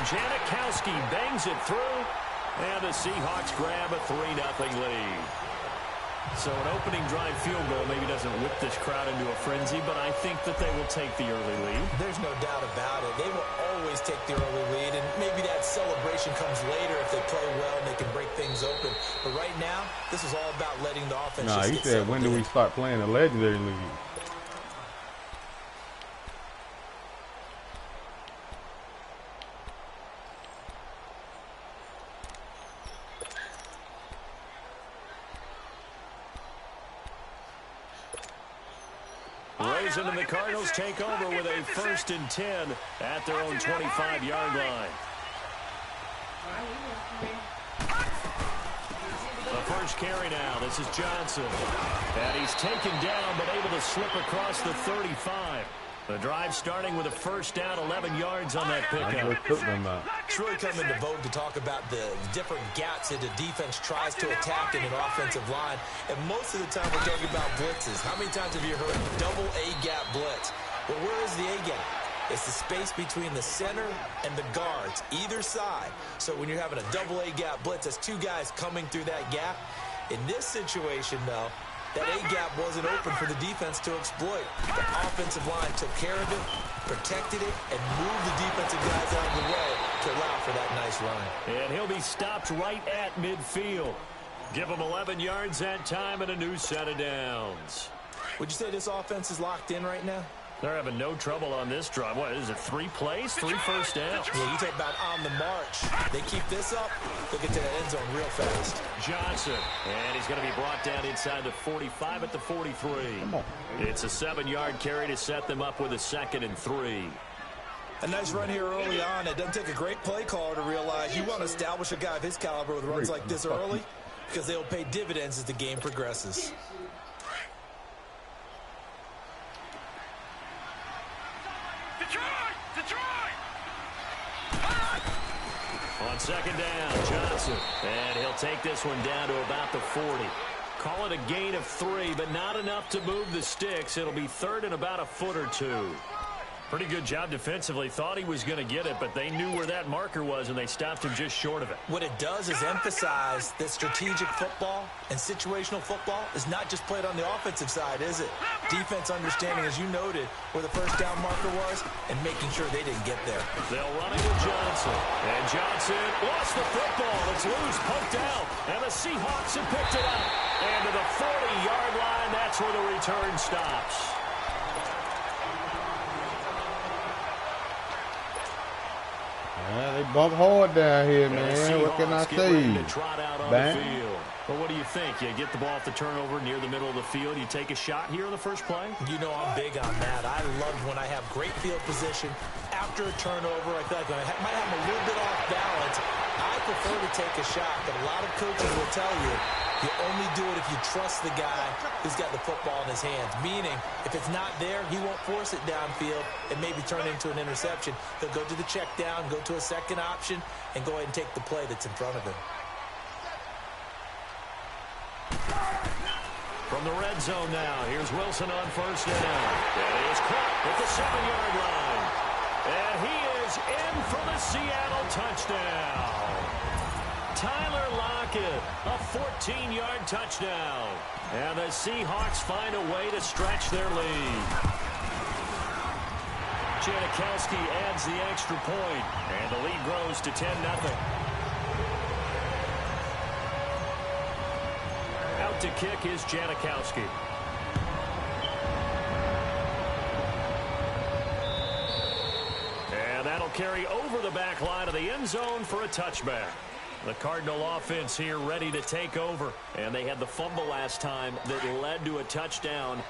Janikowski bangs it through, and the Seahawks grab a 3-0 lead. So an opening drive field goal maybe doesn't whip this crowd into a frenzy, but I think that they will take the early lead. There's no doubt about it. They will always take the early lead, and maybe that celebration comes later if they play well and they can break things open. But right now, this is all about letting the offense just he get said, when do we start playing the Legendary League? And the Cardinals take over with a 1st and 10 at their own 25-yard line. The first carry now. This is Johnson. And he's taken down but able to slip across the 35. The drive starting with a first down, 11 yards on that pickup. It's really come into vogue to talk about the different gaps that the defense tries to attack in an offensive line. And most of the time we're talking about blitzes. How many times have you heard double A-gap blitz? Well, where is the A-gap? It's the space between the center and the guards, either side. So when you're having a double A-gap blitz, that's two guys coming through that gap. In this situation, though, that A-gap wasn't open for the defense to exploit. The offensive line took care of it, protected it, and moved the defensive guys out of the way to allow for that nice run. And he'll be stopped right at midfield. Give him 11 yards that time and a new set of downs. Would you say this offense is locked in right now? They're having no trouble on this drive. What is it, 3 plays, 3 first downs? Yeah, you talk about on the march. They keep this up, they'll get to that end zone real fast. Johnson, and he's going to be brought down inside the 45 at the 43. It's a 7-yard carry to set them up with a 2nd and 3. A nice run here early on. It doesn't take a great play caller to realize you want to establish a guy of his caliber with runs like this early because they'll pay dividends as the game progresses. On 2nd down, Johnson. And he'll take this one down to about the 40. Call it a gain of 3, but not enough to move the sticks. It'll be 3rd and about a foot or 2. Pretty good job defensively. Thought he was going to get it, but they knew where that marker was, and they stopped him just short of it. What it does is emphasize that strategic football and situational football is not just played on the offensive side, is it? Defense understanding, as you noted, where the first down marker was and making sure they didn't get there. They'll run it with Johnson. And Johnson lost the football. It's loose, poked out, and the Seahawks have picked it up. And to the 40-yard line, that's where the return stops. They bump hard down here, man. What can I say? Bang. But what do you think? You get the ball off the turnover near the middle of the field. You take a shot here in the first play? You know I'm big on that. I love when I have great field position. After a turnover, I feel like I might have a little bit off balance. I prefer to take a shot, but a lot of coaches will tell you you only do it if you trust the guy who's got the football in his hands. Meaning, if it's not there, he won't force it downfield and maybe turn it into an interception. He'll go to the check down, go to a second option, and go ahead and take the play that's in front of him. From the red zone now, here's Wilson on first down. And he is caught at the 7-yard line. And he is in for the Seattle touchdown. Tyler Lockett, a 14-yard touchdown. And the Seahawks find a way to stretch their lead. Janikowski adds the extra point, and the lead grows to 10-0. Out to kick is Janikowski. And that'll carry over the back line of the end zone for a touchback. The Cardinal offense here ready to take over. And they had the fumble last time that led to a touchdown.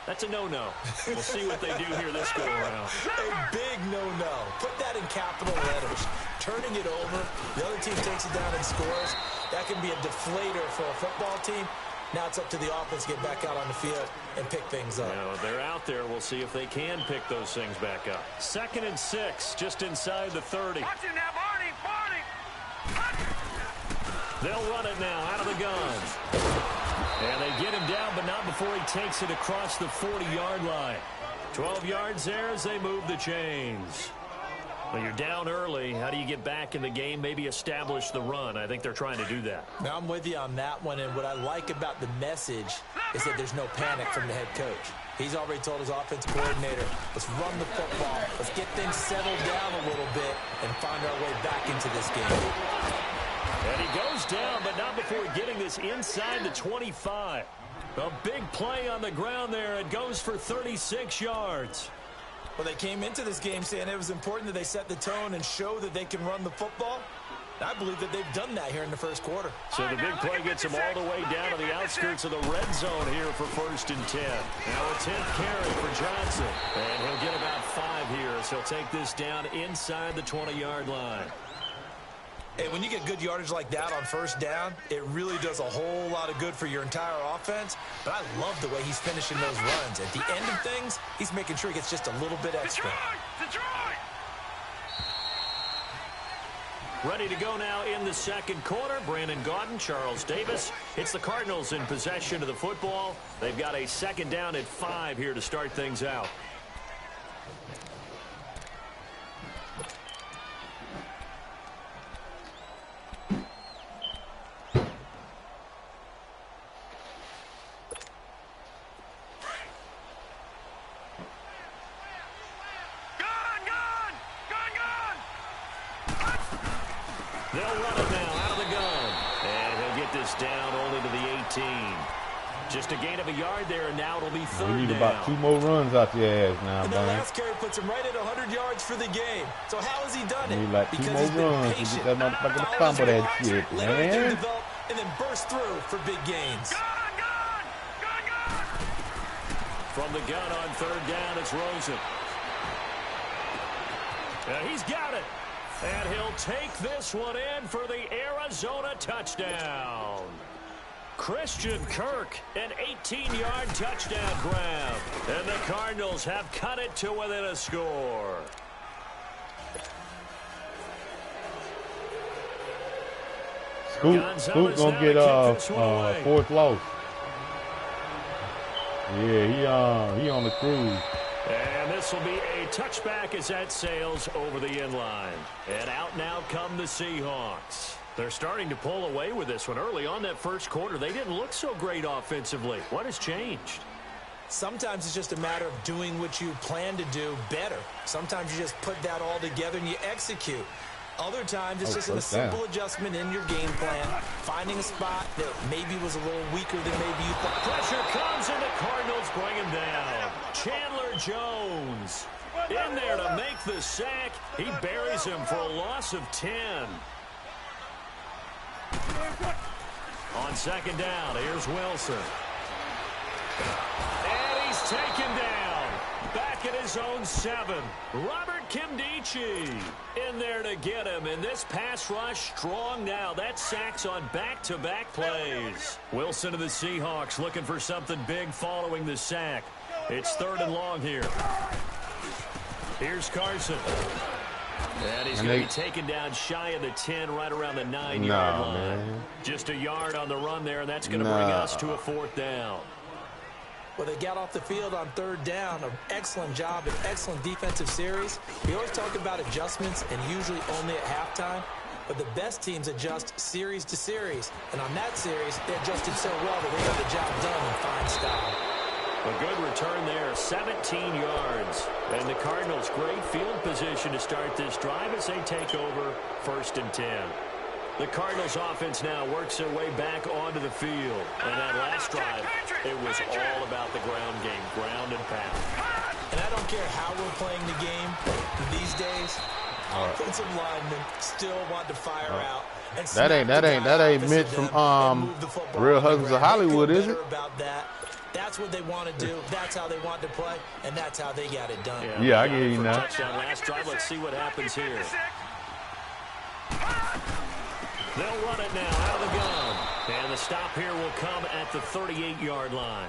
That's a no-no. We'll see what they do here this go-around. A big no-no. Put that in capital letters. Turning it over, the other team takes it down and scores. That can be a deflator for a football team. Now it's up to the offense to get back out on the field and pick things up. They're out there. We'll see if they can pick those things back up. 2nd and 6, just inside the 30. They'll run it now out of the gun. And they get him down, but not before he takes it across the 40-yard line. 12 yards there as they move the chains. Well, you're down early. How do you get back in the game, maybe establish the run? I think they're trying to do that. Now, I'm with you on that one, and what I like about the message is that there's no panic from the head coach. He's already told his offensive coordinator, let's run the football, let's get things settled down a little bit and find our way back into this game. And he goes down, but not before getting this inside the 25. A big play on the ground there. It goes for 36 yards. Well, they came into this game saying it was important that they set the tone and show that they can run the football. I believe that they've done that here in the first quarter. So the big play gets them all the way down to the outskirts of the red zone here for 1st and 10. Now a 10th carry for Johnson. And he'll get about 5 here as he'll take this down inside the 20-yard line. Hey, when you get good yardage like that on 1st down, it really does a whole lot of good for your entire offense. But I love the way he's finishing those runs. At the end of things, he's making sure he gets just a little bit extra. Ready to go now in the second quarter. Brandon Gaudin, Charles Davis. It's the Cardinals in possession of the football. They've got a 2nd down at 5 here to start things out. They'll run it now out of the gun. And he'll get this down only to the 18. Just a gain of a yard there, and now it'll be 3rd down. We need about 2 more runs out your ass now, and man. the last carry puts him right at 100 yards for the game. So how has he done it? We need like 2 because more runs to get that motherfucker to fumble that shit, man. Develop, and then burst through for big gains. From the gun on 3rd down, it's Rosen. He's got it. And he'll take this one in for the Arizona touchdown. Christian Kirk, an 18-yard touchdown grab. And the Cardinals have cut it to within a score. Scoot gonna get 4th loss. Yeah, he on the cruise. And this will be a touchback as that sails over the end line. And out now come the Seahawks. They're starting to pull away with this one. Early on that first quarter, they didn't look so great offensively. What has changed? Sometimes it's just a matter of doing what you plan to do better. Sometimes you just put that all together and you execute. Other times it's just a simple adjustment in your game plan, finding a spot that maybe was a little weaker than maybe you thought. Pressure comes and the Cardinals bring him down. Chandler Jones in there to make the sack. He buries him for a loss of 10. On 2nd down, here's Wilson. And he's taken down. Back at his own 7. Robert Kimdichie in there to get him. And this pass rush strong now. That sacks on back-to-back plays. Wilson of the Seahawks looking for something big following the sack. It's 3rd and long here. Here's Carson. And he's going to be taken down shy of the 10, right around the 9-yard line. Man. Just a yard on the run there, and that's going to bring us to a 4th down. Well, they got off the field on 3rd down. An excellent job, an excellent defensive series. We always talk about adjustments, and usually only at halftime. But the best teams adjust series to series. And on that series, they adjusted so well that they got the job done in fine style. A good return there, 17 yards. And the Cardinals, great field position to start this drive as they take over 1st and 10. The Cardinals offense now works their way back onto the field. And that last drive, it was all about the ground game, ground and pound. And I don't care how we're playing the game these days, offensive linemen still want to fire out. And that ain't Mitch from Real Husbands of Hollywood, is it? About that. That's what they want to do. That's how they want to play, and that's how they got it done. Yeah, I get you now. Touchdown last drive. Let's see what happens here. They'll run it now out of the gun. And the stop here will come at the 38-yard line.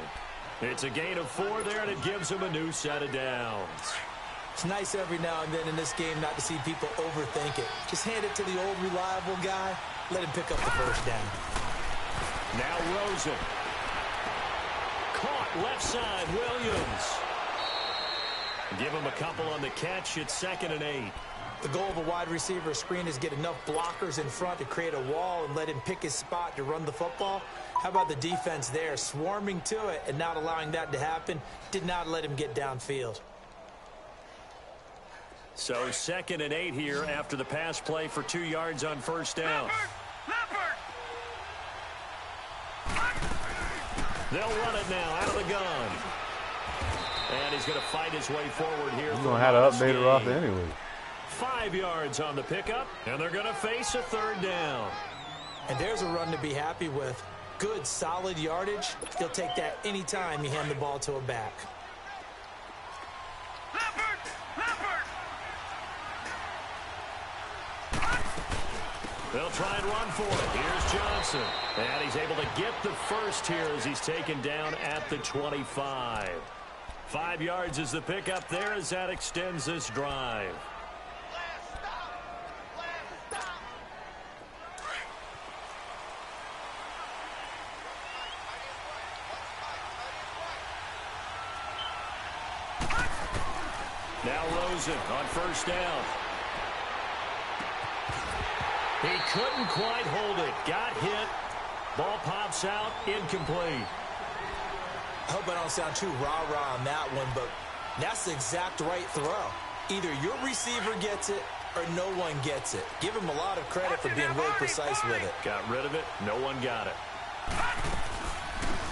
It's a gain of 4 there, and it gives them a new set of downs. It's nice every now and then in this game not to see people overthink it. Just hand it to the old reliable guy. Let him pick up the 1st down. Now Rosen. Caught left side, Williams. Give him a couple on the catch. It's 2nd and 8. The goal of a wide receiver screen is get enough blockers in front to create a wall and let him pick his spot to run the football. How about the defense there, swarming to it and not allowing that to happen? Did not let him get downfield. So 2nd and 8 here after the pass play for 2 yards on first down. They'll run it now out of the gun. And he's going to fight his way forward here. He's going to have to update it off anyway. 5 yards on the pickup, and they're going to face a 3rd down. And there's a run to be happy with. Good, solid yardage. He'll take that anytime you hand the ball to a back. They'll try and run for it. Here's Johnson. And he's able to get the first here as he's taken down at the 25. 5 yards is the pickup there as that extends this drive. Now Rosen on first down. He couldn't quite hold it. Got hit. Ball pops out. Incomplete. I hope I don't sound too rah-rah on that one, but that's the exact right throw. Either your receiver gets it or no one gets it. Give him a lot of credit for being really precise with it. Got rid of it. No one got it.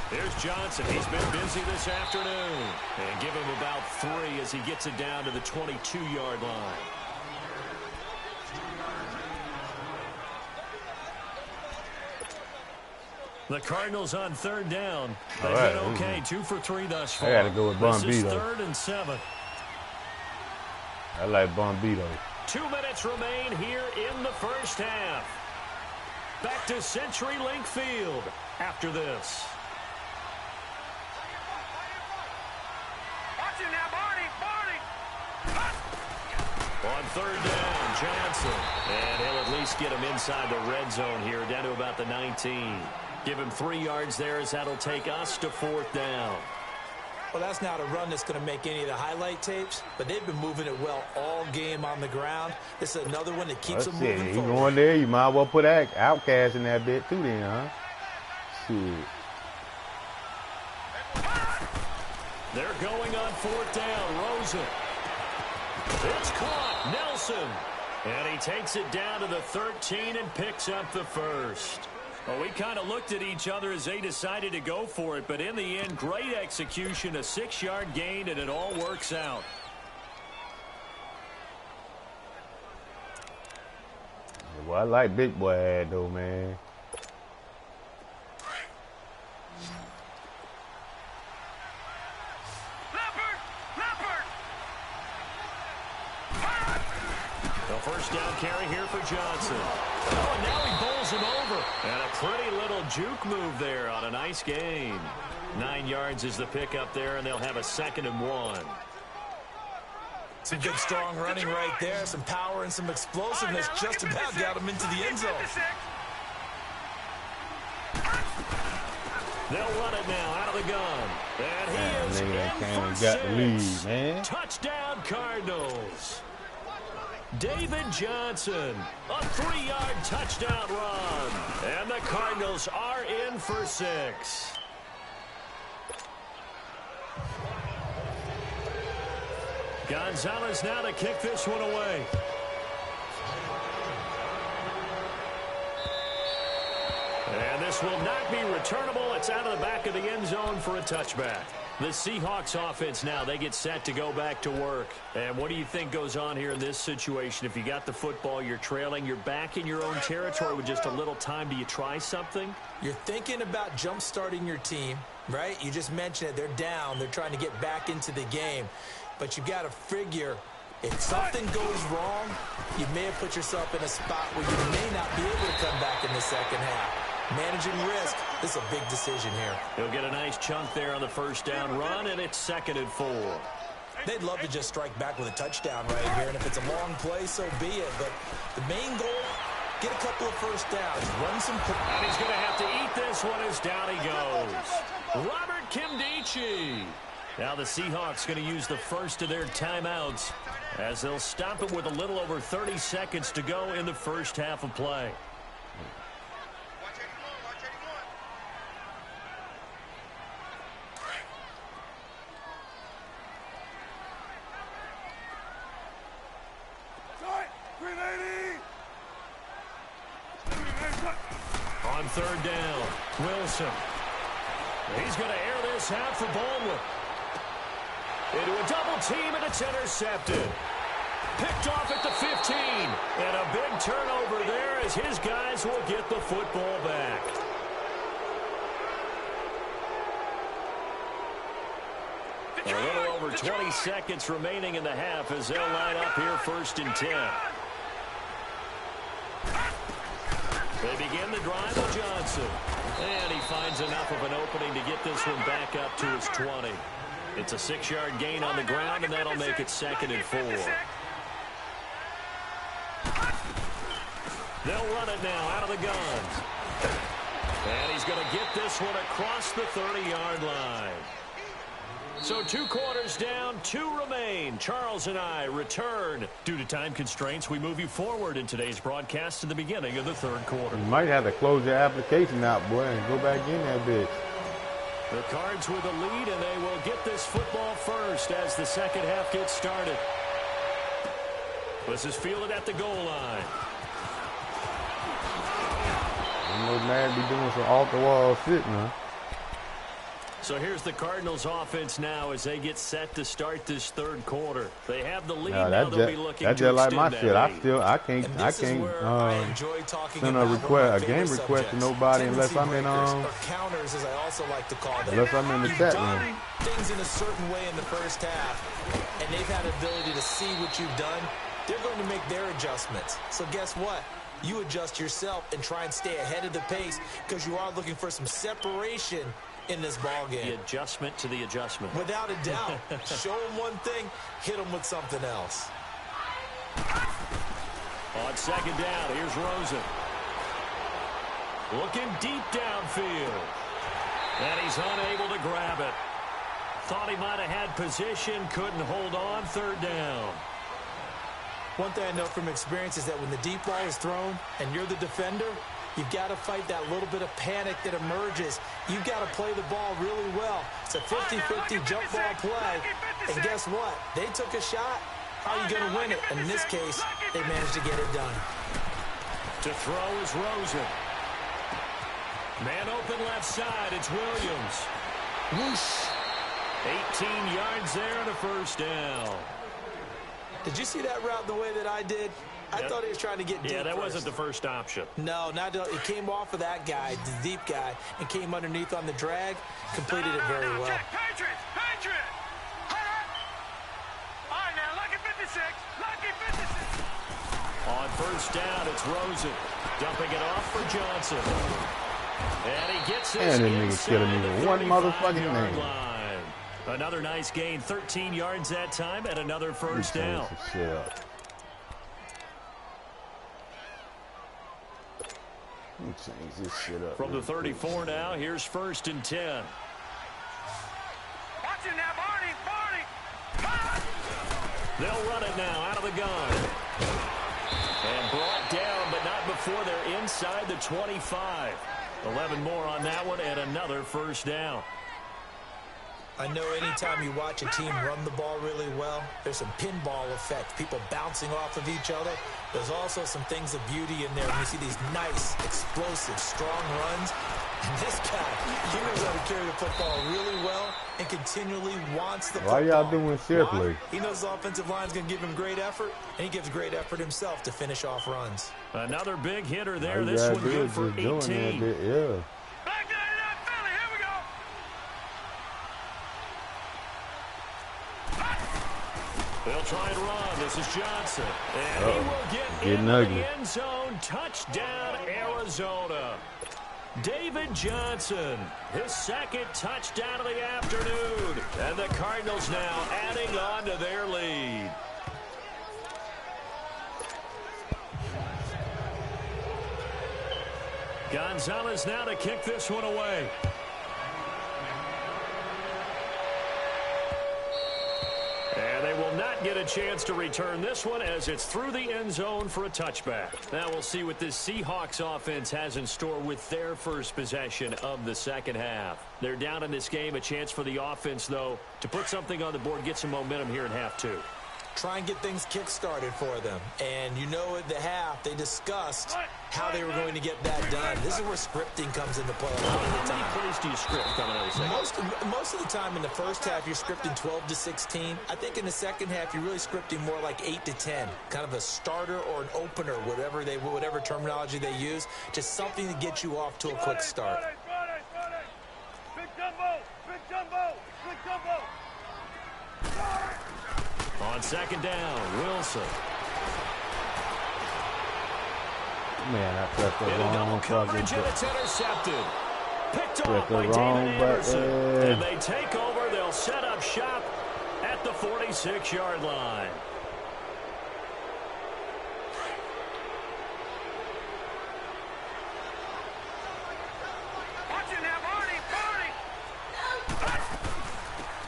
There's Johnson. He's been busy this afternoon. And give him about 3 as he gets it down to the 22-yard line. The Cardinals on 3rd down. They've been okay. 2 for 3 thus far. I got to go with Bon B, This is though. 3rd and 7. I like Bon B, though. 2 minutes remain here in the first half. Back to CenturyLink Field after this. On 3rd down, Johnson. And he'll at least get him inside the red zone here, down to about the 19. Give him 3 yards there as that'll take us to 4th down. Well, that's not a run that's going to make any of the highlight tapes, but they've been moving it well all game on the ground. This is another one that keeps them moving forward. You going there, you might as well put Outcast in that bit too then, huh? Shit. They're going on 4th down. Rosen. It's caught. Nelson. And he takes it down to the 13 and picks up the first. Well, we kind of looked at each other as they decided to go for it, but in the end, great execution, a 6-yard gain, and it all works out. Well, I like Big Boy ad, though, man. First down carry here for Johnson. Oh, and now he bowls him over. And a pretty little juke move there on a nice gain. 9 yards is the pickup there, and they'll have a 2nd and 1. Some good, strong running right there. Some power and some explosiveness just about got him into the end zone. They'll run it now out of the gun. And he is in for 6. Got the lead, man. Touchdown, Cardinals. David Johnson, a 3-yard touchdown run. And the Cardinals are in for 6. Gonzalez now to kick this one away. And this will not be returnable. It's out of the back of the end zone for a touchback. The Seahawks offense now, they get set to go back to work. And what do you think goes on here in this situation? If you got the football, you're trailing, you're back in your own territory with just a little time. Do you try something? You're thinking about jump-starting your team, right? You just mentioned it. They're down. They're trying to get back into the game. But you've got to figure, if something goes wrong, you may have put yourself in a spot where you may not be able to come back in the second half. Managing risk, this is a big decision here. He'll get a nice chunk there on the first down run, and it's 2nd and 4. They'd love to just strike back with a touchdown right here, and if it's a long play, so be it. But the main goal, get a couple of first downs, run some... And he's going to have to eat this one as down he goes. Robert Kimdichie. Now the Seahawks going to use the first of their timeouts. as they'll stop it with a little over 30 seconds to go in the first half of play. On third down, Wilson. He's going to air this out for Baldwin. Into a double team, and it's intercepted. Picked off at the 15. And a big turnover there as his guys will get the football back. A little over 20 seconds remaining in the half as they'll line up here first and 10. They begin the drive with Johnson. And he finds enough of an opening to get this one back up to his 20. It's a 6-yard gain on the ground, and that'll make it 2nd and 4. They'll run it now out of the gun. And he's going to get this one across the 30-yard line. So 2 quarters down, 2 remain. Charles and I return. Due to time constraints, we move you forward in today's broadcast to the beginning of the 3rd quarter. You might have to close your application out, boy, and go back in that bitch. The Cards with a lead, and they will get this football first as the second half gets started. This is fielded at the goal line. You know, man, be doing some off-the-wall shit, man. So here's the Cardinals offense now as they get set to start this 3rd quarter. They have the lead now. They'll be looking to just like my extend shit. that I can't send a game request to nobody unless I'm in counters, as I also like to call them. Unless I'm in the chat room. Things in a certain way in the first half, and they've had the ability to see what you've done. They're going to make their adjustments. So guess what? You adjust yourself and try and stay ahead of the pace because you are looking for some separation in this ball game. The adjustment to the adjustment. Without a doubt. Show them one thing, hit them with something else. On 2nd down, here's Rosen. Looking deep downfield. And he's unable to grab it. Thought he might have had position, couldn't hold on. 3rd down. One thing I know from experience is that when the deep ball is thrown and you're the defender, you've got to fight that little bit of panic that emerges. You've got to play the ball really well. It's a 50-50 jump ball play. And guess what? They took a shot. How are you going to win it? And in this case, they managed to get it done. To throw is Rosen. Man open left side. It's Williams. Whoosh. 18 yards there and a 1st down. Did you see that route the way that I did? I thought he was trying to get deep. Yeah, that first. Wasn't the first option. No, not it came off of that guy, the deep guy, and came underneath on the drag. Completed it very well. Patriots! All right, now, lucky 56. Lucky 56. On 1st down, it's Rosen. Dumping it off for Johnson. And he gets it. And them niggas killing me with one motherfucking name. Another nice gain, 13 yards that time, and another 1st down. Change this shit up. From the 34 now, here's 1st and 10. Watch it now, Barney! They'll run it now out of the gun. And brought down, but not before they're inside the 25. 11 more on that one, and another 1st down. I know anytime you watch a team run the ball really well, there's some pinball effect, people bouncing off of each other. There's also some things of beauty in there when you see these nice, explosive, strong runs. And this guy, he knows how to carry the football really well and continually wants the football. Why y'all doing simply? He knows the offensive line's going to give him great effort, and he gives great effort himself to finish off runs. Another big hitter there. This one good for 18. Yeah. They'll try and run. This is Johnson. And he will get in the end zone. Touchdown, Arizona. David Johnson, his 2nd touchdown of the afternoon. And the Cardinals now adding on to their lead. Gonzalez now to kick this one away. And they will not get a chance to return this one as it's through the end zone for a touchback. Now we'll see what this Seahawks offense has in store with their first possession of the second half. They're down in this game. A chance for the offense, though, to put something on the board, get some momentum here in half two. Try and get things kick-started for them. And you know at the half, they discussed how they were going to get that done. This is where scripting comes into play a lot of the time. How many plays do you script coming out of the second? Most of the time in the first half, you're scripting 12 to 16. I think in the second half, you're really scripting more like 8 to 10. Kind of a starter or an opener, whatever terminology they use. Just something to get you off to a quick start. Big jumbo! Big jumbo! Big jumbo! On second down, Wilson. Man, I pressed the In a wrong double coverage, fucking and it's intercepted. Picked Press off the by wrong David Anderson. button. And they take over. They'll set up shop at the 46-yard line. Watch it now, Barney! Barney!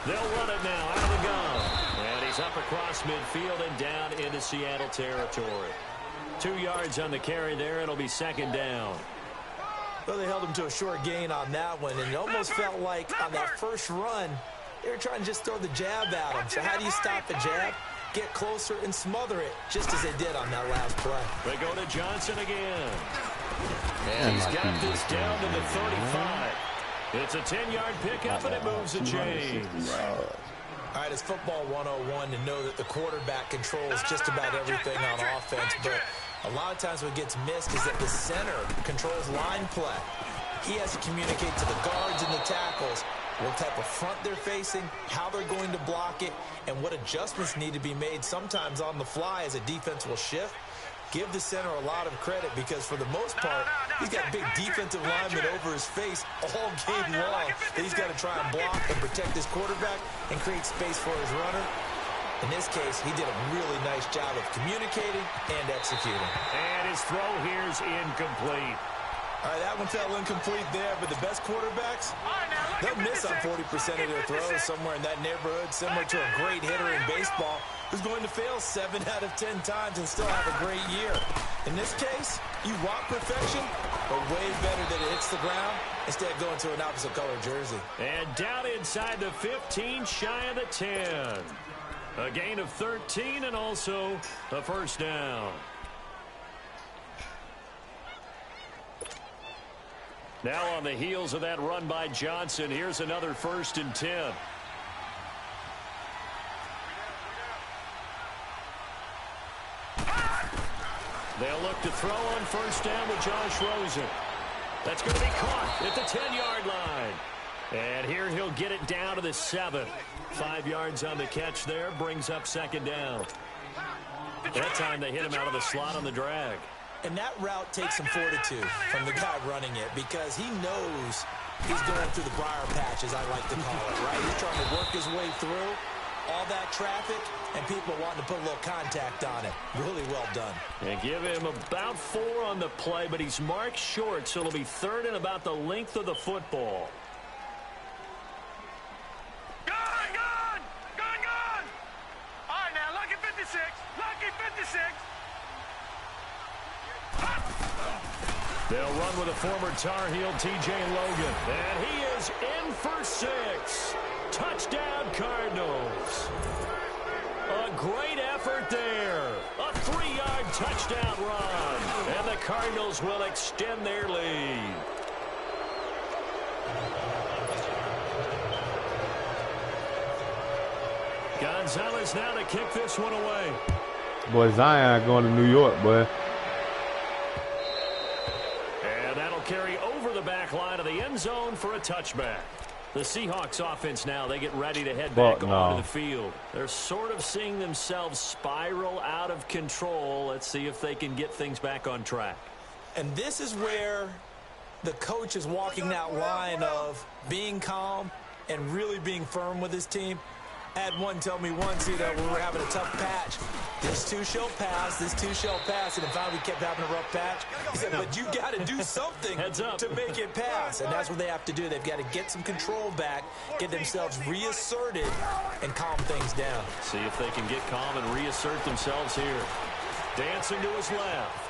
They'll run it now out of the gun. And he's up across midfield and down into Seattle territory. 2 yards on the carry there. It'll be second down. Well, they held him to a short gain on that one, and it almost felt like on that first run, they were trying to just throw the jab at him. So how do you stop a jab? Get closer and smother it, just as they did on that last play. They go to Johnson again. And he's got this down to the 35. It's a 10-yard pickup, and it moves the chains. All right, it's football 101 to know that the quarterback controls just about everything on offense, but a lot of times what gets missed is that the center controls line play. He has to communicate to the guards and the tackles what type of front they're facing, how they're going to block it, and what adjustments need to be made sometimes on the fly as a defense will shift. Give the center a lot of credit because for the most part, he's got big defensive linemen over his face all game long that he's got to try and block and protect his quarterback and create space for his runner. In this case, he did a really nice job of communicating and executing. And his throw here's incomplete. All right, that one fell incomplete there, but the best quarterbacks, they'll miss on 40% of their throws somewhere in that neighborhood, similar to a great hitter in baseball who's going to fail 7 out of 10 times and still have a great year. In this case, you want perfection, but way better that it hits the ground instead of going to an opposite color jersey. And down inside the 15, shy of the 10. A gain of 13 and also a first down. Now on the heels of that run by Johnson, here's another 1st and 10. They'll look to throw on 1st down with Josh Rosen. That's going to be caught at the 10-yard line. And here he'll get it down to the 7. 5 yards on the catch there, brings up 2nd down. That time they hit him out of the slot on the drag. And that route takes some fortitude from the guy running it because he knows he's going through the briar patch, as I like to call it, right? He's trying to work his way through all that traffic and people wanting to put a little contact on it. Really well done. And give him about 4 on the play, but he's marked short, so it'll be 3rd and about the length of the football. Gone! Gone! Gone! Gone! All right, now, lucky 56. Lucky 56. They'll run with a former Tar Heel, T.J. Logan. And he is in for 6. Touchdown, Cardinals. A great effort there. A 3-yard touchdown run. And the Cardinals will extend their lead. Gonzalez now to kick this one away. Boy, Zion going to New York, boy. And that'll carry over the back line of the end zone for a touchback. The Seahawks offense now, they get ready to head back onto the field. They're sort of seeing themselves spiral out of control. Let's see if they can get things back on track. And this is where the coach is walking that line of being calm and really being firm with his team. I had one tell me once, when we were having a tough patch, this two shall pass, and then finally we kept having a rough patch. He said, but you got to do something to make it pass, and that's what they have to do. They've got to get some control back, get themselves reasserted, and calm things down. See if they can get calm and reassert themselves here. Dancing to his left.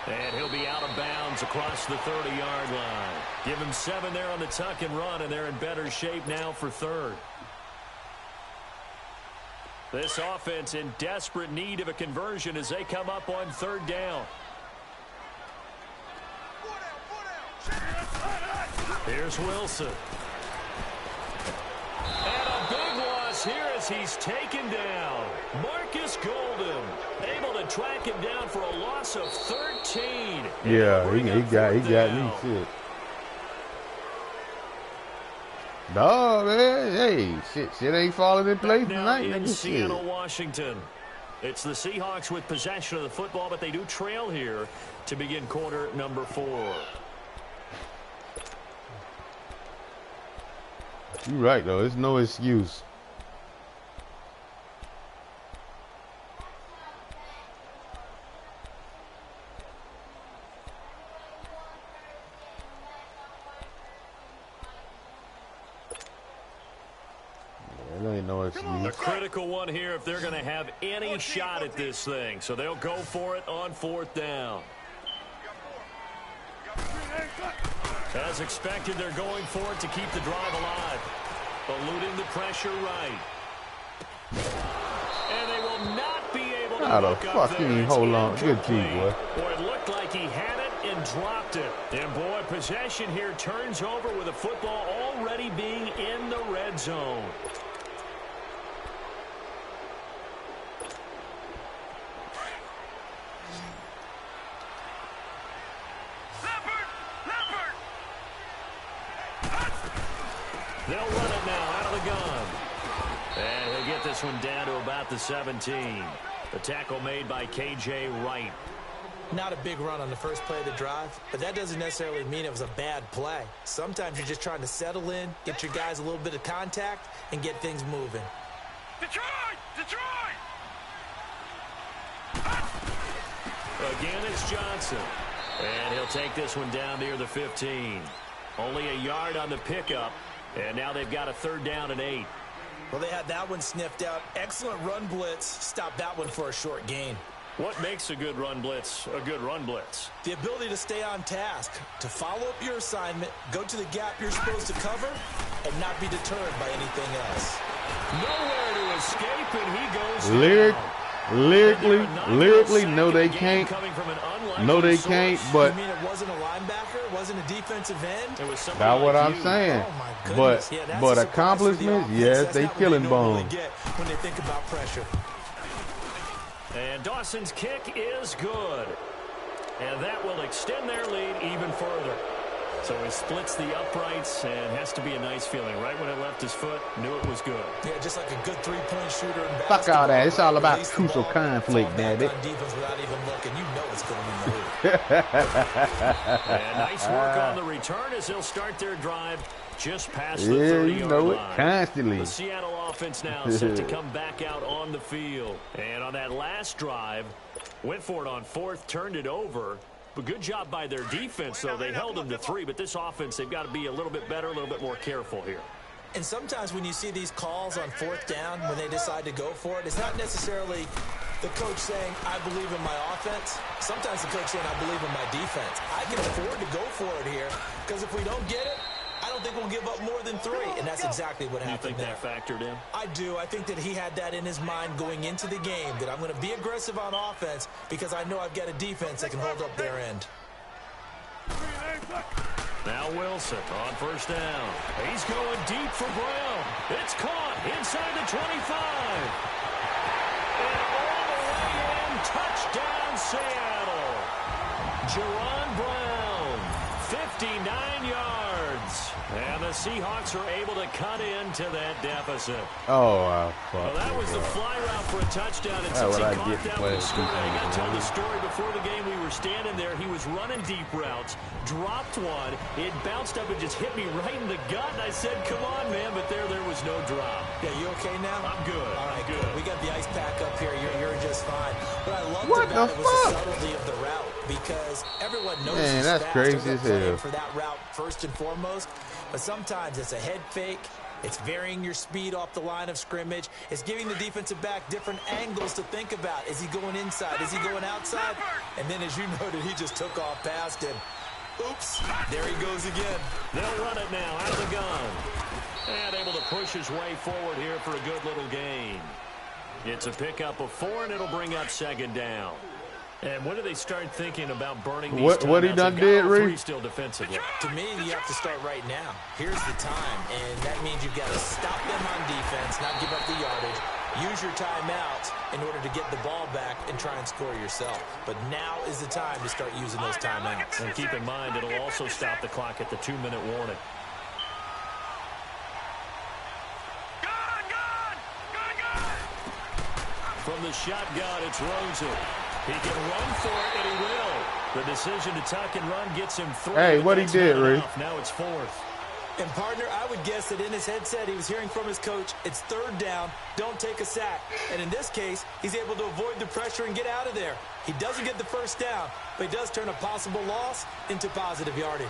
And he'll be out of bounds across the 30-yard line. Give him 7 there on the tuck and run, and they're in better shape now for third. This offense in desperate need of a conversion as they come up on third down. Here's Wilson. And a big loss here as he's taken down. Marcus Golden able to track him down for a loss of 13. Yeah, he got me shit. No, man, hey, shit ain't falling in place tonight. In Seattle, Washington. It's the Seahawks with possession of the football, but they do trail here to begin quarter number 4. You're right, though. There's no excuse. A critical one here if they're going to have any shot at this thing. So they'll go for it on 4th down. As expected, they're going for it to keep the drive alive. Eluding the pressure right. And they will not be able to look up there. Hold on. Good team, boy. Boy, it looked like he had it and dropped it. And, boy, possession here turns over with a football already being in the red zone. They'll run it now out of the gun. And he'll get this one down to about the 17. The tackle made by K.J. Wright. Not a big run on the first play of the drive, but that doesn't necessarily mean it was a bad play. Sometimes you're just trying to settle in, get your guys a little bit of contact, and get things moving. Detroit! Again, it's Johnson. And he'll take this one down near the 15. Only a yard on the pickup. And now they've got a 3rd down and 8. Well, they had that one sniffed out. Excellent run blitz. Stop that one for a short gain. What makes a good run blitz a good run blitz? The ability to stay on task, to follow up your assignment, go to the gap you're supposed to cover, and not be deterred by anything else. Nowhere to escape, and he goes Lyrically, no, they can't. No, they can't, but you mean it wasn't a linebacker? It wasn't a defensive end? It was that's what I'm saying. Oh, my goodness. But accomplishments, yes, they killing bones. When they think about pressure. And Dawson's kick is good. And that will extend their lead even further. So he splits the uprights and has to be a nice feeling. Right when it left his foot, knew it was good. Yeah, just like a good three-point shooter in basketball. Fuck all that. It's all about crucial conflict, baby. On defense without even looking. You know it's going in the hoop. And nice work on the return as they'll start their drive just past the 30-yard line. Constantly. The Seattle offense now set to come back out on the field. And on that last drive, went for it on 4th, turned it over. But good job by their defense, though. They held them to 3, but this offense, they've got to be a little bit better, a little bit more careful here. And sometimes when you see these calls on 4th down, when they decide to go for it, it's not necessarily the coach saying, I believe in my offense. Sometimes the coach saying, I believe in my defense. I can afford to go for it here, because if we don't get it, I don't think we'll give up more than 3, and that's exactly what happened there. You think that factored in? I do. I think that he had that in his mind going into the game, that I'm going to be aggressive on offense because I know I've got a defense that can hold up their end. Now Wilson on 1st down. He's going deep for Brown. It's caught inside the 25. And all the way in, touchdown Seattle. Jerron Brown, 59 yards. yards. And the Seahawks are able to cut into that deficit. Oh, well, that was the fly route for a touchdown. And that's since what he I caught get that to with play a story, I got to tell the defense. story before the game. We were standing there. He was running deep routes, dropped one. It bounced up and just hit me right in the gut. And I said, come on, man. But there was no drop. Yeah, you okay now? I'm good. All right, good. We got the ice pack up here. You're just fine. What I loved What about the it was the fuck? subtlety of the route, because everyone knows Man, he's that's fast. crazy They're as playing hell. for that route first and foremost. But sometimes it's a head fake. It's varying your speed off the line of scrimmage. It's giving the defensive back different angles to think about. Is he going inside? Is he going outside? And then, as you noted, he just took off past him. Oops, there he goes again. They'll run it now out of the gun. And able to push his way forward here for a good little gain. It's a pickup of 4, and it'll bring up second down. And when do they start thinking about burning these timeouts? What he done did, Reed? Still defensively. To me, you have to start right now. Here's the time, and that means you've got to stop them on defense, not give up the yardage. Use your timeouts in order to get the ball back and try and score yourself. But now is the time to start using those timeouts. And keep in mind, it'll also stop the clock at the 2-minute warning. From the shotgun, it's Rosen. He can run for it, and he will. The decision to tuck and run gets him 3. Hey, what he did, Ray? Now it's 4th. And, partner, I would guess that in his headset he was hearing from his coach, it's 3rd down, don't take a sack. And in this case, he's able to avoid the pressure and get out of there. He doesn't get the first down, but he does turn a possible loss into positive yardage.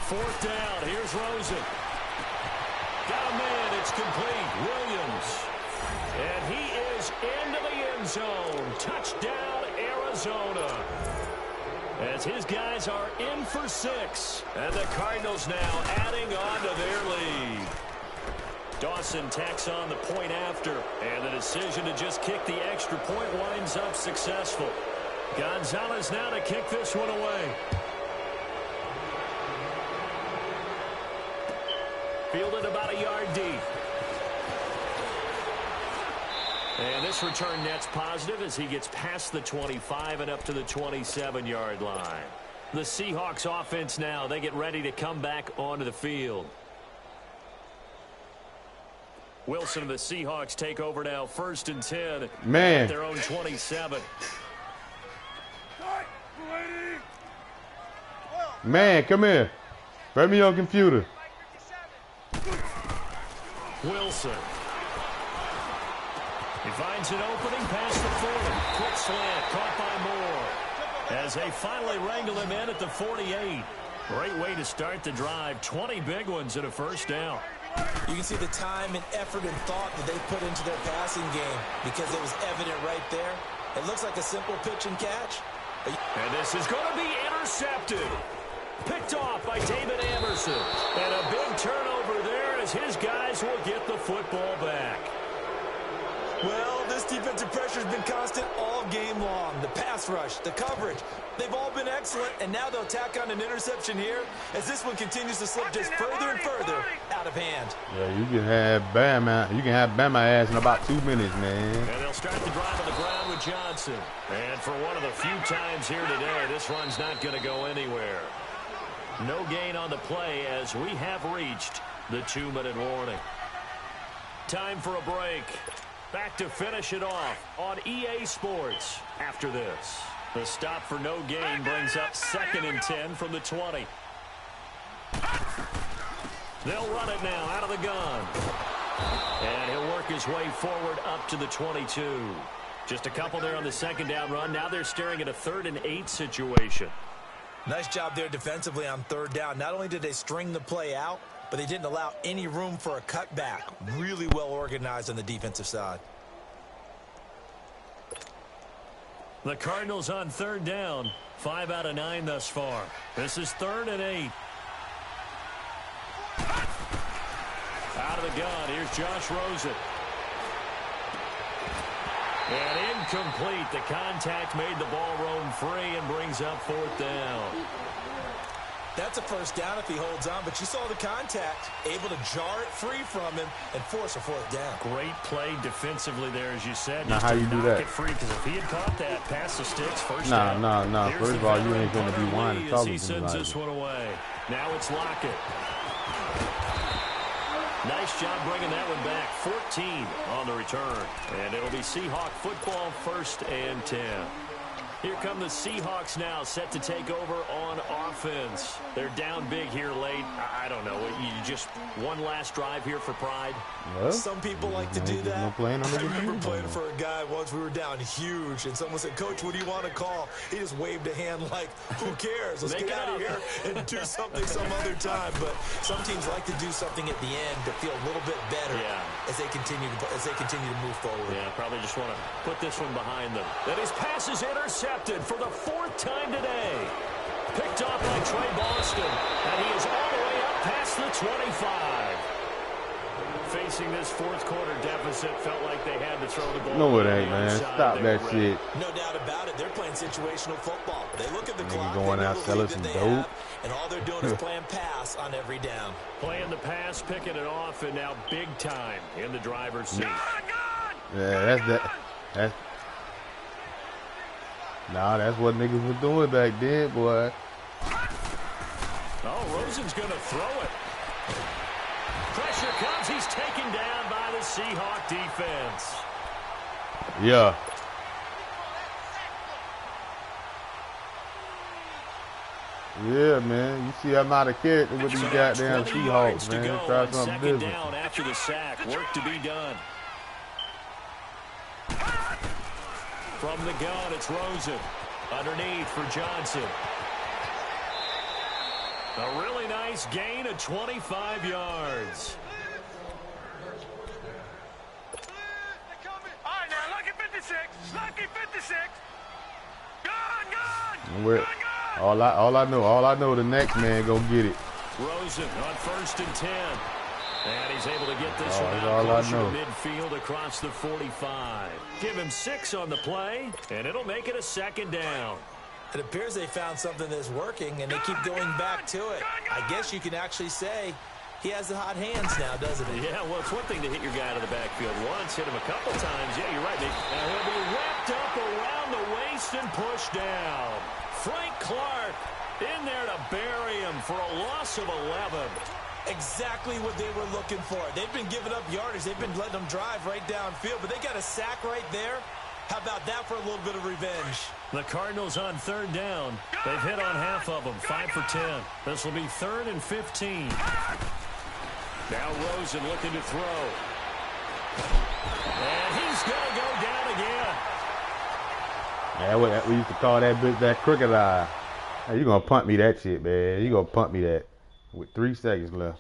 Fourth down, here's Rosen. Got a man, it's complete. Williams. And he is into the end zone. Touchdown, Arizona. As his guys are in for 6. And the Cardinals now adding on to their lead. Dawson tacks on the point after. And the decision to just kick the extra point winds up successful. Gonzalez now to kick this one away. Fielded about a yard deep. And this return net's positive as he gets past the 25 and up to the 27-yard line. The Seahawks offense now, they get ready to come back onto the field. Wilson and the Seahawks take over now, 1st and 10. Man. At their own 27. Man, come here. Bring me your computer. Wilson. He finds an opening past the 40. Quick slant, caught by Moore. As they finally wrangle him in at the 48. Great way to start the drive. 20 big ones and a first down. You can see the time and effort and thought that they put into their passing game because it was evident right there. It looks like a simple pitch and catch. And this is going to be intercepted. Picked off by David Anderson. And a big turnover there as his guys will get the football back. Well, this defensive pressure has been constant all game long. The pass rush, the coverage, they've all been excellent, and now they'll tack on an interception here as this one continues to slip just further and further out of hand. Yeah, you can have Bama. You can have Bama ass in about 2 minutes, man. And they'll start the drive on the ground with Johnson. And for one of the few times here today, this run's not going to go anywhere. No gain on the play as we have reached the 2-minute warning. Time for a break. Back to finish it off on EA Sports after this. The stop for no gain brings up 2nd and 10 from the 20. They'll run it now out of the gun. And he'll work his way forward up to the 22. Just a couple there on the 2nd down run. Now they're staring at a 3rd and 8 situation. Nice job there defensively on 3rd down. Not only did they string the play out, but they didn't allow any room for a cutback. Really well organized on the defensive side. The Cardinals on 3rd down. 5 out of 9 thus far. This is 3rd and 8. Out of the gun, here's Josh Rosen. And incomplete. The contact made the ball roam free and brings up 4th down. That's a first down if he holds on, but you saw the contact, able to jar it free from him and force a fourth down. Great play defensively there, as you said. Now, just how to you do knock that? it free, because if he had caught that past the sticks, first down. Nah. Here's First of the all, you veteran ain't going to be Hunter whining Lee talking as he to me sends like this that. one away. Now it's Lockett. Nice job bringing that one back. 14 on the return. And it'll be Seahawk football, 1st and 10. Here come the Seahawks now, set to take over on offense. They're down big here late. I don't know. You just one last drive here for pride? Well, Some people like to do that. No I remember playing for a guy once. We were down huge, and someone said, "Coach, what do you want to call?" He just waved a hand like, "Who cares? Let's get out of here and do something some other time." But some teams like to do something at the end to feel a little bit better as they continue to move forward. Yeah, probably just want to put this one behind them. That his pass is intercepted for the 4th time today. Picked off by Trey Boston, and he is all the way up past the 25. Facing this 4th quarter deficit, felt like they had to throw the ball. No, it ain't, man. Stop that shit. No doubt about it. They're playing situational football. They look at the clock, going they know out the selling lead some that they dope. have, and all they're doing is playing pass on every down. Playing the pass, picking it off, and now big time in the driver's seat. Yeah, that's Nah, that's what niggas was doing back then, boy. Oh, Rosen's going to throw it. Pressure comes. He's taken down by the Seahawk defense. Yeah. Yeah, man. You see I'm out of character with these goddamn Seahawks, man. Try something different. Down after the sack. Work to be done. From the gun, it's Rosen. Underneath for Johnson. A really nice gain of 25 yards. All right, now, lucky 56. Lucky 56. Gun. Where, all I know, the next man gonna get it. Rosen on 1st and 10. And he's able to get this one that's out all I closer know. to midfield across the 45. Give him 6 on the play, and it'll make it a 2nd down. It appears they found something that's working, and they keep going back to it. I guess you can actually say he has the hot hands now, doesn't he? Yeah, well, it's one thing to hit your guy out of the backfield once, hit him a couple times. Yeah, you're right. And he'll be wrapped up around the waist and pushed down. Frank Clark in there to bury him for a loss of 11. Exactly what they were looking for. They've been giving up yardage. They've been letting them drive right downfield, but they got a sack right there. How about that for a little bit of revenge? The Cardinals on 3rd down. They've hit on half of them, 5 for 10. This will be 3rd and 15. Now Rosen looking to throw. And he's going to go down again. Yeah, we used to call that bitch that crooked eye. Hey, you gonna punt me that shit, man. You gonna punt me that with 3 seconds left.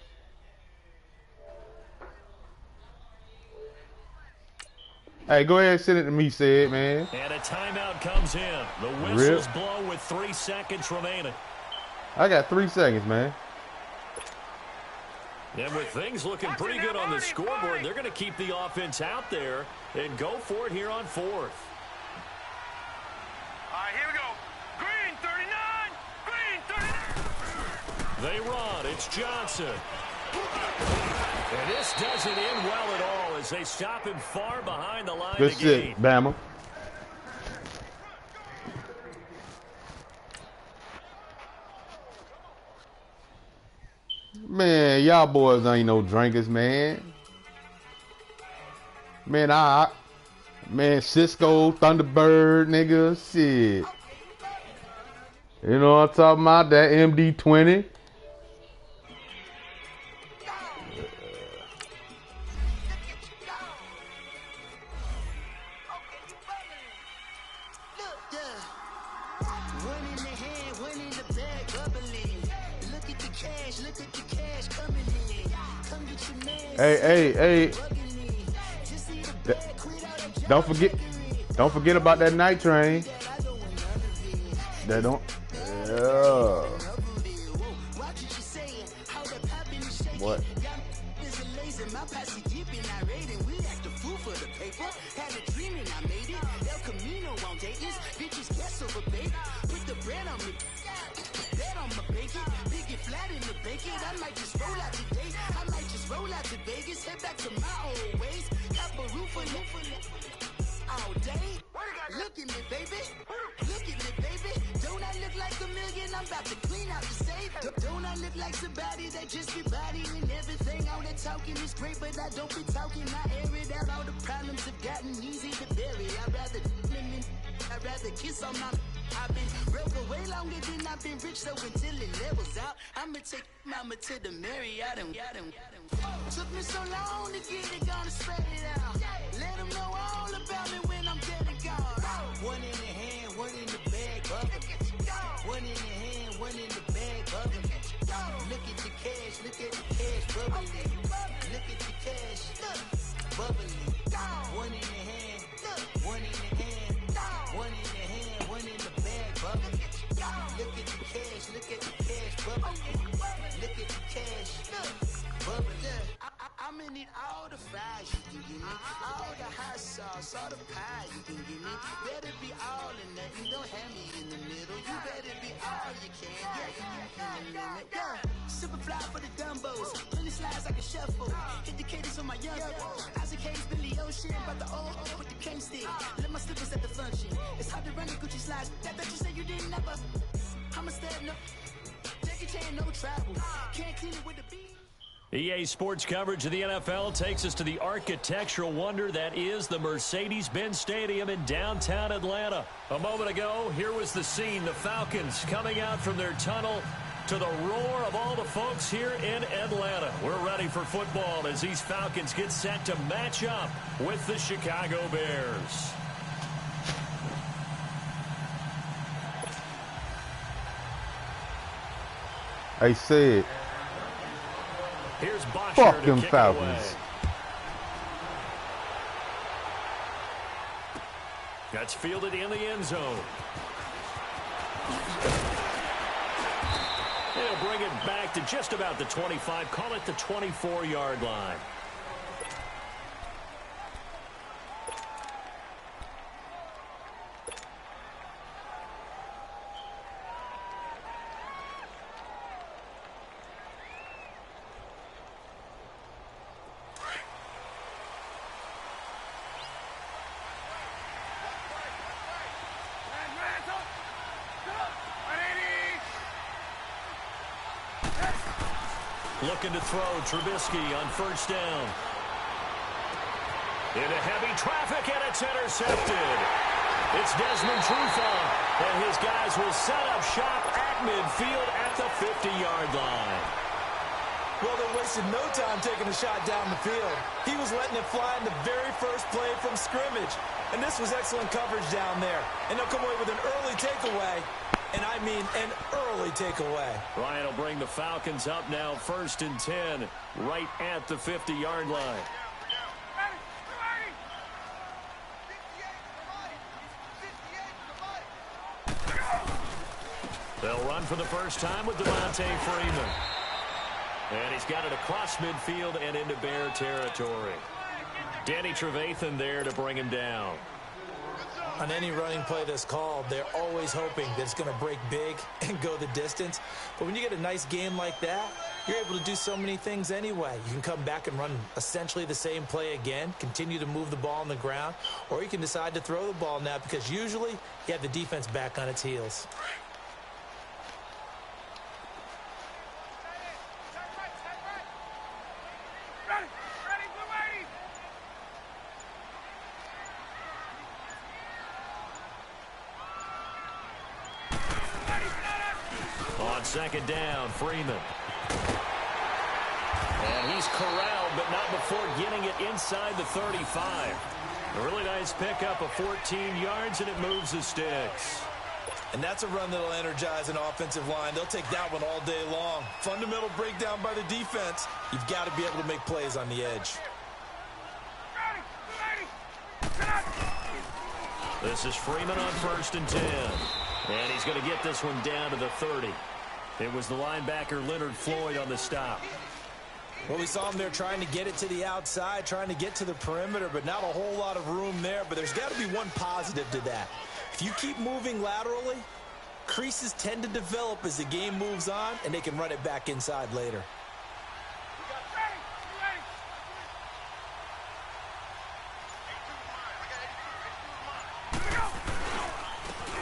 Hey, go ahead and send it to me, Sid, man. And a timeout comes in. The whistles blow with 3 seconds remaining. I got 3 seconds, man. And with things looking pretty good on the scoreboard, they're going to keep the offense out there and go for it here on 4th. All right, here we go. Green 39. Green 39. They run. It's Johnson. And this doesn't end well at all as they stop him far behind the line Good of the game. shit, Bama. Man, y'all boys ain't no drinkers, man. Man, Cisco, Thunderbird, nigga, shit. You know what I'm talking about? That MD-20. Hey. Don't forget about that night train. That don't. Yeah. What? plays in my posse deep and I raid and we act a fool for the paper. Had a dream and I made it. El Camino on Dayton's. Bitches guess over bait. Put the bread on me. Bet on my bacon. Big it flat in the bacon. I might just roll out today. I might just roll out to Vegas. Head back to my old ways. Got a roof all day. Look at me, baby. Look at me, baby. Don't I look like a million? I'm about to clean out the safe. Don't I look like somebody that just be bodying everything? All that talking is great, but I don't be talking. I air it out. All the problems have gotten easy to bury. I'd rather kiss on my. I've been broke way longer than I've been rich, so until it levels out, I'ma take mama to the Marriott and took me so long to get it, gonna spread it out. Let them know all about me when I'm dead and gone. One in the hand, one in the bag, bubble. One in the hand, one in the bag, bubble. Look at the cash, bubbling. Look at the cash, bubbling. One in the hand, one in the hand, one in the hand, one in the bag, bubbling. Look at the cash, bubbling. Look at the cash, bubbling. I'ma need all the fries you can give me, all the hot sauce, all the pie you can give me. Better be all or nothing, don't have me in the middle. You better be all you can, yeah. Super fly for the dumbos, plenty slides like a shuffle. Hit the cadence on my young Isaac Hayes, Billy Ocean, but the old with the cane stick. Let my slippers at the function. It's hard to run the Gucci slides. That you said you didn't never. I'm a step no. Jackie Chan, no travel. Can't clean it with the beat. EA Sports coverage of the NFL takes us to the architectural wonder that is the Mercedes-Benz Stadium in downtown Atlanta. A moment ago, here was the scene. The Falcons coming out from their tunnel to the roar of all the folks here in Atlanta. We're ready for football as these Falcons get set to match up with the Chicago Bears. I said, Here's Boxer fuck to them kick Falcons. it away. That's fielded in the end zone. They'll bring it back to just about the 25. Call it the 24-yard line. Looking to throw, Trubisky on first down. Into heavy traffic, and it's intercepted. It's Desmond Trufant, and his guys will set up shop at midfield at the 50-yard line. Well, they wasted no time taking a shot down the field. He was letting it fly in the very first play from scrimmage. And this was excellent coverage down there. And they'll come away with an early takeaway. And I mean an early takeaway. Ryan will bring the Falcons up now, 1st and 10, right at the 50-yard line. They'll run for the first time with Devontae Freeman. And he's got it across midfield and into Bear territory. Danny Trevathan there to bring him down. On any running play that's called, they're always hoping that it's going to break big and go the distance. But when you get a nice game like that, you're able to do so many things anyway. You can come back and run essentially the same play again, continue to move the ball on the ground, or you can decide to throw the ball now because usually you have the defense back on its heels. Second down, Freeman. And he's corralled, but not before getting it inside the 35. A really nice pickup of 14 yards, and it moves the sticks. And that's a run that'll energize an offensive line. They'll take that one all day long. Fundamental breakdown by the defense. You've got to be able to make plays on the edge. This is Freeman on 1st and 10. And he's going to get this one down to the 30. It was the linebacker Leonard Floyd on the stop. Well, we saw him there trying to get it to the outside, trying to get to the perimeter, but not a whole lot of room there. But there's got to be one positive to that. If you keep moving laterally, creases tend to develop as the game moves on, and they can run it back inside later.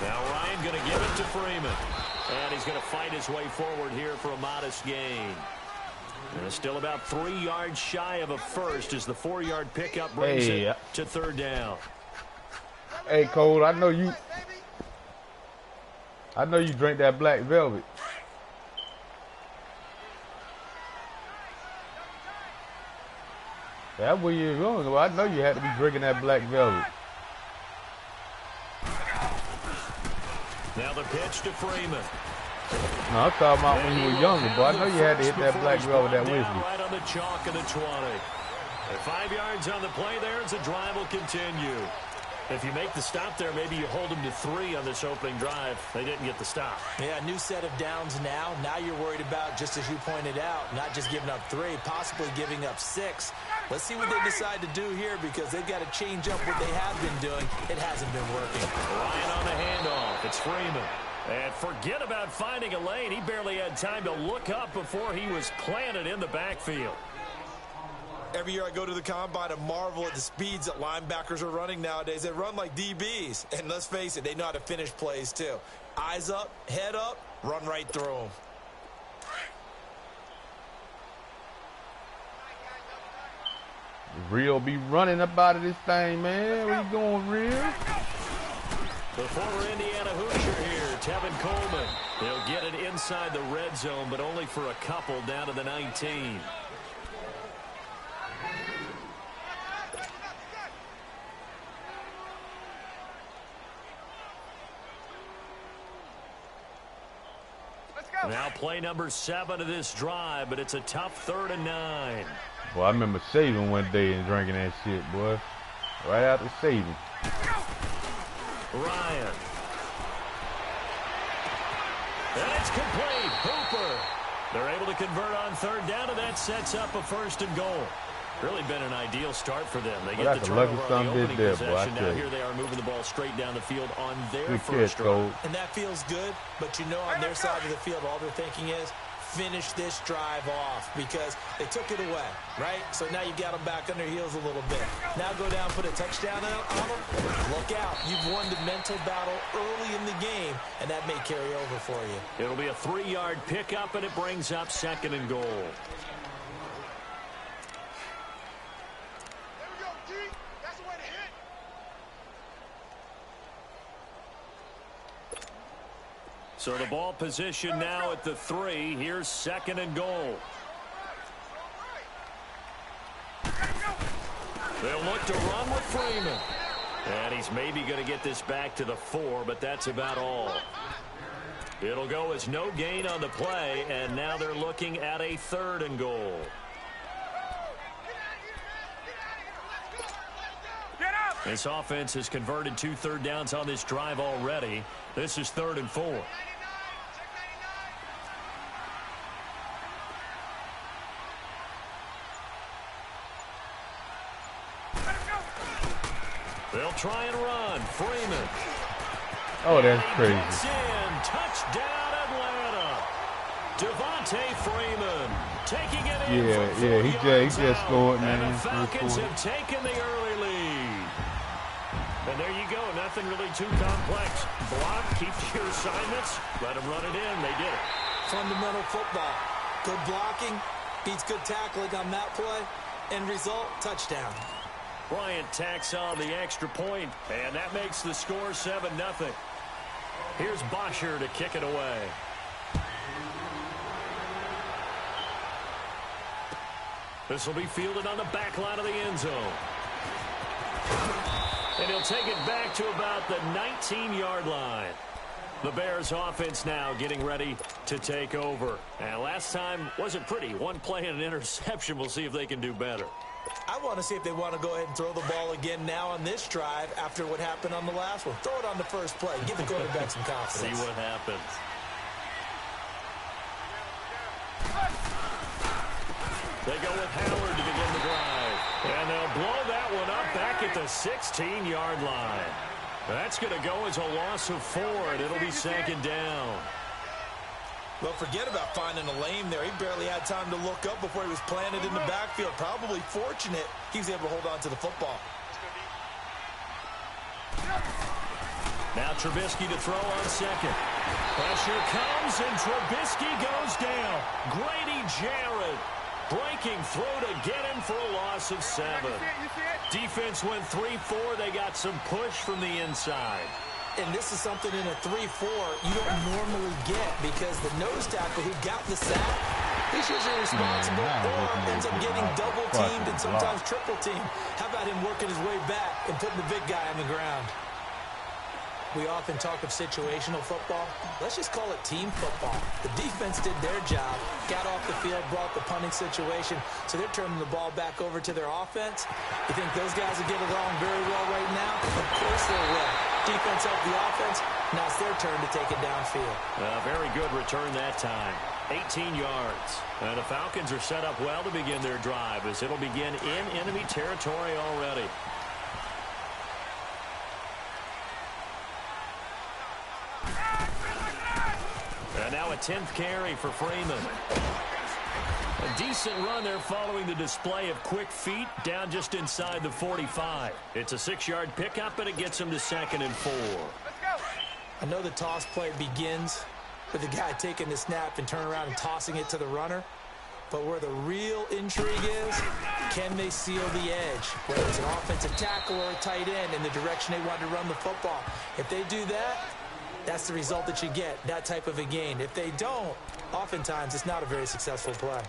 Now Ryan going to give it to Freeman. And he's going to fight his way forward here for a modest gain. And still about 3 yards shy of a first as the 4-yard pickup brings it to third down. Hey, Cole, I know you drink that Black Velvet. That's where you're going. Well, I know you had to be drinking that Black Velvet. Now the pitch to Freeman. No, I'm talking about when you were younger, boy. I know you had to hit that Black Velvet, that whiskey. Right on the chalk of the 20. And 5 yards on the play there as the drive will continue. If you make the stop there, maybe you hold them to 3 on this opening drive. They didn't get the stop. Yeah, new set of downs now. Now you're worried about, just as you pointed out, not just giving up 3, possibly giving up 6. Let's see what they decide to do here because they've got to change up what they have been doing. It hasn't been working. Ryan on the handoff. It's Freeman. And forget about finding a lane. He barely had time to look up before he was planted in the backfield. Every year I go to the combine and marvel at the speeds that linebackers are running nowadays. They run like DBs. And let's face it, they know how to finish plays too. Eyes up, head up, run right through them. Real be running up out of this thing, man. Where you going, Real? The former Indiana Hoosier here, Tevin Coleman. He'll get it inside the red zone, but only for a couple down to the 19. Now play number 7 of this drive, but it's a tough 3rd and 9. Boy, I remember saving one day and drinking that shit, boy. Right after saving. Ryan. And it's complete. Hooper. They're able to convert on 3rd down, and that sets up a 1st and goal. Really been an ideal start for them. They get the turnover on the opening possession. Now here they are moving the ball straight down the field on their first drive. And that feels good, but you know on their side of the field all they're thinking is finish this drive off because they took it away, right? So now you got them back on their heels a little bit. Now go down, put a touchdown on them. Look out. You've won the mental battle early in the game, and that may carry over for you. It'll be a 3-yard pickup, and it brings up 2nd and goal. So the ball position now at the 3. Here's 2nd and goal. They'll look to run with Freeman. And he's maybe going to get this back to the 4, but that's about all. It'll go as no gain on the play, and now they're looking at a 3rd and goal. This offense has converted 2 third downs on this drive already. This is 3rd and 4. They'll try and run. Freeman. Oh, that's crazy. Touchdown, Atlanta. Devontae Freeman taking it in. He just scored, man. And the Falcons have taken the early lead. And there you go. Nothing really too complex. Block, keep to your assignments, let them run it in. They did it. Fundamental football. Good blocking beats good tackling on that play. End result, touchdown. Bryant tacks on the extra point, and that makes the score 7-0. Here's Bosher to kick it away. This will be fielded on the back line of the end zone. And he'll take it back to about the 19-yard line. The Bears offense now getting ready to take over. And last time wasn't pretty. One play and an interception. We'll see if they can do better. I want to see if they want to go ahead and throw the ball again now on this drive after what happened on the last one. Throw it on the first play. Give the quarterback some confidence. See what happens. They go with Howard to begin the drive. And they'll blow that one up back at the 16-yard line. That's going to go as a loss of 4, and it'll be second down. Well, forget about finding a lane there. He barely had time to look up before he was planted in the backfield. Probably fortunate he was able to hold on to the football. Now Trubisky to throw on second. Pressure comes, and Trubisky goes down. Grady Jarrett breaking through to get him for a loss of 7. Defense went 3-4. They got some push from the inside. And this is something in a 3-4 you don't normally get because the nose tackle who got the sack, he's usually responsible or ends up getting double-teamed and sometimes triple-teamed. How about him working his way back and putting the big guy on the ground? We often talk of situational football. Let's just call it team football. The defense did their job, got off the field, brought the punting situation, so they're turning the ball back over to their offense. You think those guys will get along very well right now? Of course they will. Defense helped the offense. Now it's their turn to take it downfield. Very good return that time. 18 yards. And the Falcons are set up well to begin their drive as it'll begin in enemy territory already. And now a 10th carry for Freeman. A decent run there following the display of quick feet down just inside the 45. It's a 6-yard pickup, and it gets him to 2nd and 4. I know the toss play begins with the guy taking the snap and turning around and tossing it to the runner. But where the real intrigue is, can they seal the edge? Whether it's an offensive tackle or a tight end in the direction they want to run the football. If they do that, that's the result that you get, that type of a gain. If they don't, oftentimes it's not a very successful play.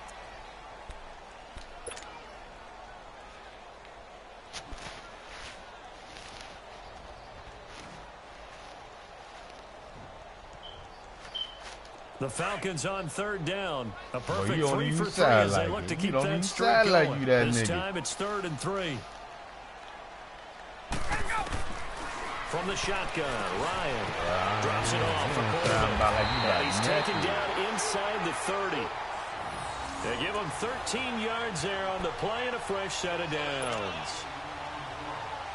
The Falcons on 3rd down. A perfect Boy, you don't 3 even for 3 sound as they like look it. to You keep don't that even streak sound going. like you that This nigga. time it's 3rd and 3. From the shotgun, Ryan drops it off for Coleman. And he's taken down inside the 30. They give him 13 yards there on the play and a fresh set of downs.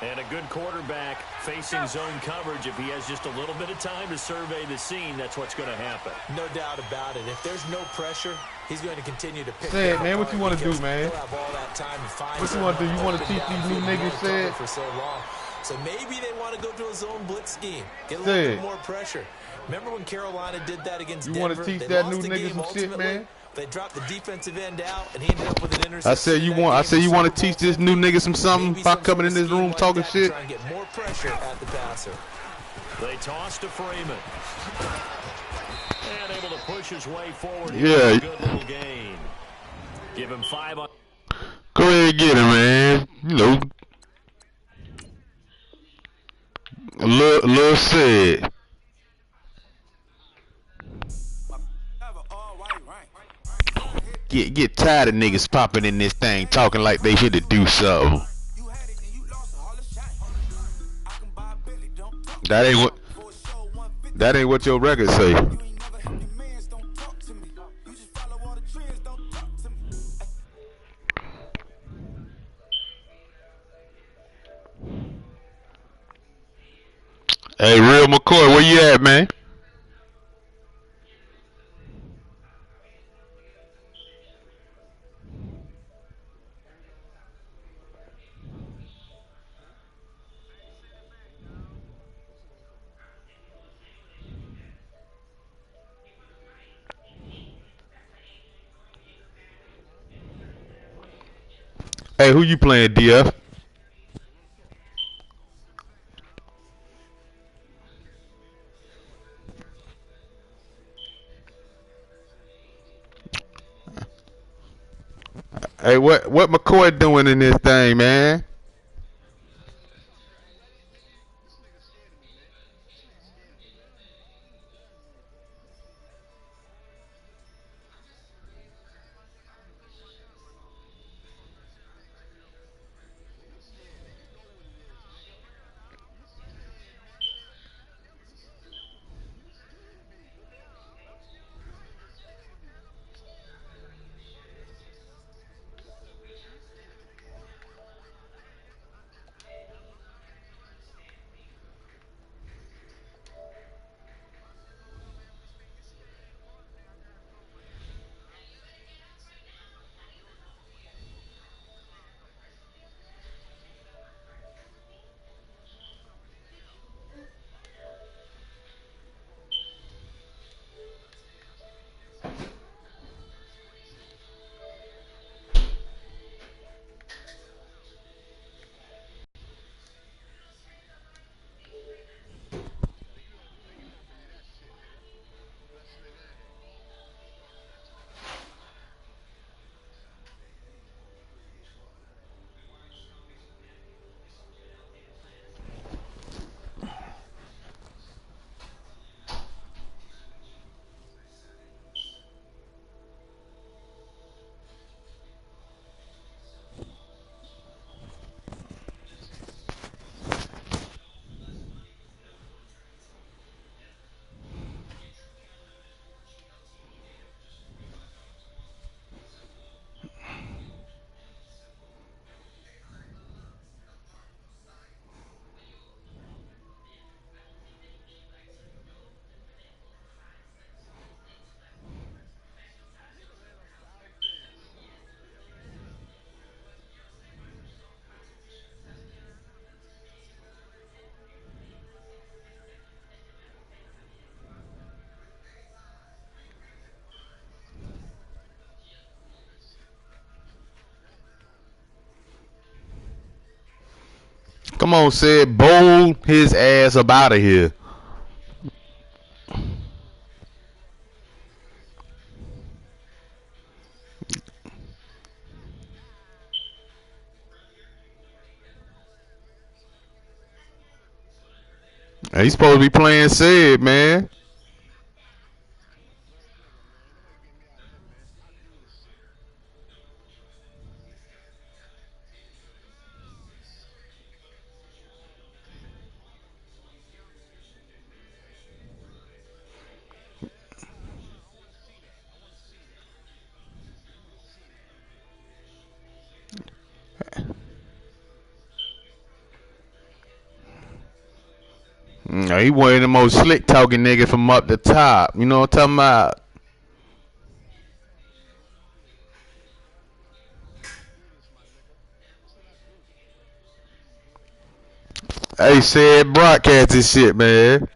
And a good quarterback facing zone coverage. If he has just a little bit of time to survey the scene, that's what's going to happen. No doubt about it. If there's no pressure, he's going to continue to pick. Say it, man. What you want to do, man? He'll have all that time to find What you want to do? You want to teach these new niggas, say it? For so long. So maybe they want to go to a zone blitz scheme. Get a Say little it. bit more pressure. Remember when Carolina did that against You Denver? want to teach They that lost new the nigga game some shit, ultimately. man? They dropped the defensive end out, and he ended up with an interception. I said you want to teach this new nigga something Maybe by some coming in sort of this room scheme like talking that shit. Try and get more pressure at the passer. They toss to Freeman. And able to push his way forward. Yeah. A good little gain. Give him 5 on. Go ahead and get him, man. You know, a little sad. Get tired of niggas popping in this thing talking like they here to do something. That ain't what your record say. Hey, Real McCoy, where you at, man? Hey, who you playing, DF? Hey, what McCoy doing in this thing, man? Come on, said bowl his ass up out of here. He's supposed to be playing Sid, man. He one of the most slick talking niggas from up the top. You know what I'm talking about? Hey, said broadcast this shit, man.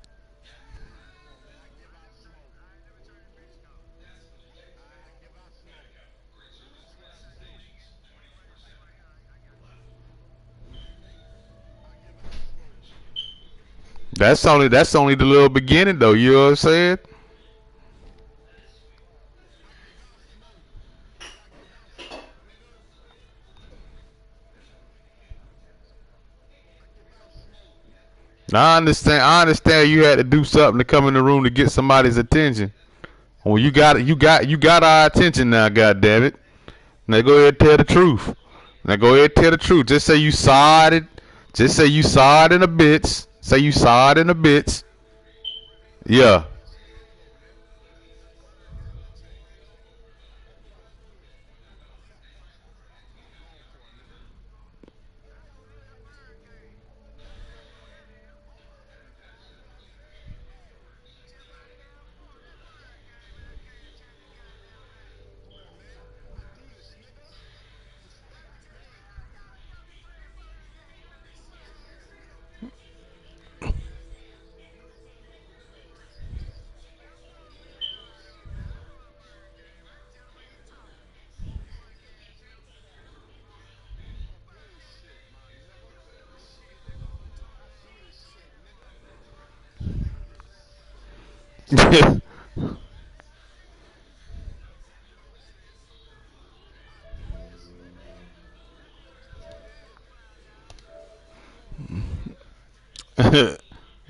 That's only the little beginning though, you know what I'm saying? I understand you had to do something to come in the room to get somebody's attention. Well, you got our attention now, goddammit. Now go ahead and tell the truth. Now go ahead and tell the truth. Just say you saw it. Just say you saw it in the bits. Say you saw it in the bits. Yeah.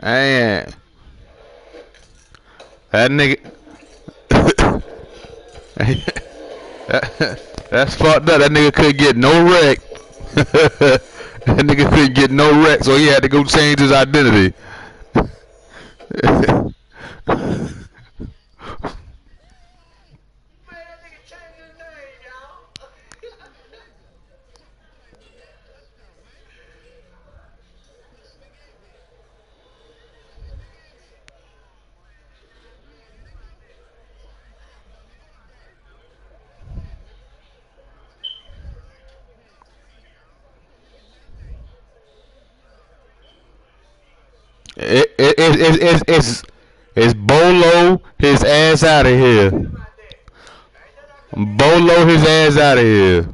Man, that nigga. That's fucked up. That nigga couldn't get no wreck. That nigga couldn't get no wreck, so he had to go change his identity. It's Bolo his ass out of here. Bolo his ass out of here.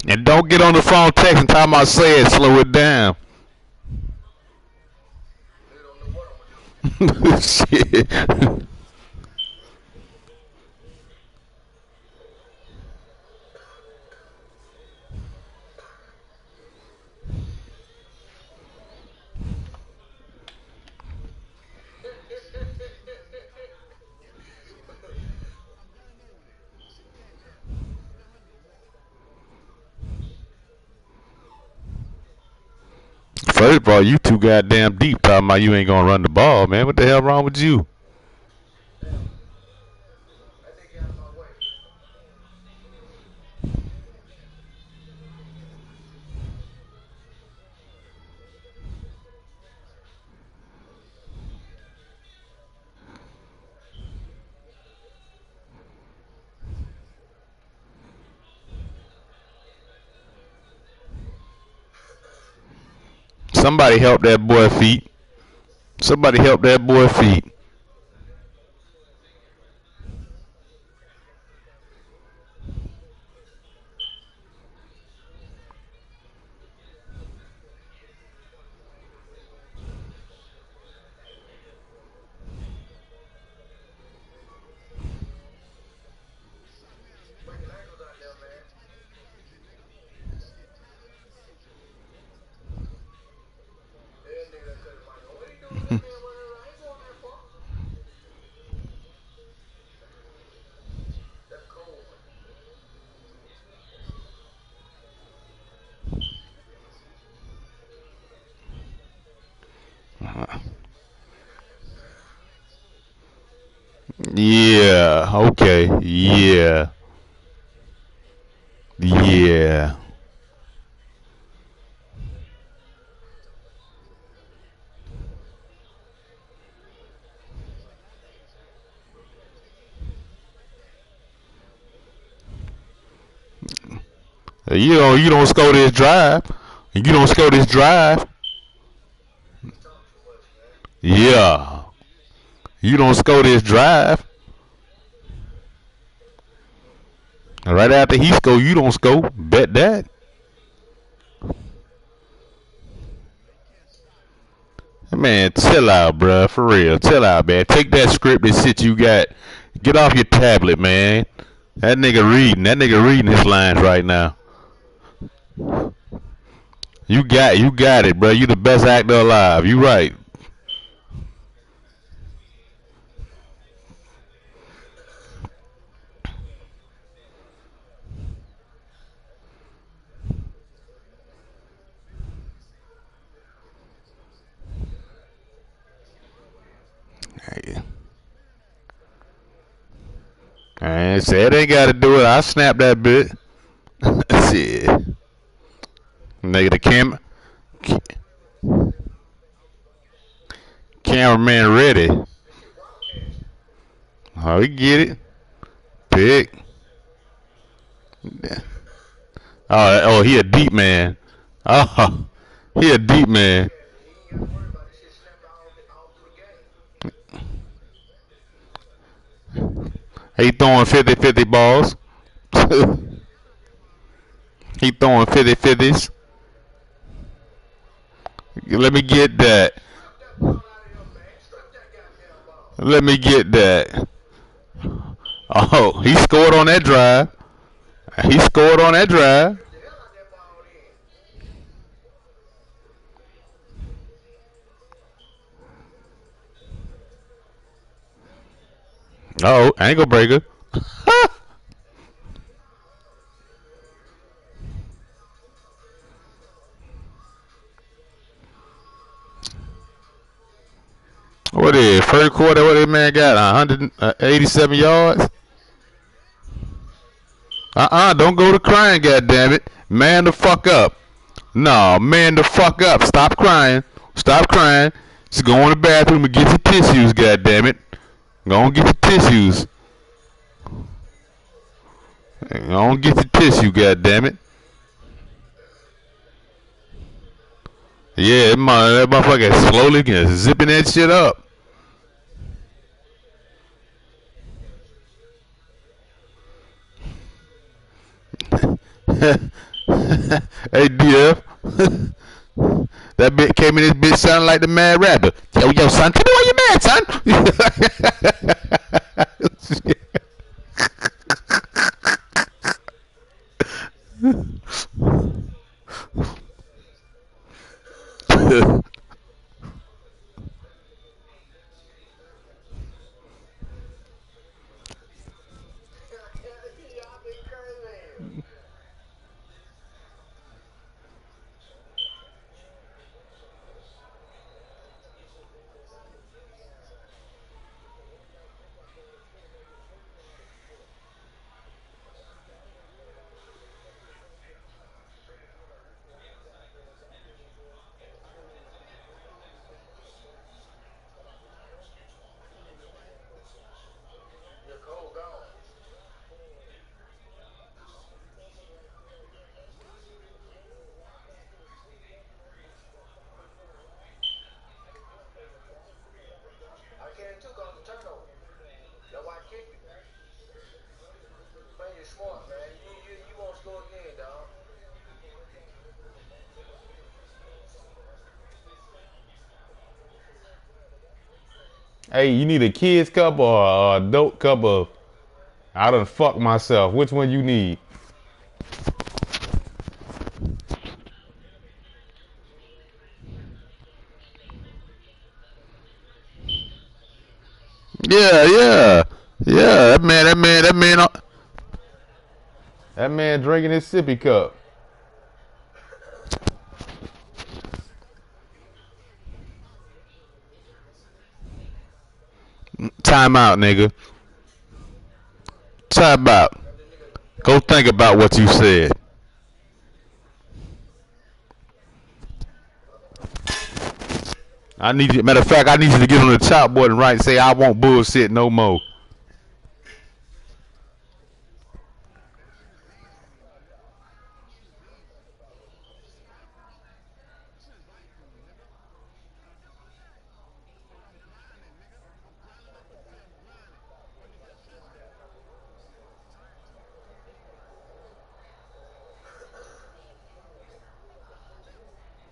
And don't get on the phone texting time I say it, slow it down. Shit. First of all, you too goddamn deep talking about you ain't gonna run the ball, man. What the hell wrong with you? Somebody help that boy feet. Somebody help that boy feet. Yeah. Okay. Yeah. Yeah. You don't score this drive. You don't score this drive. Yeah. You don't score this drive. Right after he score, you don't score. Bet that. Man, chill out, bruh. For real. Chill out, man. Take that script and shit you got. Get off your tablet, man. That nigga reading. That nigga reading his lines right now. You got it, bro. You the best actor alive. You right. I said they gotta do it. I snap that bit. Shit. Nigga, the cameraman ready. Oh, we get it. Pick. Oh, he a deep man. Oh, he a deep man. He throwing 50-50 balls. He throwing 50-50s. Let me get that. Let me get that. Oh, he scored on that drive. He scored on that drive. Oh, ankle breaker. What is first quarter? What this man got? 187 yards. Don't go to crying, goddammit. Man the fuck up. No, man the fuck up. Stop crying. Stop crying. Just go in the bathroom and get your tissues, goddammit. Go and get your tissues. Go and get your tissue, goddammit. Yeah, that motherfucker is slowly zipping that shit up. Hey, DF. That bitch came in this bitch sounding like the Mad Rapper. Yo, son, tell me why you mad, son. Y'all been crazy. Your cold gone. I came too cause the turnover. That's why I kicked it. Man, you're smart, man. You won't score again, dog. Hey, you need a kids cup or a adult cup of I done fuck myself. Which one you need? Yeah, yeah. Yeah, that man drinking his sippy cup. Time out, nigga. Time out. Let the nigga Go think about what you said. I need you. Matter of fact, I need you to get on the chalkboard and write. Say I won't bullshit no more.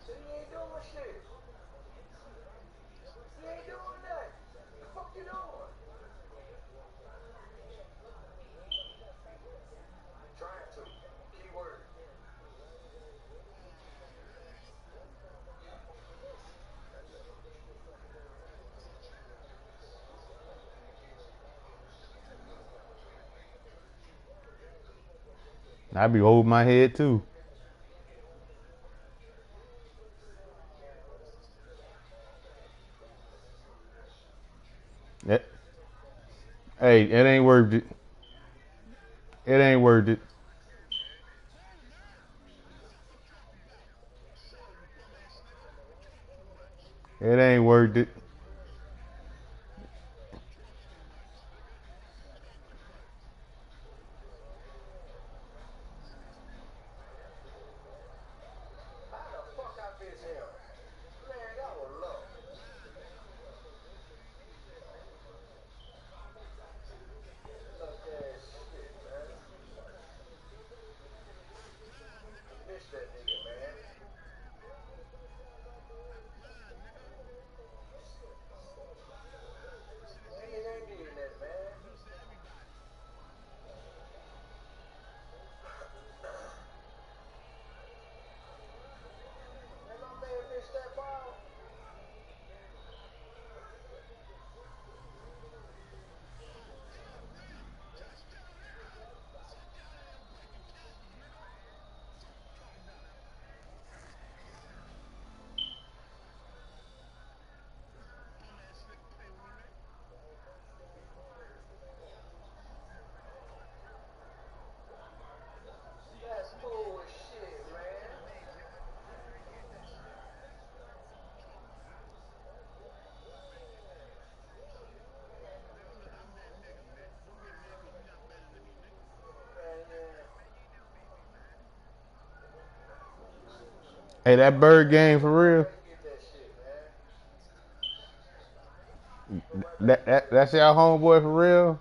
say you ain't doing shit. You ain't doing nothing. The fuck you doing? Trying to. Keyword. I be holding my head too. It, hey, it ain't worth it. It ain't worth it. It ain't worth it. How the fuck I miss him? Man, that was low. Luck ass shit, man. Miss that nigga, man. Niggas ain't did that, man. Man, my man missed that ball. That's bullshit, man. Man, yeah. Hey, that bird game for Go real. back and get that shit, man. Go right back and get That's that. y'all homeboy for real.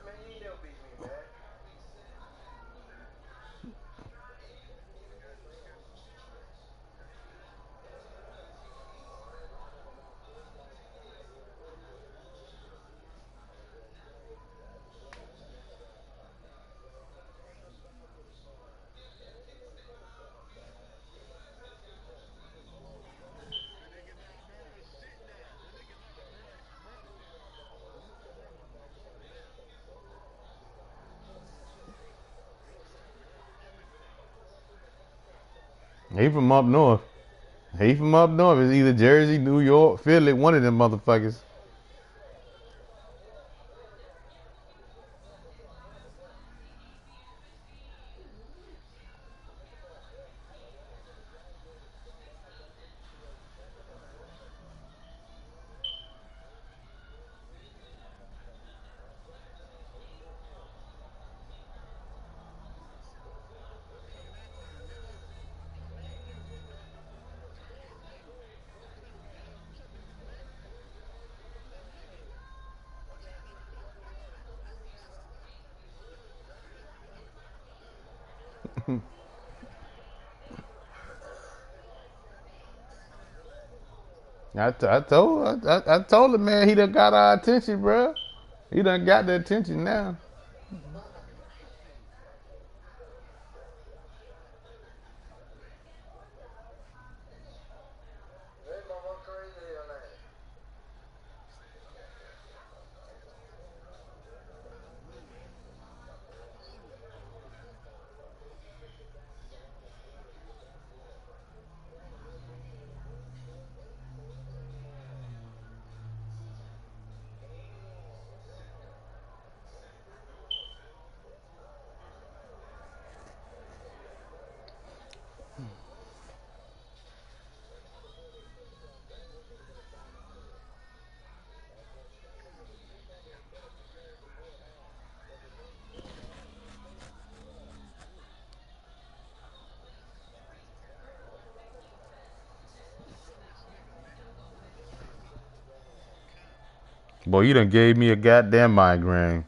Man, you ain't never beat me, man. He from up north. He from up north. It's either Jersey, New York, Philly, one of them motherfuckers. I told him, man, he done got our attention, bro. He done got the attention now. Boy, you done gave me a goddamn migraine.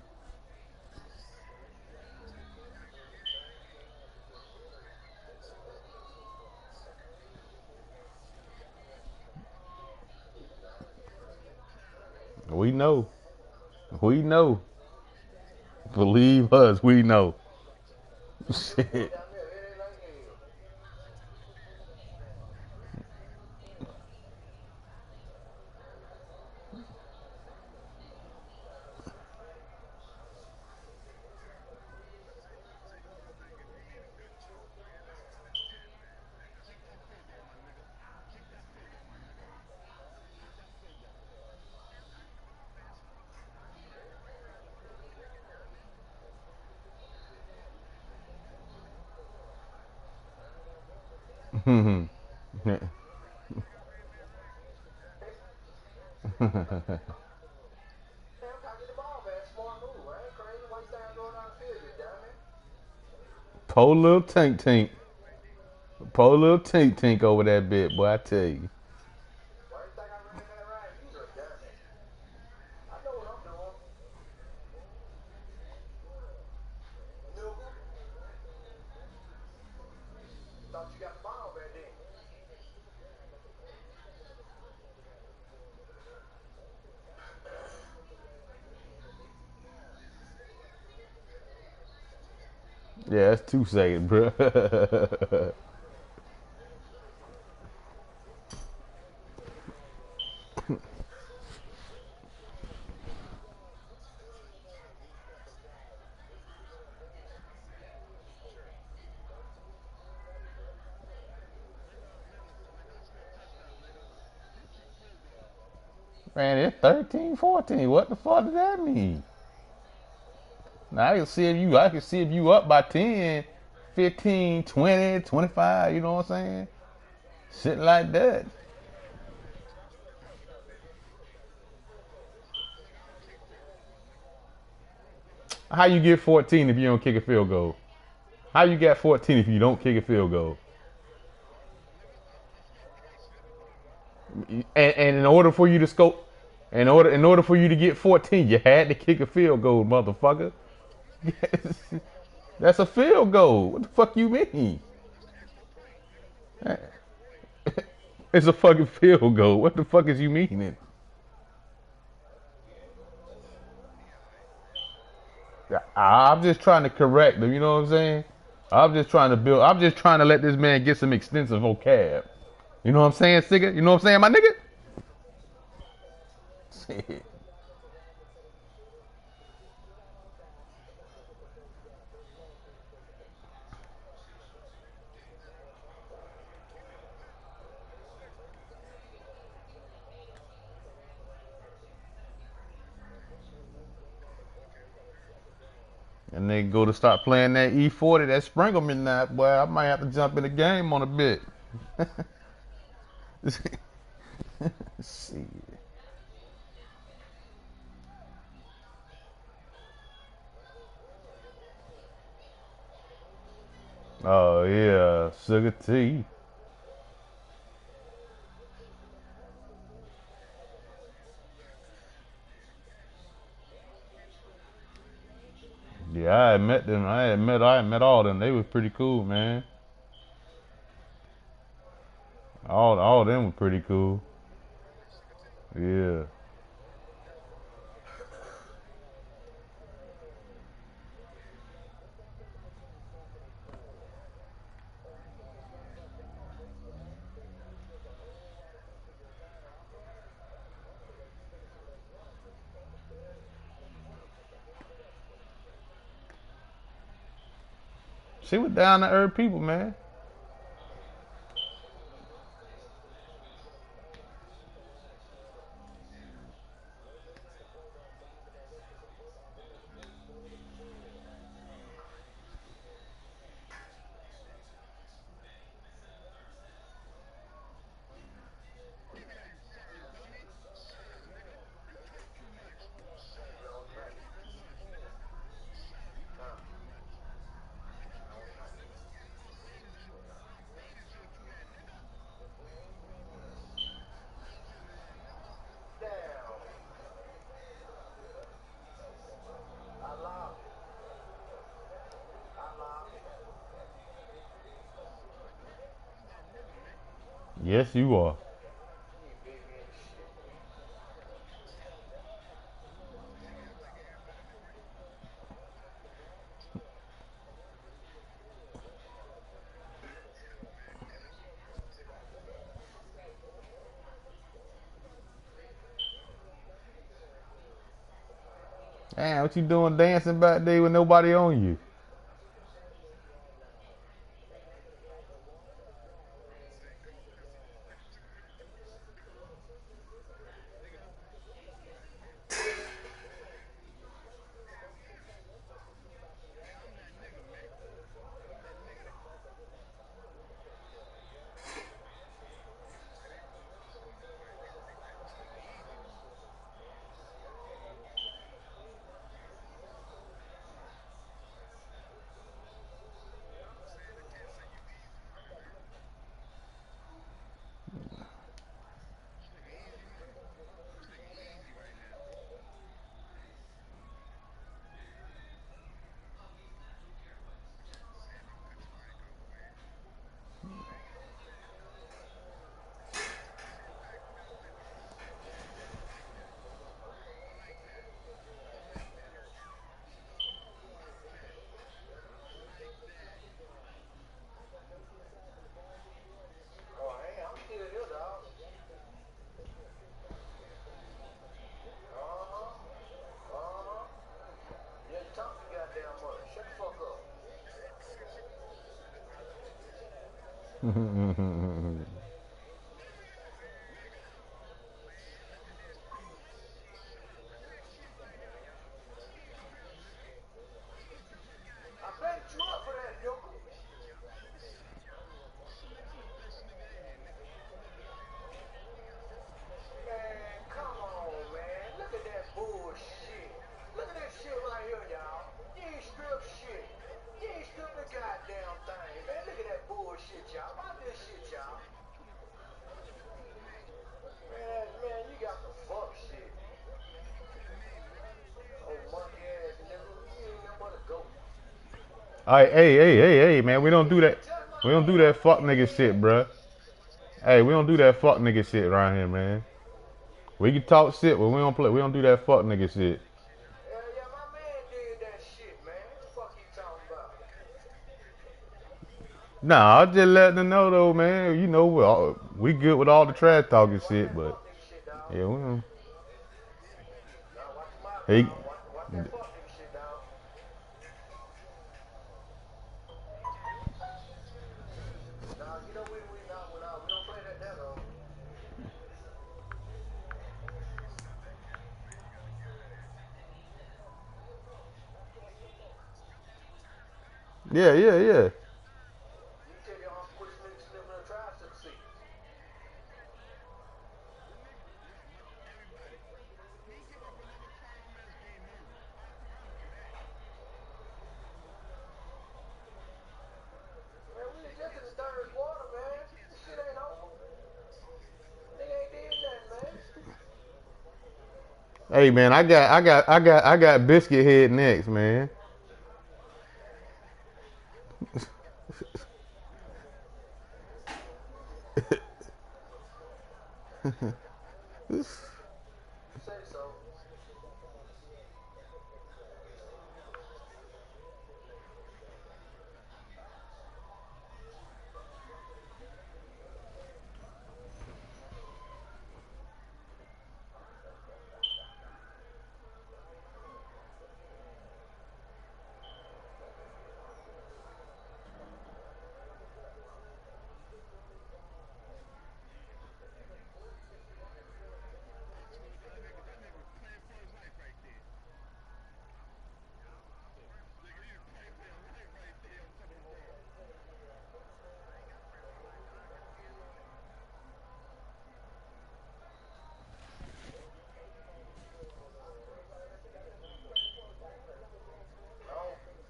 We know. We know. Believe us, we know. Shit. Poor little tink tink. Poor little tink tink over that bit, boy, I tell you. Yeah, that's 2 seconds, bro. Man, it's 13, 14. What the fuck does that mean? Now I can see if you up by 10, 15, 20, 25, you know what I'm saying? Shit like that. How you get 14 if you don't kick a field goal? How you get 14 if you don't kick a field goal? And in order for you to scope, in order for you to get 14, you had to kick a field goal, motherfucker. That's a field goal. What the fuck you mean? It's a fucking field goal. What the fuck is you meaning? I'm just trying to correct them. You know what I'm saying? I'm just trying to build. I'm just trying to let this man get some extensive vocab. You know what I'm saying, Sigga? You know what I'm saying, my nigga? Shit. And they go to start playing that E40, that Springerman now, boy, I might have to jump in the game on a bit. See. Oh yeah, Sugar T. Yeah, I had met them. I had met all of them. They was pretty cool, man. All of them were pretty cool. Yeah. She was down to earth people, man. Yes, you are. Damn, what you doing dancing back there with nobody on you? All right, hey, man, we don't do that. We don't do that fuck nigga shit, bruh. Hey, we don't do that fuck nigga shit around here, man. We can talk shit, but we don't play. We don't do that fuck nigga shit. Nah, I just letting them know though, man. You know, we good with all the trash talking shit, but yeah, we don't. Hey, Yeah, yeah, yeah. You tell your uncle quit sniffing a tricycle seat. Man, we was just in the third quarter, man. This shit ain't over. Nigga ain't did nothing, man. Hey man, I got biscuit head next, man. Say so.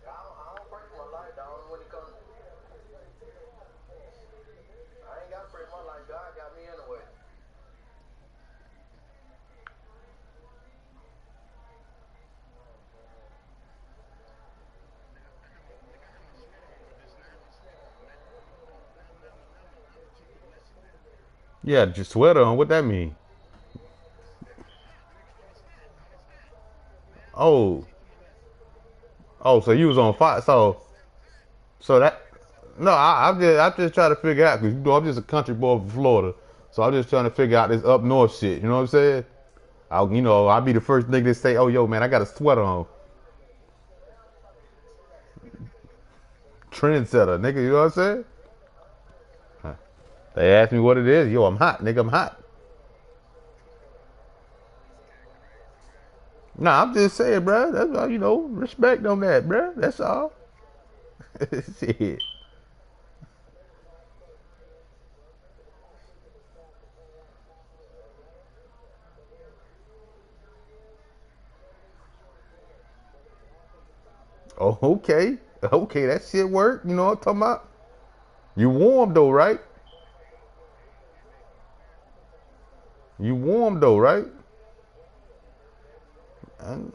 I don't pray for my life, dog. When it comes, I ain't got to pray for my life. God got me anyway. Yeah, just sweater on. What that mean? Oh, oh, so you was on fire. So that. No, I'm just trying to figure out because you know I'm just a country boy from Florida, so I'm just trying to figure out this up north shit. You know what I'm saying? I'll be the first nigga to say, "Oh, yo, man, I got a sweater on." Trendsetter, nigga. You know what I'm saying? They ask me what it is. Yo, I'm hot, nigga. I'm hot. Nah, I'm just saying, bro. That's all, respect on that, bro. That's all. Shit. Oh, okay. Okay, that shit work. You know what I'm talking about? You warm though, right? You warm though, right? And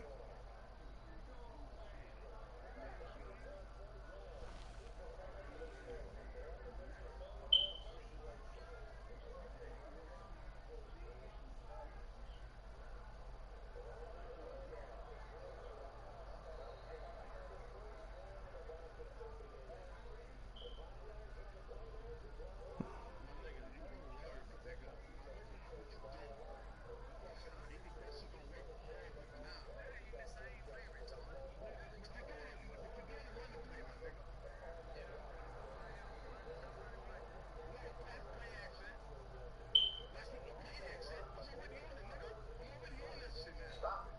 Stop it.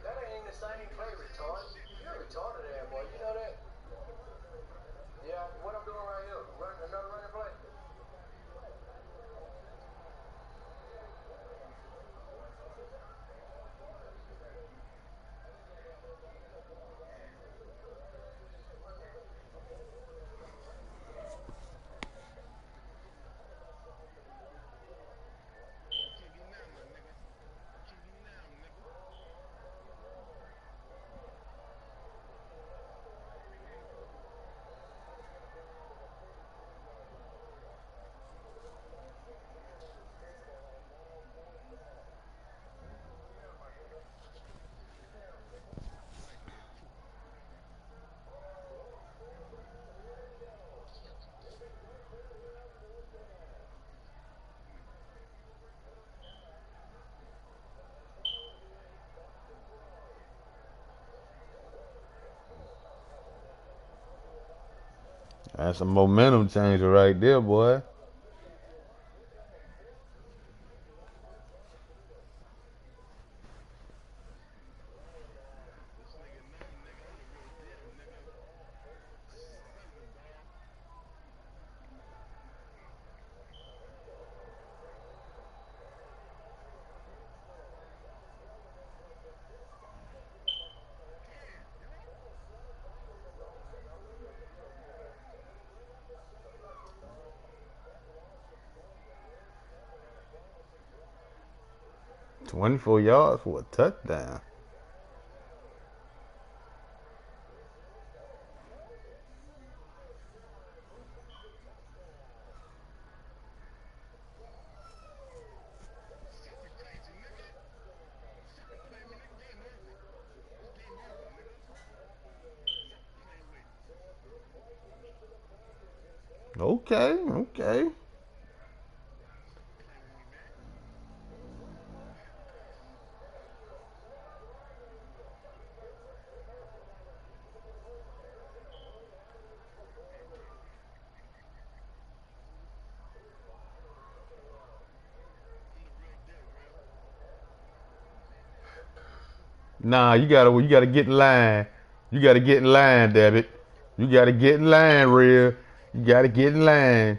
That ain't the same play, retard. You're retarded, ass boy. You know that? Yeah. What I'm doing right here? Run another running play. that's a momentum changer right there, boy. 24 yards for a touchdown. Okay, okay. Nah, you gotta get in line. You gotta get in line, David. You gotta get in line, real. You gotta get in line.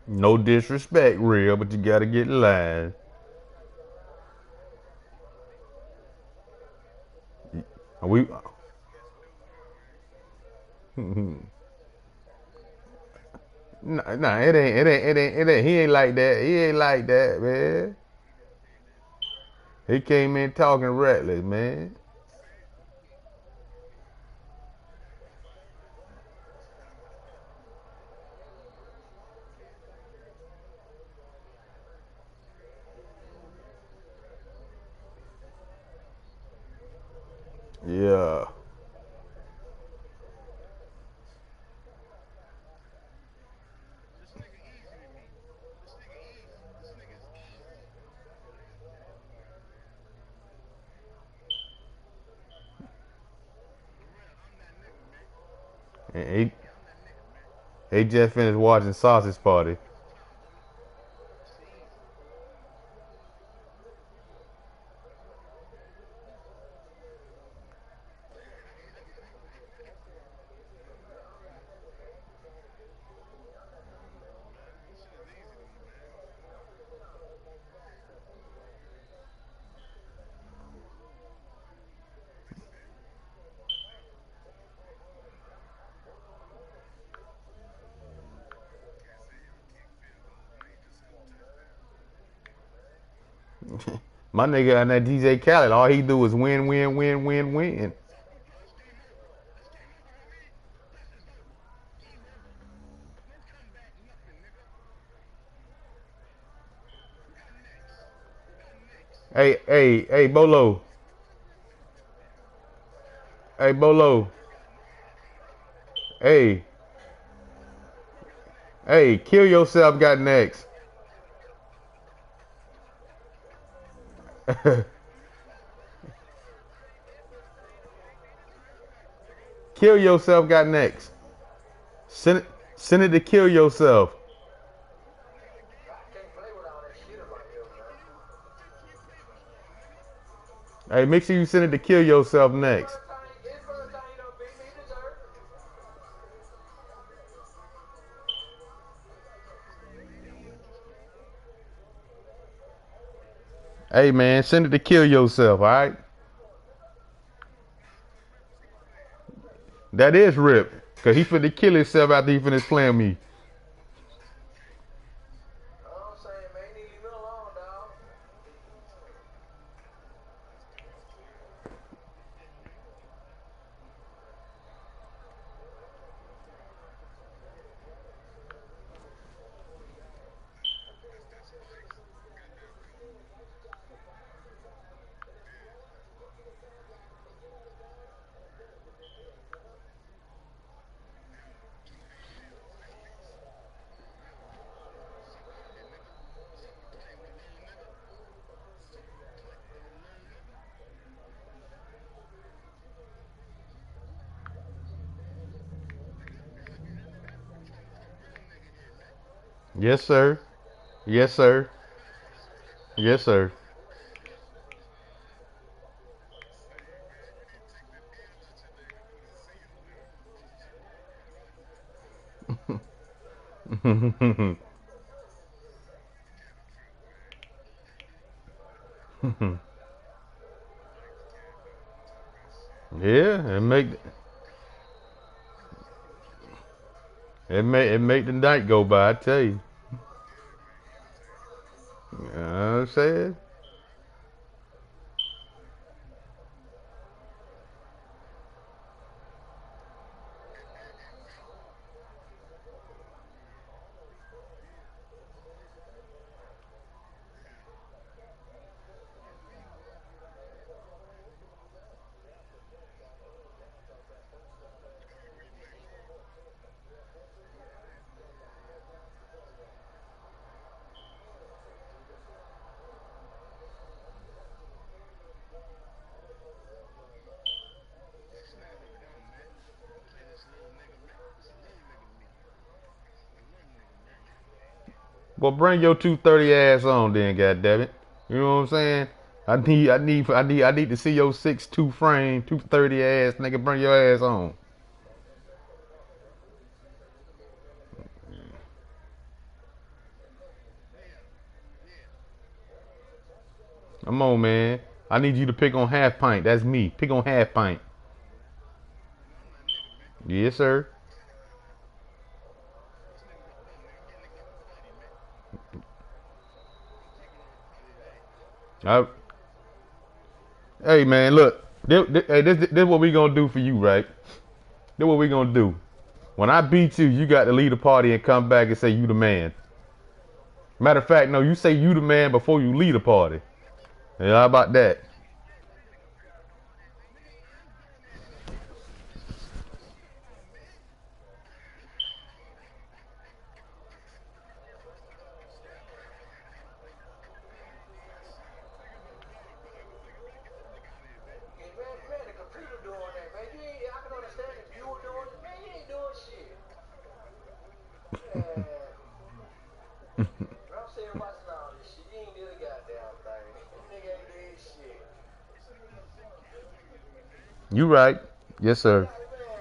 No disrespect, real, but you gotta get in line. We nah, it ain't. He ain't like that. He ain't like that, man. He came in talking reckless, man. Yeah. And he just finished watching Sausage Party. My nigga on that DJ Khaled, all he do is win, win, win, win, win. Hey, Bolo. Hey, Bolo. Hey, hey, kill yourself. Got next. Kill yourself. Got next. Send it to kill yourself. I can't play with all that shit in my ear, man. Hey, make sure you send it to kill yourself next. First time you don't beat me, deserve. Hey, man, send it to kill yourself. All right. That is Rip, cause he finna kill himself after he finished playing me. I'm saying, man, you need to leave me alone, dog. Yes, sir. Yes, sir. Yes, sir. Yeah, and make It make the night go by, I tell you. You know what I'm saying? Well, bring your 230 ass on then, goddammit. You know what I'm saying? I need to see your 6'2" frame, 230 ass nigga. Bring your ass on. Come on, man. I need you to pick on half pint. That's me. Pick on half pint. Yes, sir. I, hey, man, look. This what we gonna do for you, right? This what we gonna do. When I beat you, you got to lead the party and come back and say you the man. Matter of fact, no, you say you the man before you lead a party. Yeah, how about that? Yeah, man, the computer doing that, man. You ain't, I can understand if you were doing it, man. You ain't doing shit. Man, I'm sitting watching all this shit. You ain't did a goddamn thing. Nigga ain't did shit. You right. Yes, sir. Yeah, man.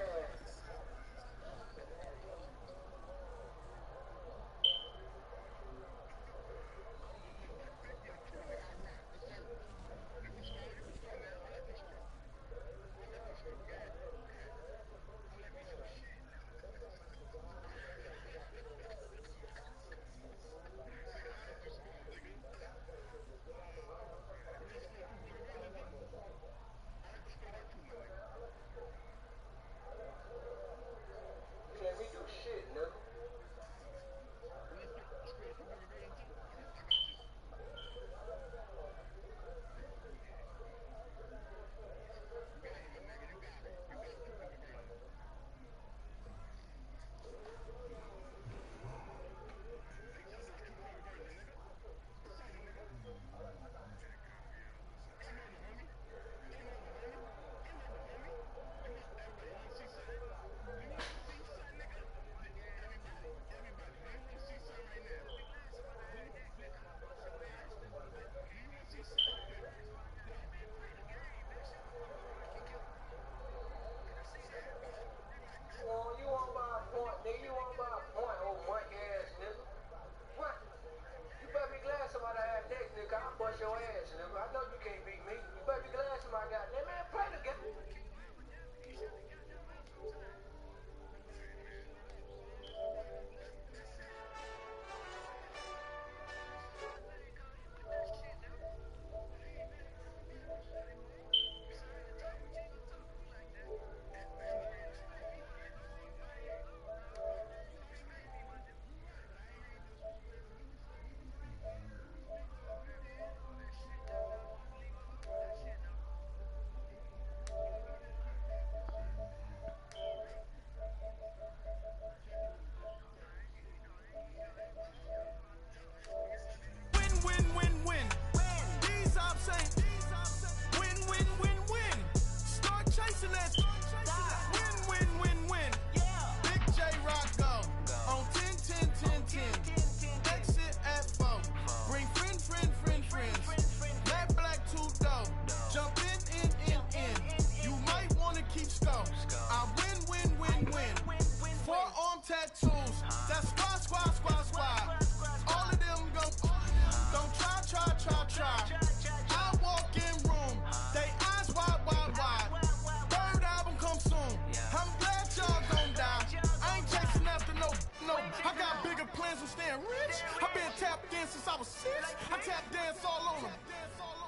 Dance all on them.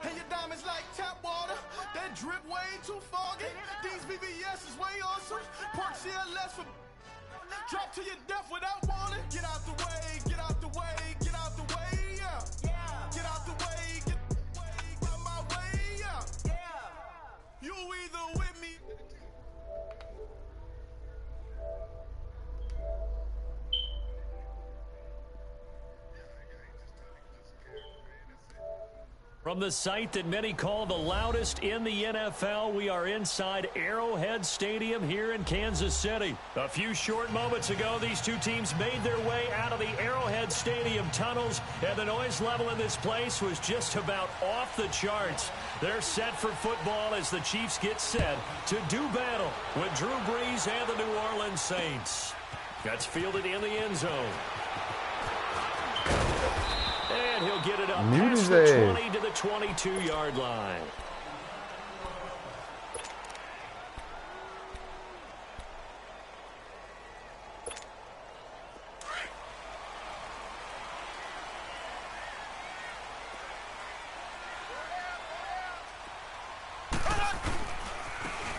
And your diamonds like tap water. That drip way too foggy. These VVS is way awesome. Park CLS for drop to your death without warning. Get out the way, get out the way, get out the way, yeah. Get out the way, get out my way, yeah. You either with me. From the site that many call the loudest in the NFL, we are inside Arrowhead Stadium here in Kansas City. A few short moments ago, these two teams made their way out of the Arrowhead Stadium tunnels, and the noise level in this place was just about off the charts. They're set for football as the Chiefs get set to do battle with Drew Brees and the New Orleans Saints. That's fielded in the end zone. And he'll get it up past the 20 to the 22-yard line.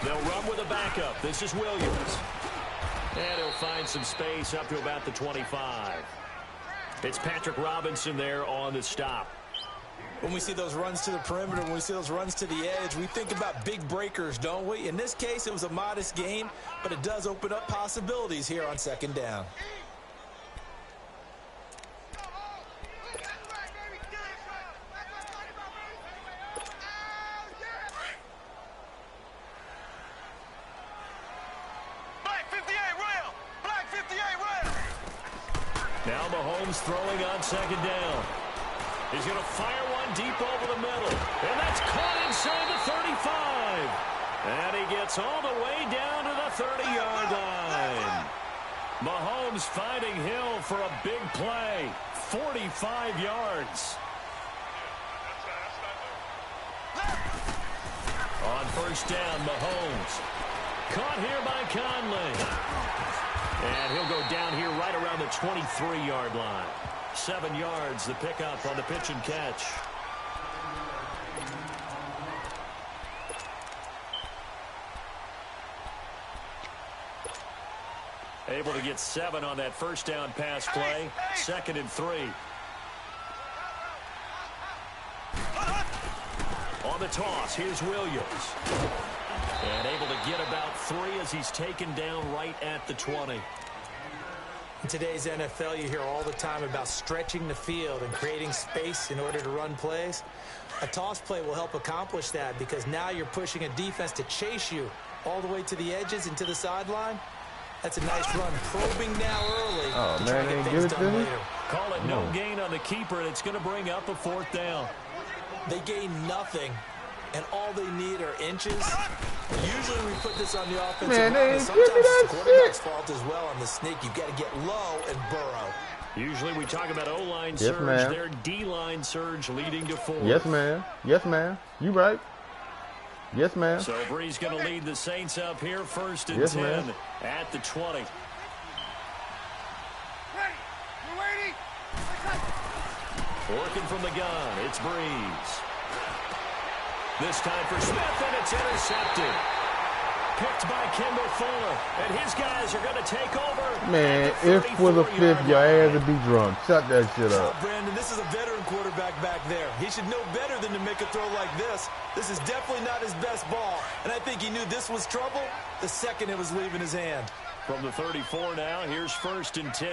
They'll run with a backup. This is Williams. And he'll find some space up to about the 25. It's Patrick Robinson there on the stop. When we see those runs to the perimeter, when we see those runs to the edge, we think about big breakers, don't we? In this case, it was a modest gain, but it does open up possibilities here on second down. Now Mahomes throwing on second down. He's going to fire one deep over the middle. And that's caught inside the 35. And he gets all the way down to the 30-yard line. Mahomes finding Hill for a big play. 45 yards. On first down, Mahomes. Caught here by Conley. And he'll go down here right around the 23-yard line. 7 yards, the pickup on the pitch and catch. Able to get 7 on that first down pass play. 2nd and 3. On the toss, here's Williams. And able to get about 3 as he's taken down right at the 20. In today's NFL, you hear all the time about stretching the field and creating space in order to run plays. A toss play will help accomplish that because now you're pushing a defense to chase you all the way to the edges and to the sideline. That's a nice run. Probing now early. Oh, man, they didn't give it to me? Call it no gain on the keeper, and it's going to bring up a 4th down. They gain nothing, and all they need are inches. Usually we put this on the offensive line, but sometimes it's the quarterback's fault as well on the sneak. You've got to get low and burrow. Usually we talk about O-line surge. Ma'am. Their D-line surge leading to 4. Yes, ma'am. Yes, ma'am. You right. Yes, ma'am. So Brees going to lead the Saints up here, 1st and 10 at the 20. Ready. We're waiting. Working from the gun, it's Brees. This time for Smith, and it's intercepted. Picked by Kendall Fuller, and his guys are going to take over. Man, if for the 5th, your ass would be drunk. Shut that shit up. Brandon, this is a veteran quarterback back there. He should know better than to make a throw like this. This is definitely not his best ball, and I think he knew this was trouble the second it was leaving his hand. From the 34 now, here's 1st and 10.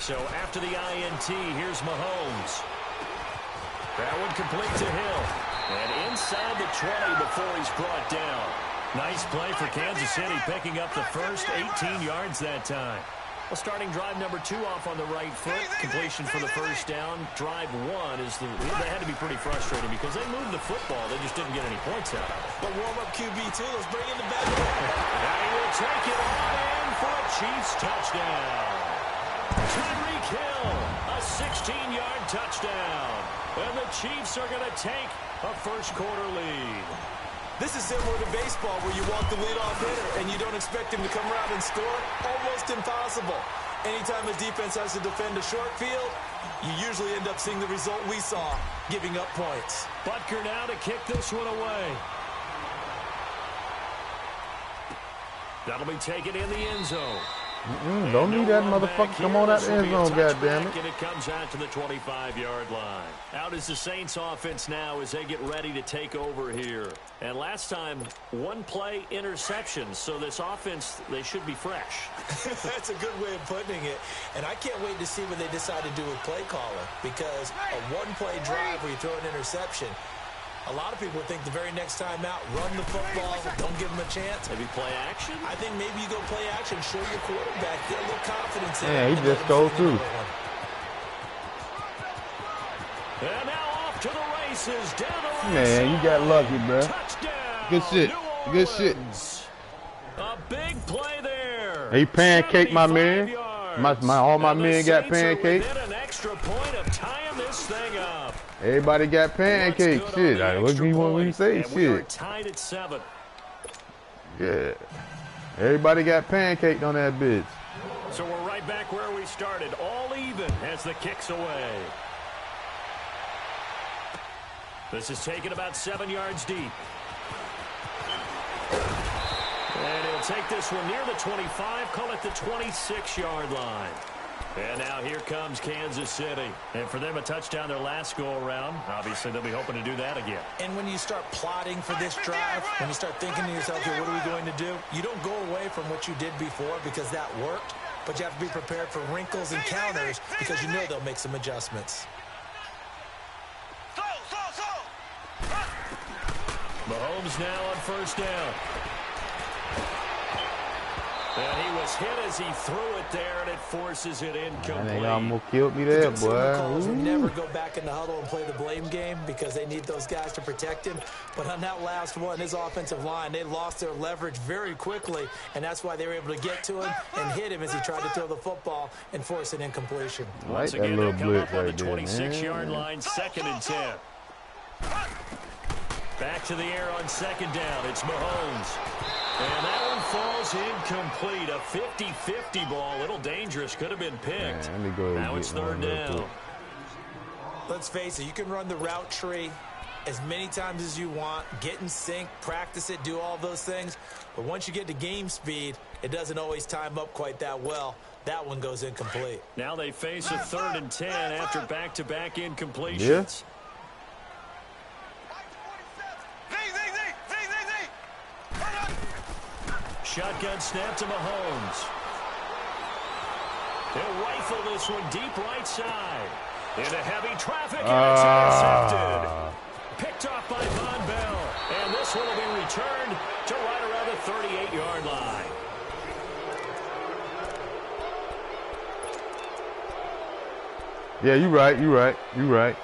So after the INT, here's Mahomes. That one complete to Hill. And inside the 20 before he's brought down. Nice play for Kansas City, picking up the first 18 yards that time. Well, starting drive number 2 off on the right foot. Completion for the first down. Drive 1 is they had to be pretty frustrating because they moved the football. They just didn't get any points out of it. But warm-up QB, too. Let's bring in the back. And he will take it on in for a Chiefs touchdown. Tyreek Hill, a 16-yard touchdown. And the Chiefs are going to take a first-quarter lead. This is similar to baseball where you walk the leadoff hitter and you don't expect him to come around and score. Almost impossible. Anytime a defense has to defend a short field, you usually end up seeing the result we saw, giving up points. Butker now to kick this one away. That'll be taken in the end zone. Don't need that motherfucker. Come on out the end zone, goddammit. And it comes out to the 25-yard line. Out is the Saints offense now as they get ready to take over here. And last time, one play interception. So this offense, they should be fresh. That's a good way of putting it. And I can't wait to see what they decide to do with play calling. Because a one-play drive where you throw an interception, a lot of people think the very next time out, run the football, don't give them a chance. Maybe play action? I think maybe you go play action, show your quarterback, get a little confidence in Yeah, it. he just goes through. And now off to the races, down the right Man, you got lucky, bro. Touchdown, Good shit. Good shit. A big play there. He pancaked my man. All my men got pancaked. An extra point of tying this thing up. Everybody got pancakes. Shit. What do you want me to say? And we are Shit. tied at 7. Yeah. Everybody got pancaked on that bitch. So we're right back where we started. All even as the kick's away. This is taken about 7 yards deep. And he'll take this one near the 25, call it the 26-yard line. And now here comes Kansas City. And for them, a touchdown their last go-around. Obviously, they'll be hoping to do that again. And when you start plotting for this drive, when you start thinking to yourself, okay, what are we going to do? You don't go away from what you did before because that worked, but you have to be prepared for wrinkles and counters because you know they'll make some adjustments. Mahomes now on first down. And he was hit as he threw it there, and it forces it incomplete. They almost killed me there, boy. Calls would never go back in the huddle and play the blame game because they need those guys to protect him. But on that last one, his offensive line, they lost their leverage very quickly, and that's why they were able to get to him and hit him as he tried to throw the football and force an incompletion. Once again, they'll come up on the 26-yard line, 2nd and 10. Back to the air on 2nd down. It's Mahomes. And that one falls incomplete. A 50-50 ball. A little dangerous. Could have been picked. Man, now it's 3rd down. Let's face it, you can run the route tree as many times as you want, get in sync, practice it, do all those things. But once you get to game speed, it doesn't always time up quite that well. That one goes incomplete. Now they face a 3rd and 10 after back-to-back incompletions. Yeah. Shotgun snap to Mahomes. He'll rifle this one deep right side. Into heavy traffic, and it's intercepted. Picked off by Von Bell. And this one will be returned to right around the 38-yard line. Yeah, you're right.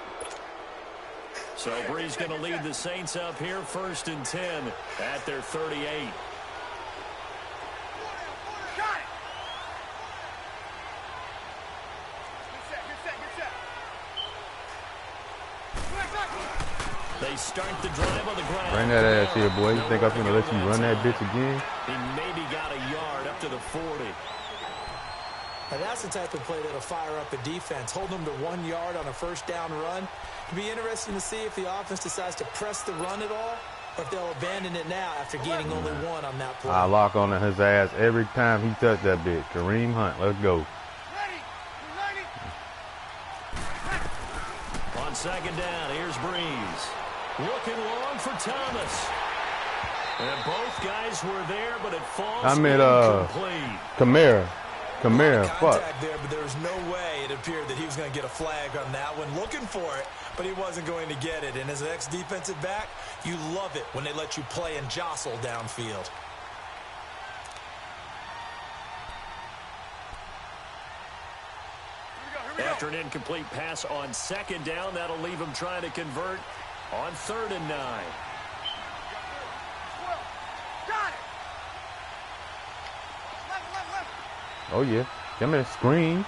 So Bree's going to lead the Saints up here, 1st and 10 at their 38. They start the drive on the ground. Bring that ass here, boy. You think I'm going to let you run that bitch again? He maybe got a yard up to the 40. Now that's the type of play that'll fire up a defense. Hold them to 1 yard on a 1st down run. It'll be interesting to see if the offense decides to press the run at all or if they'll abandon it now after gaining only 1 on that play. I lock on his ass every time he touched that bitch. Kareem Hunt, let's go. On 2nd down, here's Breeze. Looking long for Thomas. And both guys were there, but it falls incomplete. Kamara, fuck. Contact there, but there was no way it appeared that he was going to get a flag on that one. Looking for it, but he wasn't going to get it. And as an ex-defensive back, you love it when they let you play and jostle downfield. After an incomplete pass on 2nd down, that'll leave him trying to convert on 3rd and 9. Oh, yeah. Come here, screen.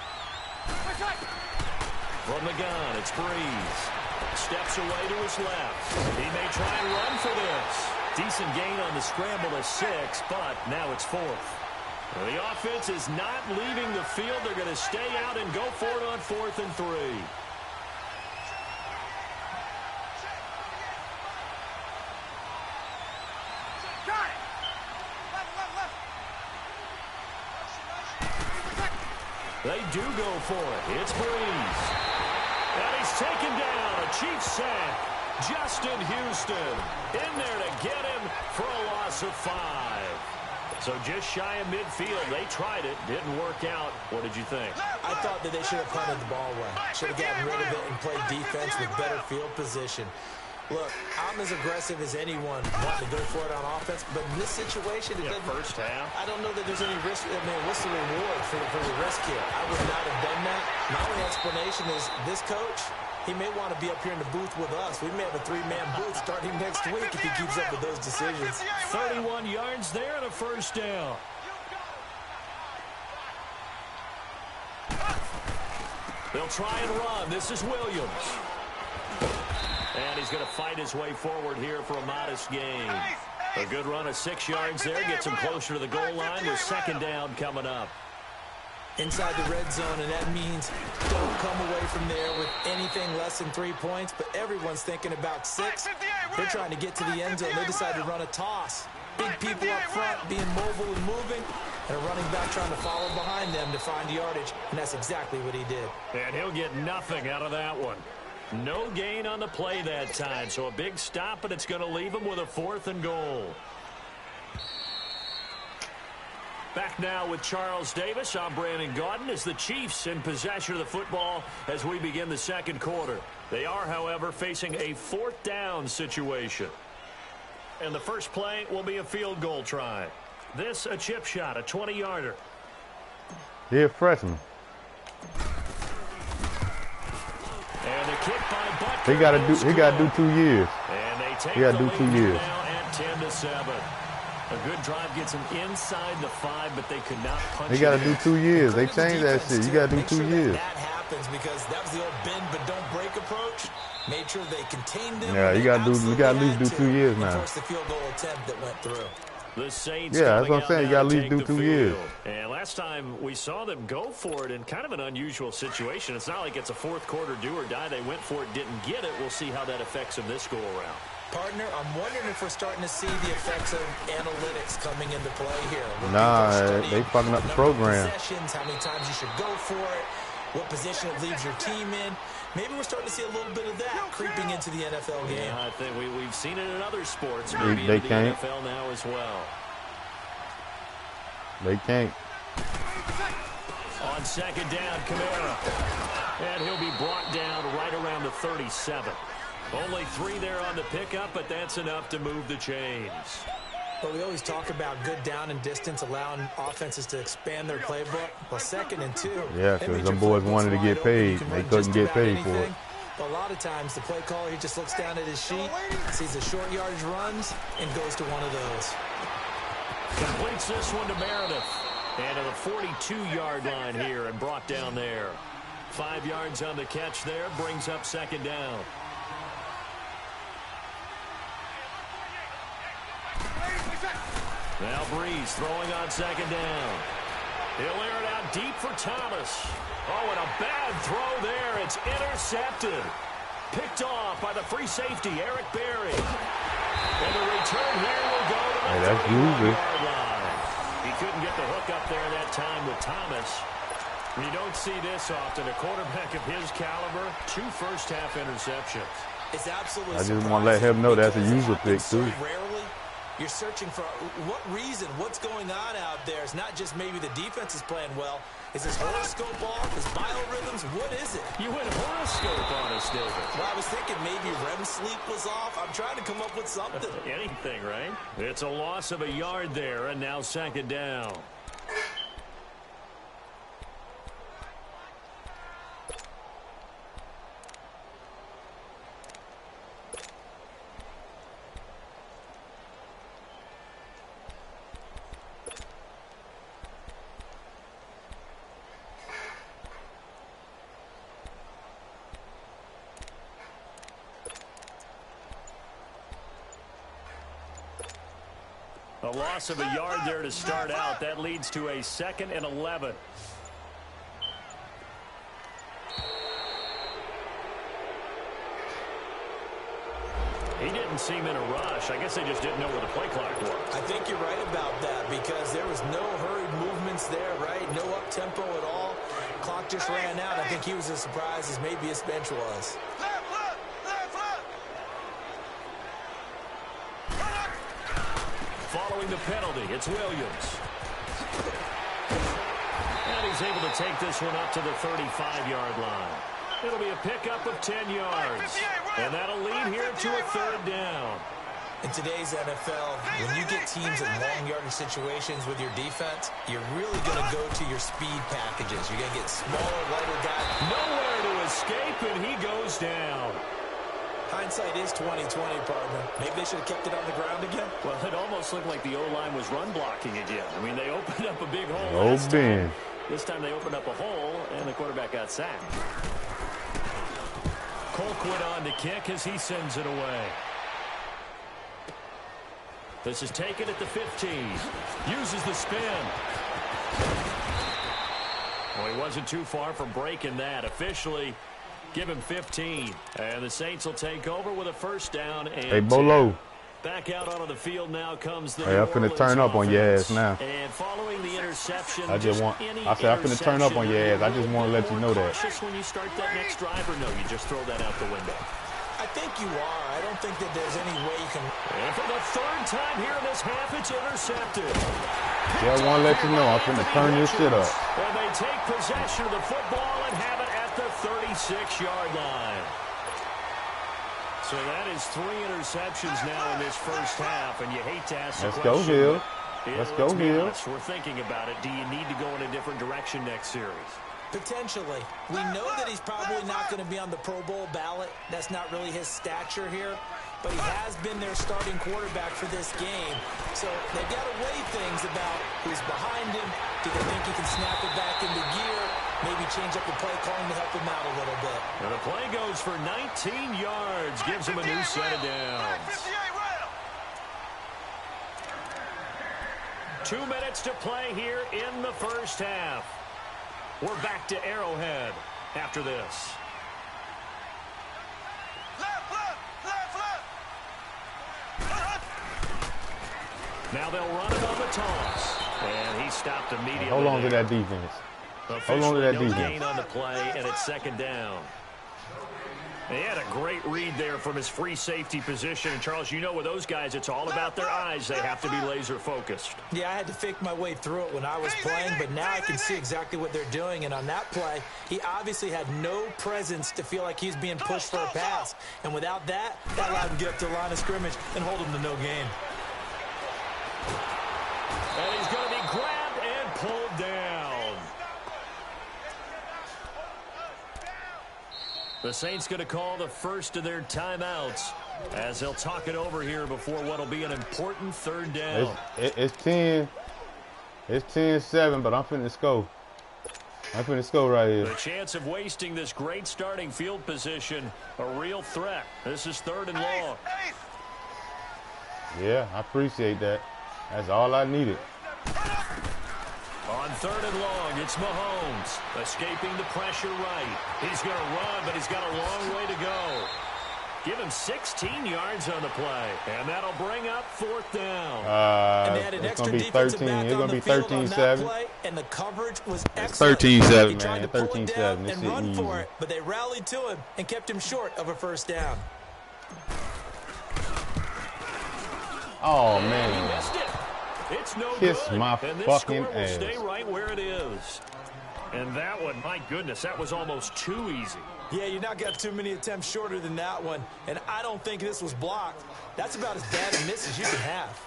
From the gun, it's Breeze. Steps away to his left. He may try and run for this. Decent gain on the scramble to 6, but now it's 4th. Well, the offense is not leaving the field. They're going to stay out and go for it on 4th and 3. They do go for it. It's Breeze. And he's taken down. A Chiefs sack. Justin Houston in there to get him for a loss of 5. So just shy of midfield. They tried it. Didn't work out. What did you think? I thought that they should have punted the ball away. Should have gotten rid of it and played defense with better field position. Look, I'm as aggressive as anyone wanting to go for it on offense, but in this situation, First half. I don't know that there's any risk. I mean, what's the reward for the risk here? I would not have done that. My only explanation is this coach, he may want to be up here in the booth with us. We may have a 3-man booth starting next week if he keeps up with those decisions. 31 yards there and a first down. They'll try and run. This is Williams. And he's going to fight his way forward here for a modest gain. A good run of 6 yards there. Gets him closer to the goal line with second down coming up. Inside the red zone, and that means don't come away from there with anything less than 3 points, but everyone's thinking about 6. They're trying to get to the end zone. They decide to run a toss. Big people up front being mobile and moving, and a running back trying to follow behind them to find yardage, and that's exactly what he did. And he'll get nothing out of that one. No gain on the play that time, so a big stop, and it's going to leave him with a 4th and goal. Back now with Charles Davis. I'm Brandon Gaudin as the Chiefs in possession of the football as we begin the second quarter. They are, however, facing a 4th down situation. And the first play will be a field goal try. This a chip shot, a 20-yarder. Yeah, freshman. And the kick by Butker. He gotta do 2 years. And they take He gotta do 2 years. now at 10-7. A good drive gets him inside the 5, but they could not punch. He gotta do 2 years. They changed that shit. You gotta do 2 years. That happens because that was the old bend but don't break approach. Made sure they contained them. Yeah, you gotta at least do 2 years now. Forced the field goal attempt that went through. The Saints Yeah, that's what I'm saying. You gotta at least take do the 2 field. years. And last time we saw them go for it in kind of an unusual situation. It's not like it's a fourth quarter do or die. They went for it, didn't get it. We'll see how that affects them this go around. Partner, I'm wondering if we're starting to see the effects of analytics coming into play here. Nah, they fucking up the program. Possessions, how many times you should go for it, what position it leaves your team in. Maybe we're starting to see a little bit of that creeping into the NFL game. Yeah, I think we've seen it in other sports. They Maybe in the can't. NFL now as well. They can't. On second down, Kamara. And he'll be brought down right around the 37. Only 3 there on the pickup, but that's enough to move the chains. But we always talk about good down and distance, allowing offenses to expand their playbook. Well, 2nd and 2. Yeah, because them boys wanted to get paid. They couldn't get paid for it. But a lot of times, the play caller, he just looks down at his sheet, sees the short yardage runs, and goes to one of those. Completes this one to Meredith. And to the 42-yard line here and brought down there. 5 yards on the catch there, brings up second down. Now Breeze throwing on second down. He'll air it out deep for Thomas. Oh, and a bad throw there. It's intercepted. Picked off by the free safety, Eric Berry. And the return here will go to the 31-yard line. He couldn't get the hook up there that time with Thomas. You don't see this often. A quarterback of his caliber, 2 first-half interceptions. It's absolutely I just want to let him know that's a user pick, too. Rarely, you're searching for what reason, what's going on out there. It's not just maybe the defense is playing well. Is his horoscope off? His biorhythms? What is it? You went horoscope on us, David. Well, I was thinking maybe REM sleep was off. I'm trying to come up with something. Anything, right? It's a loss of a yard there, and now second down. A loss of a yard there to start out. That leads to a 2nd and 11. He didn't seem in a rush. I guess they just didn't know where the play clock was. I think you're right about that because there was no hurried movements there, right? No up-tempo at all. Clock just ran out. I think he was as surprised as maybe his bench was. Following the penalty, it's Williams. And he's able to take this one up to the 35-yard line. It'll be a pickup of 10 yards. And that'll lead here to a 3rd down. In today's NFL, when you get teams in long yardage situations with your defense, you're really going to go to your speed packages. You're going to get smaller, lighter guys. Nowhere to escape, and he goes down. Hindsight is 20/20, partner. Maybe they should have kept it on the ground again. Well, it almost looked like the O-line was run blocking again. I mean, they opened up a big hole Oh, last time. Ben. This time they opened up a hole, and the quarterback got sacked. Colquitt on to kick as he sends it away. This is taken at the 15. Uses the spin. Well, he wasn't too far from breaking that. Officially, give him 15. And the Saints will take over with a 1st down. And Hey, Bolo. back out onto the field now comes the Hey, I'm finna turn up on your ass now. And following the interception, I said I'm finna turn up on your ass. I just want to let you know that. Cautious when you start that next drive, or no, you just throw that out the window? I think you are. I don't think that there's any way you can. And for the 3rd time here in this half, it's intercepted. Yeah, I want to let you know I'm finna turn this shit up. And they take possession of the football and have it at the 36-yard line. So that is 3 interceptions now in this first half, and you hate to ask the Let's go, question. Hill. Let's go, Hill. We're thinking about it. Do you need to go in a different direction next series? Potentially. We know that he's probably not going to be on the Pro Bowl ballot. That's not really his stature here. But he has been their starting quarterback for this game. So they've got to weigh things about who's behind him. Do they think he can snap it back into gear? Maybe change up the play calling to help him out a little bit. And the play goes for 19 yards. Gives him a new set of downs. 2 minutes to play here in the first half. We're back to Arrowhead after this. Now they'll run it on the toss. And he stopped immediately. Hold on to that defense. Hold on to that defense. No gain on the play, and it's 2nd down. He had a great read there from his free safety position. And, Charles, you know with those guys, it's all about their eyes. They have to be laser-focused. Yeah, I had to fake my way through it when I was playing, but now I can see exactly what they're doing. And on that play, he obviously had no presence to feel like he's being pushed for a pass. And without that, that allowed him to get up to the line of scrimmage and hold him to no gain. And he's going to be grabbed and pulled down. The Saints going to call the first of their timeouts as they'll talk it over here before what will be an important 3rd down. It's 10. It's 10-7, but I'm finna score. I'm finna score right here. The chance of wasting this great starting field position, a real threat. This is 3rd and long. Yeah, I appreciate that. That's all I needed. On 3rd and long, it's Mahomes escaping the pressure right. He's going to run, but he's got a long way to go. Give him 16 yards on the play, and that'll bring up 4th down. And they had an It's extra going to be 13. It's going to be 13-7. And the coverage was It's excellent. 13-7, He tried man. to pull it down 13-7. This and shit run easy. for it, but they rallied to him and kept him short of a 1st down. Oh, He man. missed it. It's no Kiss good. my and this fucking score will ass. stay right where it is. And that one, my goodness, that was almost too easy. Yeah, you not got too many attempts shorter than that one, and I don't think this was blocked. That's about as bad a miss as you can have.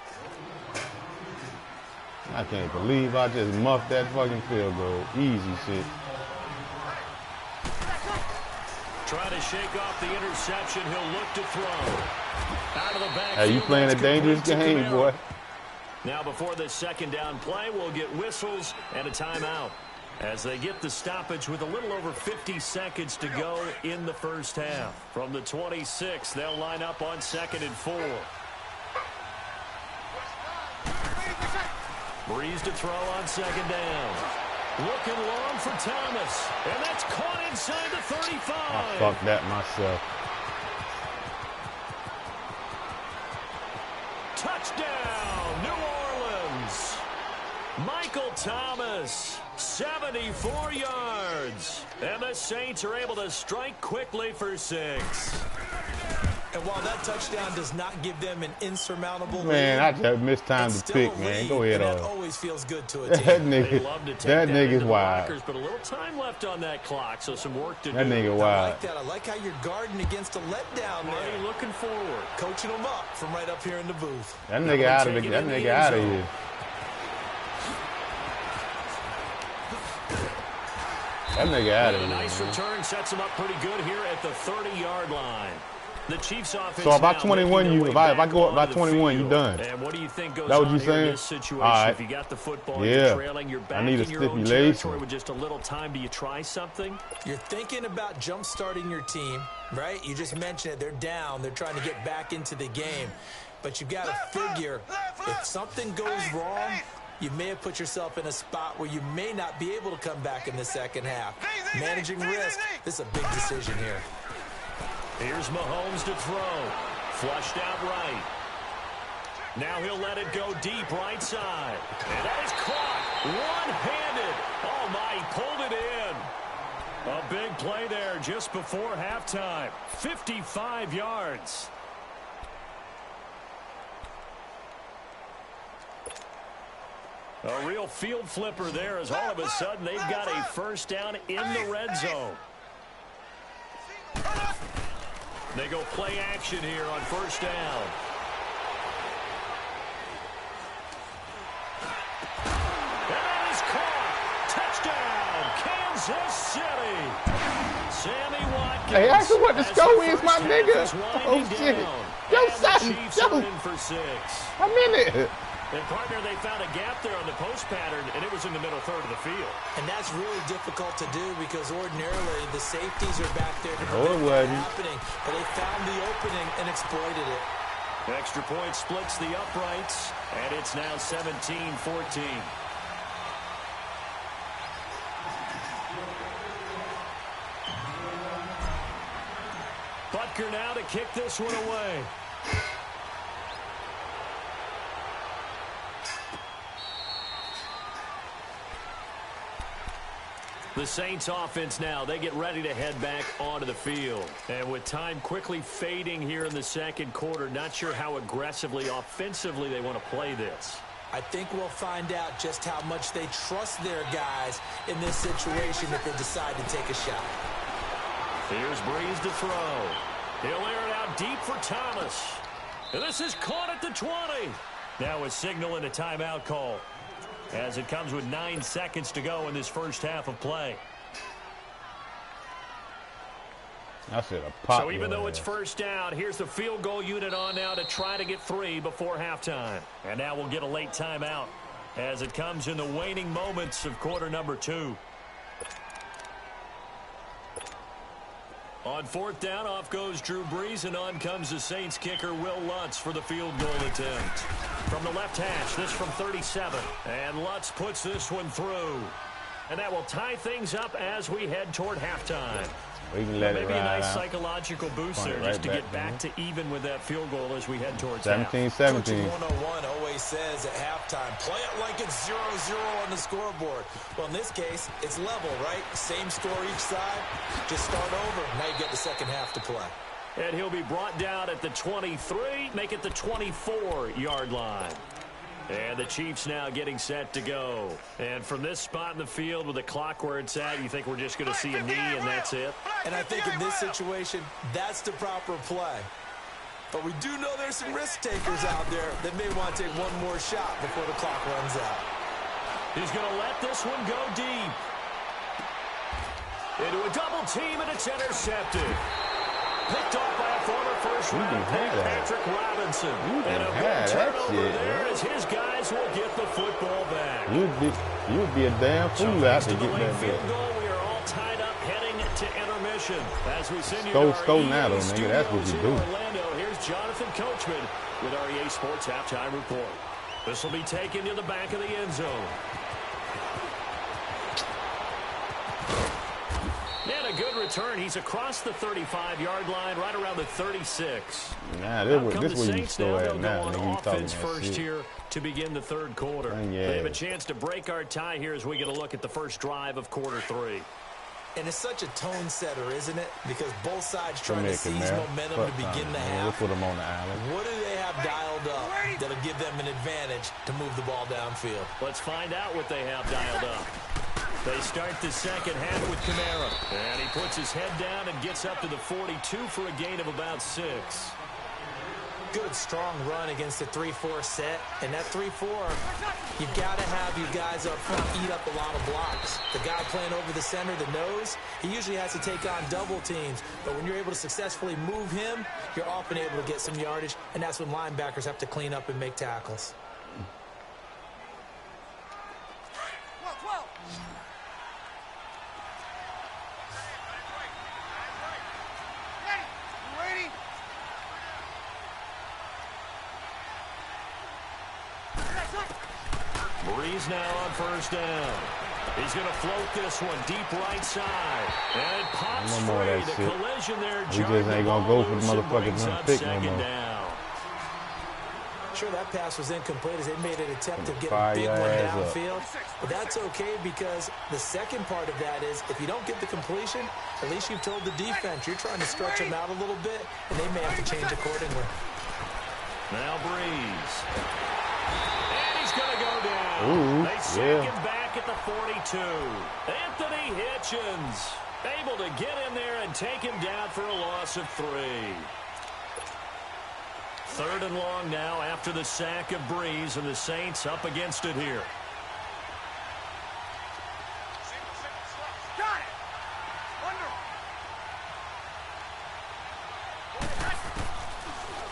I can't believe I just muffed that fucking field goal. Easy shit. Trying to shake off the interception. He'll look to throw. Out of the backfield. Hey, you playing a that's dangerous complete to game, Camaro. boy. Now before this 2nd down play, we'll get whistles and a timeout as they get the stoppage with a little over 50 seconds to go in the first half. From the 26, they'll line up on 2nd and 4. Breeze to throw on second down. Looking long for Thomas. And that's caught inside the 35. I fucked that myself. Touchdown, New Orleans. Michael Thomas, 74 yards. And the Saints are able to strike quickly for 6. And while that touchdown does not give them an insurmountable Man, lead, I just missed time to pick, man. Go ahead that on. always feels good to a That team. They nigga, love to take that nigga's into the wild. lockers, but a little time left on that clock, so some work to That do. nigga I wild. like that. I like how you're guarding against a letdown Marty there. looking forward. Coaching them up from right up here in the booth. That nigga out of the, that nigga out of here. That nigga out of A here. nice Man. return sets him up pretty good here at the 30-yard line. The Chiefs offense. So if I now 21, making you their if way I back go up by onto the 21, you field. done. And what do you think goes That what on you here in saying? this situation? All right. If you got the football, Yeah. you're trailing, you're back I need a in your own stipulation. territory with just a little time. Do you try something? You're thinking about jump-starting your team, right? You just mentioned it. They're down. They're trying to get back into the game. But you've got to figure if something goes wrong, you may have put yourself in a spot where you may not be able to come back in the second half. Managing risk, this is a big decision here. Here's Mahomes to throw. Flushed out right. Now he'll let it go deep right side. And that is caught. One-handed. Oh, my, he pulled it in. A big play there just before halftime. 55 yards. A real field flipper there as all of a sudden they've got a first down in the red zone. They go play action here on first down. And that is caught. Touchdown, Kansas City. Sammy Watkins. Hey, ask him what the as score the is, my first nigga. half is winding Oh, shit. down. Yo, And the son, Chiefs yo. are in for 6. I'm in it. And, partner, they found a gap there on the post pattern, and it was in the middle third of the field. And that's really difficult to do because ordinarily the safeties are back there to No, it prevent that wasn't. happening. But they found the opening and exploited it. Extra point splits the uprights, and it's now 17-14. Butker now to kick this one away. The Saints offense now, they get ready to head back onto the field. And with time quickly fading here in the second quarter, not sure how aggressively, offensively they want to play this. I think we'll find out just how much they trust their guys in this situation if they decide to take a shot. Here's Breeze to throw. He'll air it out deep for Thomas. And this is caught at the 20. Now a signal and a timeout call, as it comes with 9 seconds to go in this first half of play. I said a pop. So even though it's first down, here's the field goal unit on now to try to get 3 before halftime. And now we'll get a late timeout as it comes in the waning moments of quarter number 2. On fourth down, off goes Drew Brees, and on comes the Saints kicker, Will Lutz, for the field goal attempt. From the left hash, this from 37. And Lutz puts this one through. And that will tie things up as we head toward halftime. We can let it Maybe a ride nice out. psychological boost Point there it just to right get back, back to even with that field goal as we head towards 17-17. Coaching 101 always says at halftime, play it like it's 0-0 on the scoreboard. Well, in this case, it's level, right? Same score each side. Just start over. Now you get the second half to play. And he'll be brought down at the 23, make it the 24-yard line. And the Chiefs now getting set to go. And from this spot in the field with the clock where it's at, you think we're just going to see a knee and that's it? And I think in this situation, that's the proper play. But we do know there's some risk takers out there that may want to take one more shot before the clock runs out. He's going to let this one go deep. Into a double team, and it's intercepted. Picked off by a former first-round pick, Patrick Robinson. And a big turnover there as his guys will get the football back. You'd be a damn fool out to get that field there. goal. We are all tied up heading to intermission. As we send you Stole to now, our though, EA nigga. That's what studios you in do. Orlando. Here's Jonathan Coachman with our EA Sports Halftime Report. This will be taken to the back of the end zone. And a good return. He's across the 35-yard line, right around the 36. Nah, this where you score at now. On Nigga, offense first here to begin the third quarter. They have a chance to break our tie here as we get a look at the first drive of quarter 3. And it's such a tone setter, isn't it? Because both sides trying to seize momentum to begin the half. We'll put them on the island. What do they have dialed up that'll give them an advantage to move the ball downfield? Let's find out what they have dialed up. They start the second half with Kamara. And he puts his head down and gets up to the 42 for a gain of about 6. Good, strong run against a 3-4 set. And that 3-4, you've got to have your guys up front eat up a lot of blocks. The guy playing over the center, the nose, he usually has to take on double teams. But when you're able to successfully move him, you're often able to get some yardage. And that's when linebackers have to clean up and make tackles. Breeze now on first down. He's going to float this one deep right side. And it pops free. The collision there. We just ain't going to go for the motherfuckers pick no more. Down. Sure, that pass was incomplete as they made an attempt to get a big one downfield. But that's okay because the second part of that is if you don't get the completion, at least you've told the defense you're trying to stretch them out a little bit, and they may have to change accordingly. Now Breeze. He's going to go down. Ooh, they sack him back at the 42. Anthony Hitchens able to get in there and take him down for a loss of 3. 3rd and long now after the sack of Breeze, and the Saints up against it here. Got it.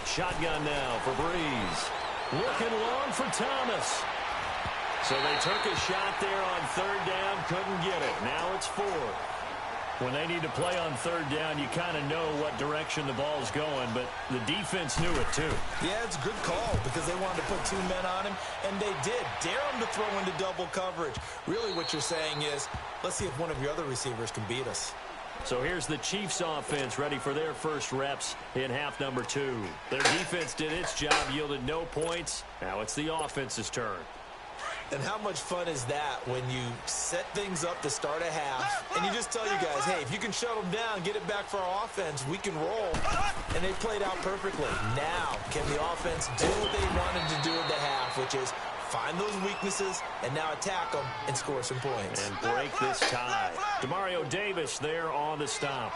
Shotgun now for Breeze. Looking long for Thomas. So they took a shot there on 3rd down, couldn't get it. Now it's 4th. When they need to play on 3rd down, you kind of know what direction the ball's going, but the defense knew it too. Yeah, it's a good call because they wanted to put 2 men on him, and they did. Dare him to throw into double coverage. Really what you're saying is, let's see if one of your other receivers can beat us. So here's the Chiefs offense ready for their first reps in half number 2. Their defense did its job, yielded no points. Now it's the offense's turn. And how much fun is that when you set things up to start a half and you just tell you guys, hey, if you can shut them down, get it back for our offense, we can roll. And they played out perfectly. Now, can the offense do what they wanted to do at the half, which is find those weaknesses and now attack them and score some points. And break this tie. Demario Davis there on the stop.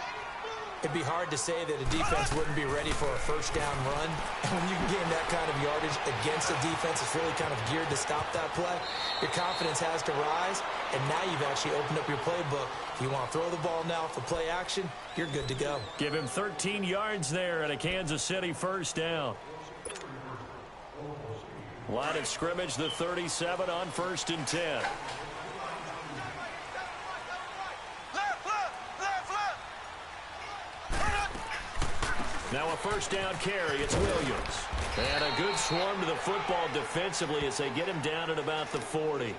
It'd be hard to say that a defense wouldn't be ready for a first down run. And when you can gain that kind of yardage against a defense that's really kind of geared to stop that play, your confidence has to rise, and now you've actually opened up your playbook. If you want to throw the ball now for play action, you're good to go. Give him 13 yards there at a Kansas City first down. Line of scrimmage, the 37 on 1st and 10. Now a first down carry. It's Williams. And a good swarm to the football defensively as they get him down at about the 40.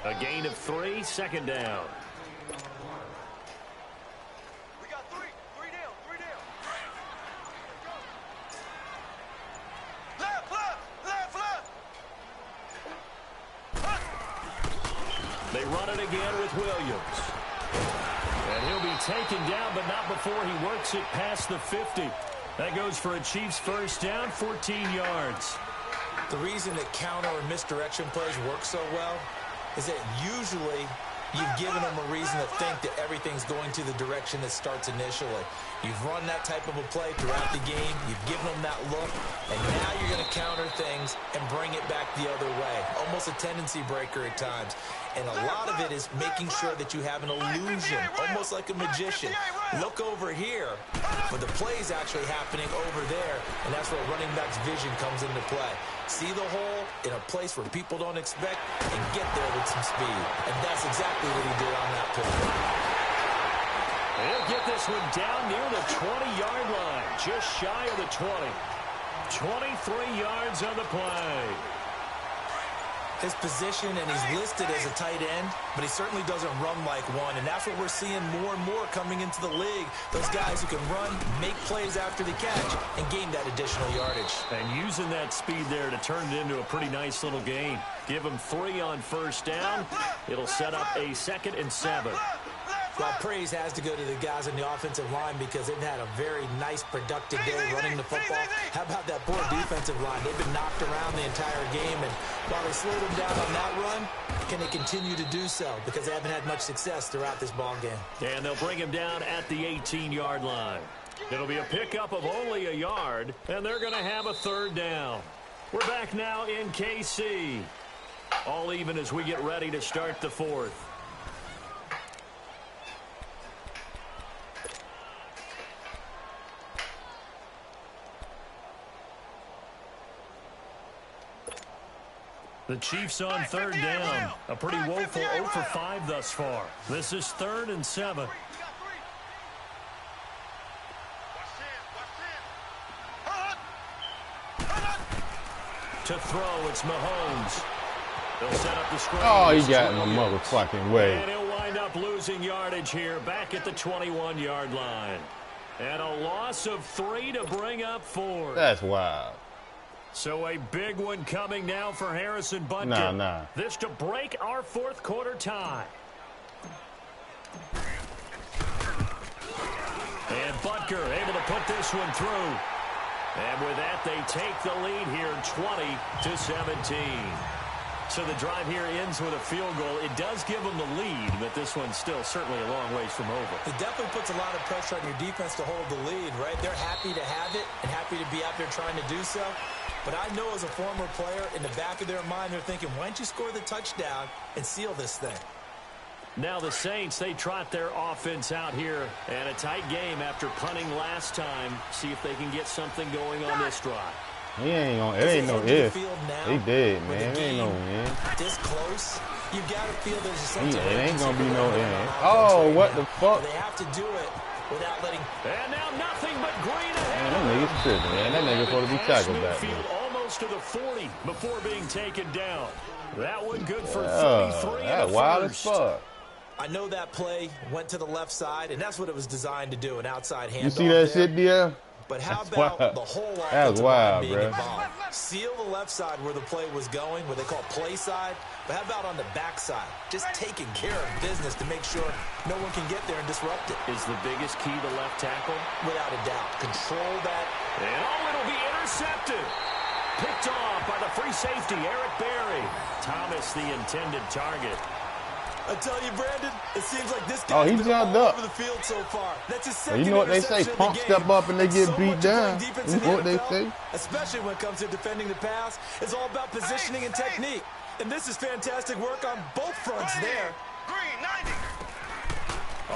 A gain of 3, 2nd down. We got 3 down, 3 down. Left. They run it again with Williams. And he'll be taken down, but not before he works it past the 50. That goes for a Chiefs first down, 14 yards. The reason that counter or misdirection plays work so well is that usually you've given them a reason to think that everything's going to the direction that starts initially. You've run that type of a play throughout the game. You've given them that look, and now you're going to counter things and bring it back the other way. Almost a tendency breaker at times. And a lot of it is making sure that you have an illusion, almost like a magician. Look over here, but the play is actually happening over there, and that's where running back's vision comes into play. See the hole in a place where people don't expect and get there with some speed. And that's exactly what he did on that play. He'll get this one down near the 20-yard line, just shy of the 20. 23 yards on the play. his position, and he's listed as a tight end, but he certainly doesn't run like one, and that's what we're seeing more and more coming into the league. Those guys who can run, make plays after the catch, and gain that additional yardage. And using that speed there to turn it into a pretty nice little gain. Give him 3 on first down. It'll set up a 2nd and 7. Well, praise has to go to the guys on the offensive line because they've had a very nice, productive day running the football. How about that poor defensive line? They've been knocked around the entire game, and while they slowed them down on that run, can they continue to do so? Because they haven't had much success throughout this ball game. And they'll bring him down at the 18-yard line. It'll be a pickup of only a yard, and they're going to have a 3rd down. We're back now in KC. All even as we get ready to start the 4th. The Chiefs on 3rd down. A pretty woeful 0 for 5 thus far. This is 3rd and 7. To throw, it's Mahomes. They'll set up the screen. Oh, he got in the motherfucking way. And he'll wind up losing yardage here back at the 21-yard line. And a loss of 3 to bring up 4. That's wild. So a big one coming now for Harrison Butker. Nah. This to break our 4th quarter tie. And Butker able to put this one through. And with that, they take the lead here 20-17. So the drive here ends with a field goal. It does give them the lead, but this one's still certainly a long ways from over. It definitely puts a lot of pressure on your defense to hold the lead, right? They're happy to have it and happy to be out there trying to do so. But I know as a former player, in the back of their mind, they're thinking, why don't you score the touchdown and seal this thing? Now the Saints, they trot their offense out here. And a tight game after punting last time. See if they can get something going on this drive. He ain't gonna, it ain't no if. He dead, man. It ain't no win. This close, you got to feel there's a sense of It ain't gonna be no end. Oh, Oh, what the fuck? They have to do it without letting. And now nothing but green ahead. Man, them niggas tripping, man. That nigga supposed to be tackled back there. Almost to the 40 before being taken down. That one good for 33. That's wild as fuck. I know that play went to the left side, and that's what it was designed to do, an outside handoff. You see that shit, Dia? But how That's about wild. the whole That's offensive wild, line being bro. involved? Seal the left side where the play was going, what they call play side. But how about on the back side? Just taking care of business to make sure no one can get there and disrupt it. Is the biggest key to left tackle? Without a doubt. Control that. And it'll be intercepted. Picked off by the free safety, Eric Berry. Thomas, the intended target. I tell you, Brandon, it seems like this guy's been all over the field so far. That's his second You know what they say, interception of punk the step game. up and they And get so beat much of down. playing defense You in the know what they NFL, say? especially when it comes to defending the pass, it's all about positioning and technique. And this is fantastic work on both fronts there. Green, 90.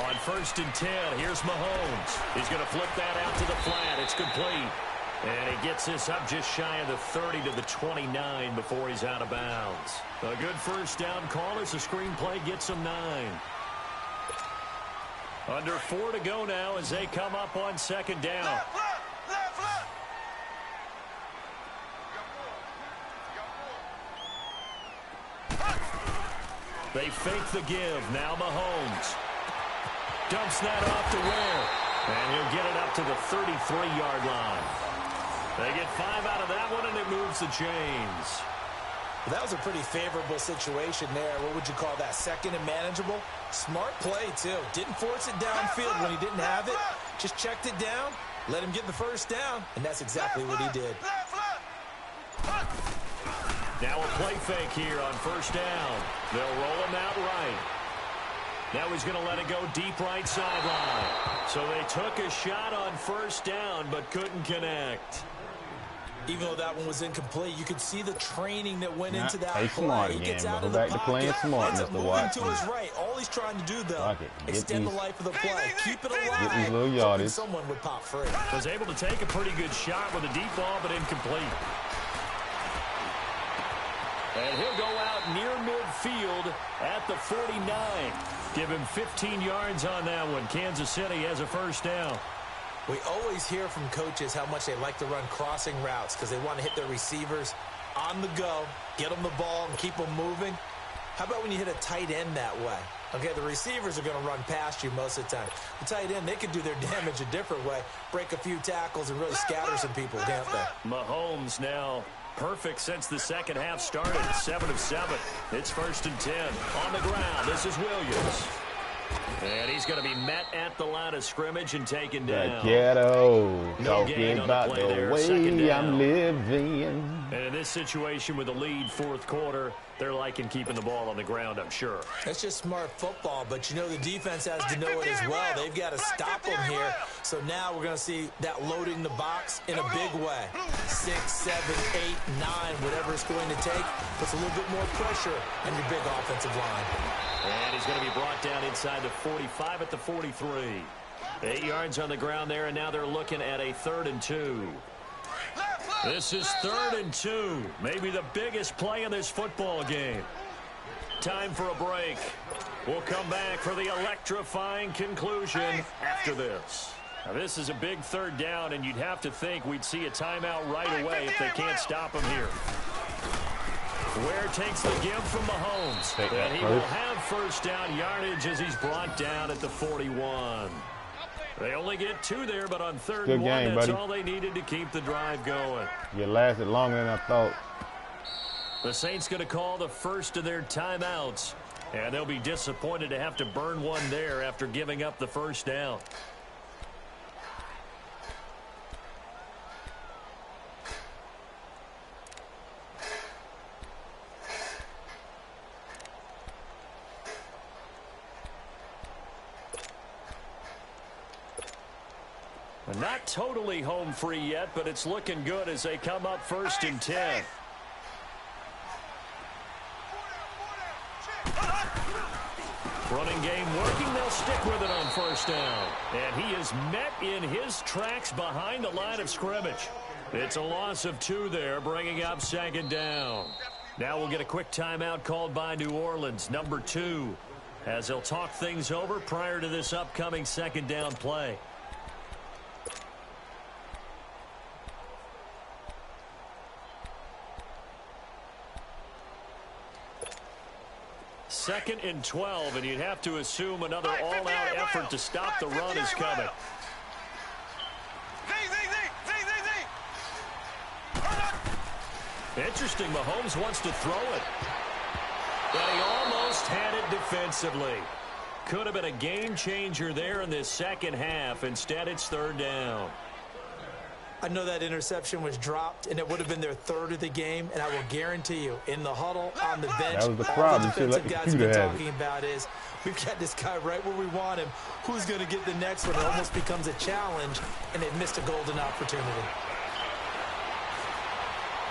On 1st and 10, here's Mahomes. He's going to flip that out to the flat. It's complete. And he gets this up just shy of the 30 to the 29 before he's out of bounds. A good first down call as the screenplay gets him 9. Under 4 to go now as they come up on 2nd down. Left. They fake the give. Now Mahomes dumps that off to Ware. And he'll get it up to the 33-yard line. They get 5 out of that one, and it moves the chains. That was a pretty favorable situation there. What would you call that? Second and manageable? Smart play, too. Didn't force it downfield when he didn't have it. Just checked it down, let him get the first down, and that's exactly what he did. Now a play fake here on 1st down. They'll roll him out right. Now he's going to let it go deep right sideline. So they took a shot on 1st down but couldn't connect. Even though that one was incomplete, you could see the training that went into that play play. smart He again, gets bro. out Go of the back to playing pocket, smart, ends up Mr. moving Watkins. to his right. All he's trying to do, though, Fuck it. Get extend these- the life of the play. Keep it alive. Get these little hoping yardage. someone would pop free. Was able to take a pretty good shot with a deep ball, but incomplete. And he'll go out near midfield at the 49. Give him 15 yards on that one. Kansas City has a 1st down. We always hear from coaches how much they like to run crossing routes because they want to hit their receivers on the go, get them the ball and keep them moving. How about when you hit a tight end that way? Okay, the receivers are going to run past you most of the time. The tight end, they can do their damage a different way, break a few tackles and really scatter some people, can't they? Mahomes now perfect since the second half started. 7 of 7. It's 1st and 10. On the ground, this is Williams. And he's going to be met at the line of scrimmage and taken down. Ghetto, No gain talking on the about play the there. Second way down. I'm living. And in this situation with the lead, fourth quarter, they're liking keeping the ball on the ground, I'm sure. That's just smart football, but you know the defense has to know it as well. They've got to stop them here. So now we're going to see that loading the box in a big way. 6, 7, 8, 9, whatever it's going to take, puts a little bit more pressure on your big offensive line. And he's going to be brought down inside the 45 at the 43. 8 yards on the ground there, and now they're looking at a 3rd and 2. This is 3rd and 2. Maybe the biggest play in this football game. Time for a break. We'll come back for the electrifying conclusion after this. Now, this is a big 3rd down, and you'd have to think we'd see a timeout right away if they can't stop him here. Ware takes the give from Mahomes. And he will have 1st down yardage as he's brought down at the 41. They only get 2 there, but on 3rd and 1, that's all they needed to keep the drive going. You lasted longer than I thought. The Saints going to call the first of their timeouts, and they'll be disappointed to have to burn one there after giving up the 1st down. Not totally home free yet, but it's looking good as they come up 1st and 10. Running game working. They'll stick with it on 1st down. And he is met in his tracks behind the line of scrimmage. It's a loss of 2 there, bringing up 2nd down. Now we'll get a quick timeout called by New Orleans, number 2, as they'll talk things over prior to this upcoming 2nd down play. Second and 12, and you'd have to assume another all-out effort to stop the run is coming. Interesting, Mahomes wants to throw it. But he almost had it defensively. Could have been a game changer there in this second half. Instead, it's 3rd down. I know that interception was dropped, and it would have been their 3rd of the game, and I will guarantee you, in the huddle, on the bench, that was the problem. all the defensive guys have been have talking about is, we've got this guy right where we want him. Who's going to get the next one? It almost becomes a challenge, and they've missed a golden opportunity.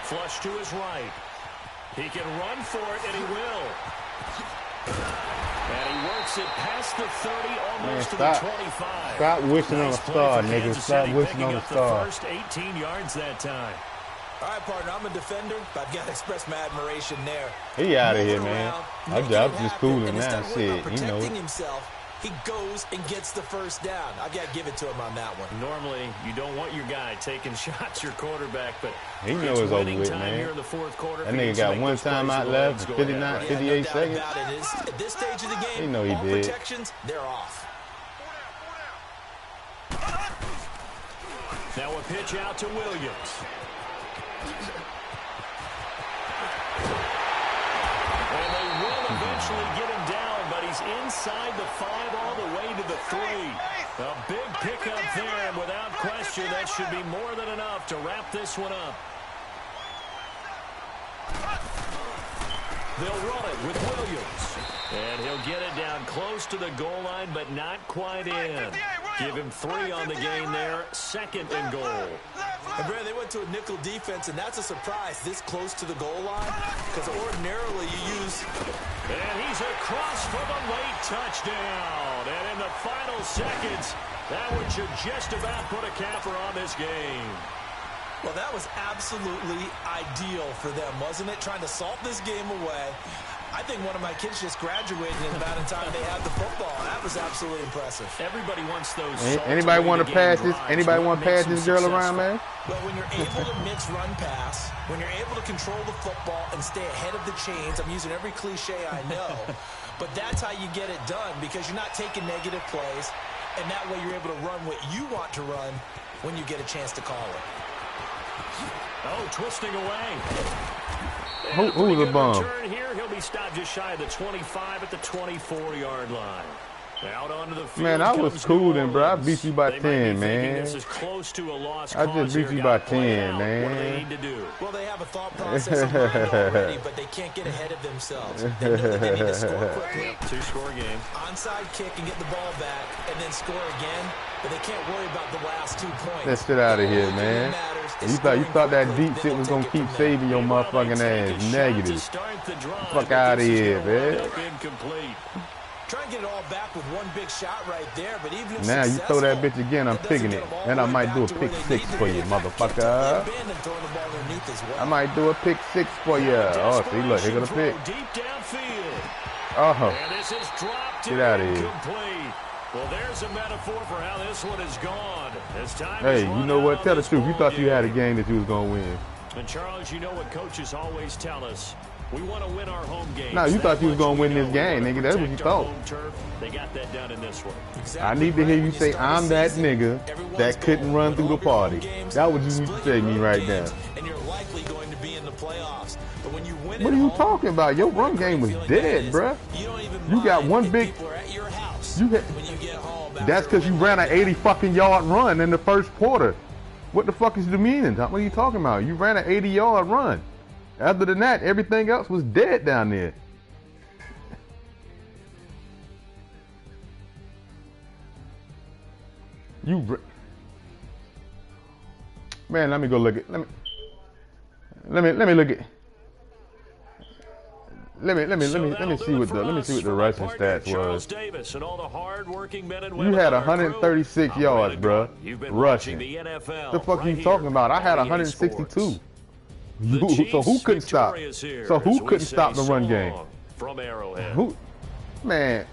Flush to his right. He can run for it, and he will. And he works it past the 30, almost to the 25. Stop wishing on a star, nigga. Stop wishing on a star. First 18 yards that time. All right, partner, I'm a defender, but I've got to express my admiration there. He out of here, man. I'm just cooling now. Shit, you know. Protecting himself, he goes and gets the 1st down. I've got to give it to him on that one. Normally, you don't want your guy taking shots, your quarterback, but he knows it's over with, man. Here in the 4th quarter. That nigga got 1 time out left, 59, 58 seconds. At this stage of the game, he know he all did. Protections, they're off. Now a pitch out to Williams. And they will eventually get him down, but he's inside the 5 all the way to the 3. A big pickup there, and without question, that should be more than enough to wrap this one up. They'll run it with Williams. And he'll get it down close to the goal line, but not quite in. Give him 3 on the game there. 2nd and goal. And Brad, they went to a nickel defense, and that's a surprise this close to the goal line, because ordinarily you use... And he's across for the late touchdown. And in the final seconds, that one should just about put a capper on this game. Well, that was absolutely ideal for them, wasn't it? Trying to salt this game away. I think one of my kids just graduated in about the time they had the football. That was absolutely impressive. Everybody wants those. Anybody want to pass this? Anybody want to pass this girl around, man? Well, when you're able to mix run pass, when you're able to control the football and stay ahead of the chains, I'm using every cliche I know, but that's how you get it done because you're not taking negative plays, and that way you're able to run what you want to run when you get a chance to call it. Oh, twisting away. Who's a bum? Here, he'll be stopped just shy of the 25 at the 24-yard line. Out onto the field. Man, I was cool then, bro. I beat you by 10, man. This is close to a lost I just beat you by 10, man. What do they need to do? Well, they have a thought process in mind already, but they can't get ahead of themselves. They know that they need to score quickly. Two-score game. Onside kick and get the ball back, and then score again. But they can't worry about the last 2 points. Let's get out of here, man. You thought that deep shit was gonna keep saving your motherfucking ass. Negative. Fuck out of here, man. Incomplete. Try and get it all back with one big shot right there, but even if now you throw that bitch again, I'm picking it. And I might do a pick 6 for you, motherfucker. I might do a pick 6 for you. Oh, see, look, here go the pick. Deep downfield. Oh, And this is dropped. Get out of here. Incomplete. Well, there's a metaphor for how this one is gone. As time hey, is you run know what? out Tell on the truth. You this thought you ball had a game. game that you was gonna win. And Charles, you know what coaches always tell us. We want to win our home games. No, you thought you was gonna win this game, nigga. That's what you thought. They got that done in this one. I need to hear you say, I'm that nigga that couldn't run through the party. That what you need to say to me right now. And you're likely going to be in the playoffs. But when you win What are you talking about? Your run game was dead, bruh. You got one big... That's because you ran an 80 fucking yard run in the first quarter. What the fuck is the meaning? What are you talking about? You ran an 80 yard run. Other than that, everything else was dead down there. Man, let me go look at. Let me look at. Let me see what the rushing stats was. You had 136 yards, bro. Rushing. The fuck are you talking about? I had 162. So who couldn't stop? So who couldn't stop the run game? From Arrowhead. Who? Man,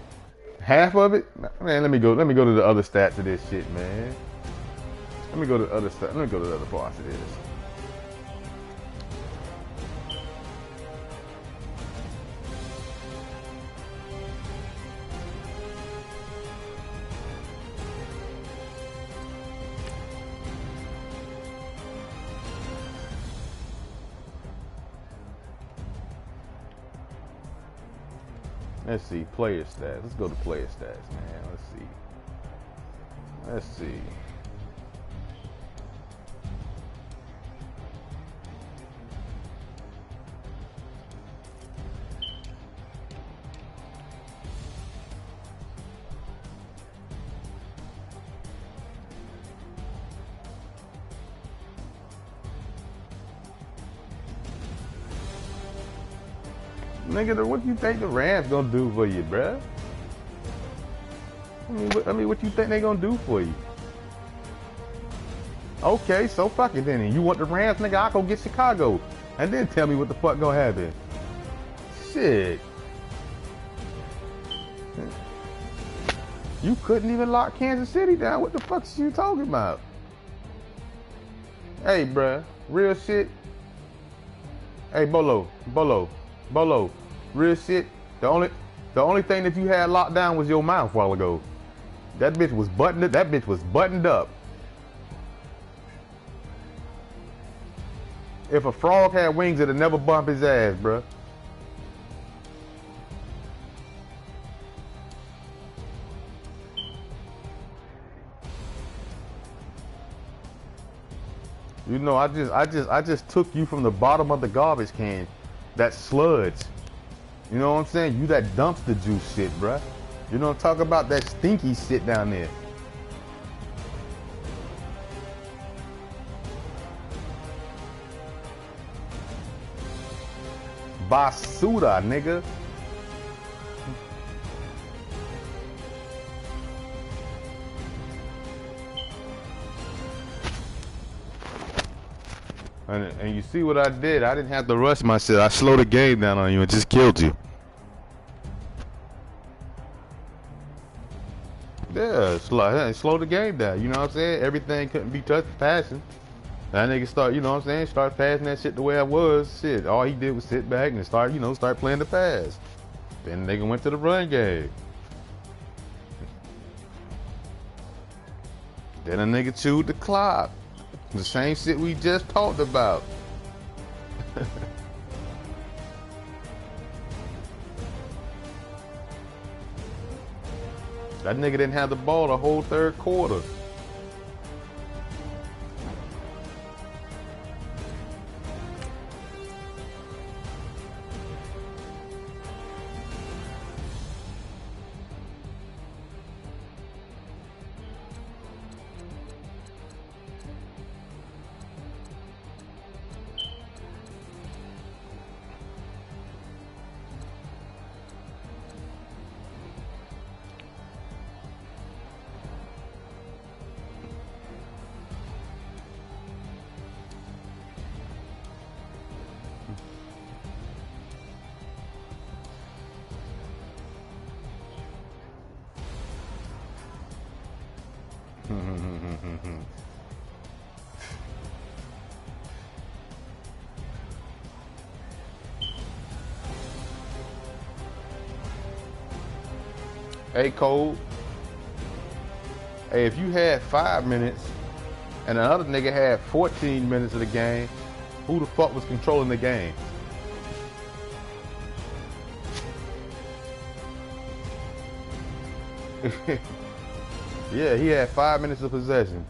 half of it. Man, let me go to the other stats of this shit, man. Let me go to the other stats. Let me go to the other parts of this. Let's see, player stats. Let's go to player stats, man. Let's see. Nigga, what you think the Rams gonna do for you, bruh? I mean, what you think they gonna do for you? Okay, so fuck it then. You want the Rams, nigga? I'll go get Chicago. And then tell me what the fuck gonna happen. Shit. You couldn't even lock Kansas City down. What the fuck is you talking about? Hey, bruh. Real shit. Hey, Bolo. Real shit. The only thing that you had locked down was your mouth a while ago. That bitch was buttoned up. If a frog had wings, it'd never bump his ass, bruh. You know, I just took you from the bottom of the garbage can. That sludge. You know what I'm saying? You that dumpster juice shit, bruh. You know what I'm talking about? That stinky shit down there. Basura, nigga. And you see what I did? I didn't have to rush myself. I slowed the game down on you and just killed you. slow the game down. You know what I'm saying? Everything couldn't be touched passing. That nigga start, you know what I'm saying? Start passing that shit the way I was. Shit, all he did was sit back and start playing the pass. Then the nigga went to the run game. Then a nigga chewed the clock. The same shit we just talked about. That nigga didn't have the ball the whole third quarter. Hey Cole, hey, if you had 5 minutes and another nigga had 14 minutes of the game, who the fuck was controlling the game? Yeah, he had 5 minutes of possession.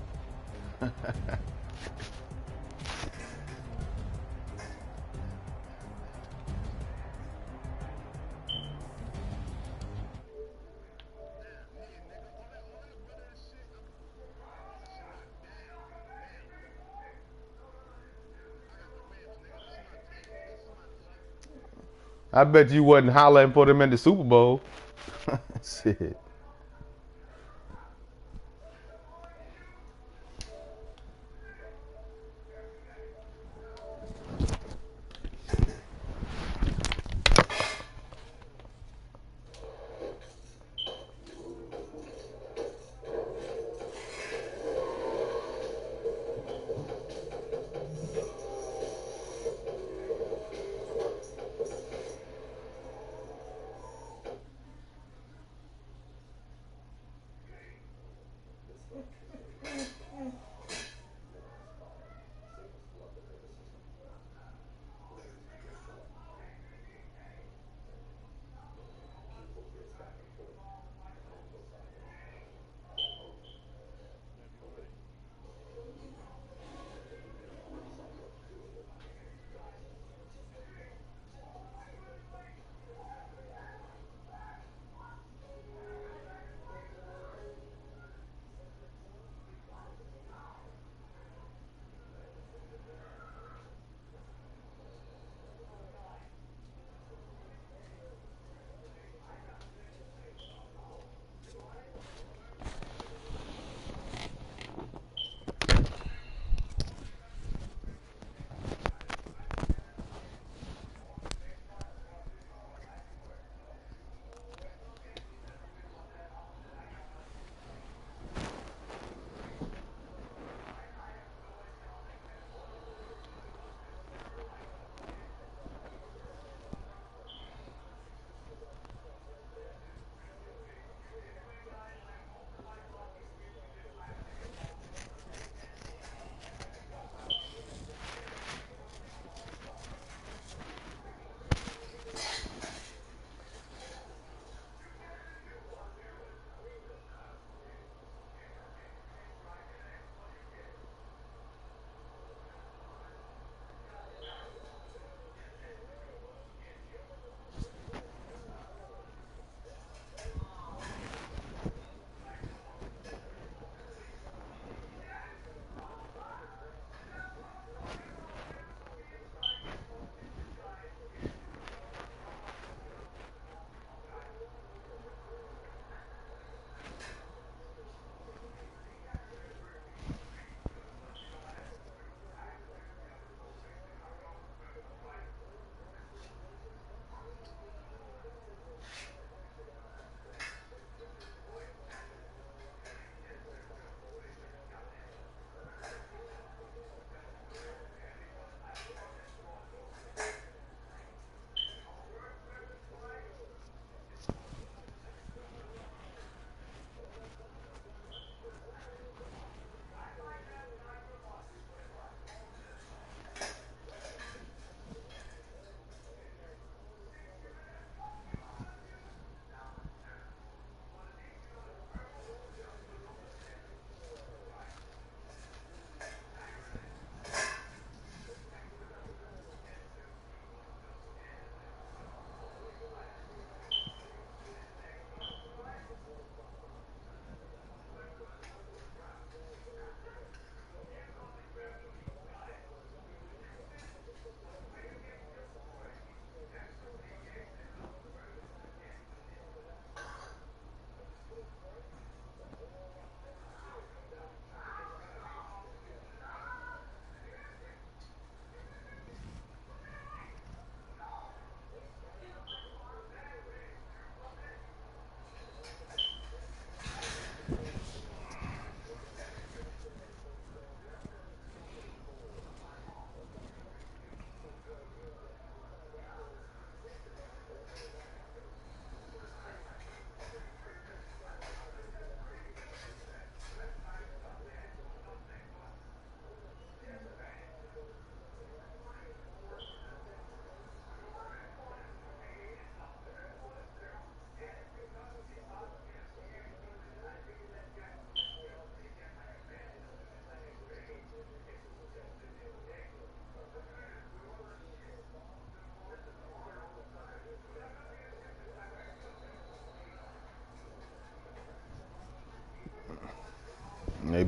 I bet you wasn't hollering for them in the Super Bowl. Shit.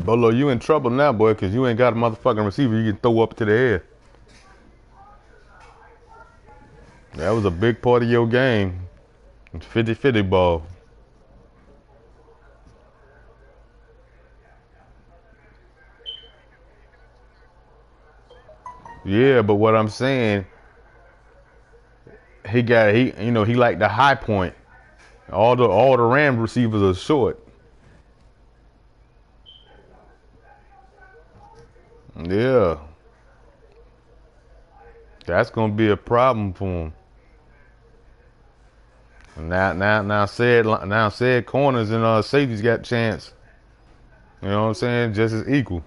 Bolo, you in trouble now, boy, because you ain't got a motherfucking receiver you can throw up to the air. That was a big part of your game. 50-50 ball. Yeah, but what I'm saying, he like the high point. All the Rams receivers are short. Yeah. That's gonna be a problem for him. Now said corners and safeties got a chance. You know what I'm saying? Just as equal.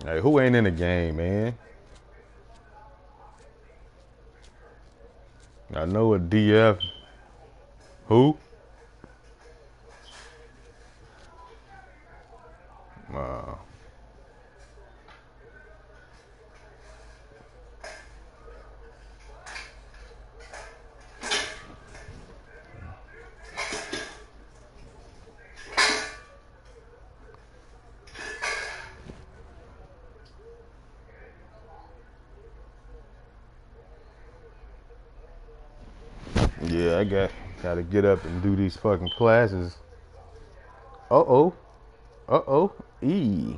Hey, who ain't in the game, man? I know a DF. Who? Uh, yeah, I gotta get up and do these fucking classes. Uh-oh. Uh-oh. E.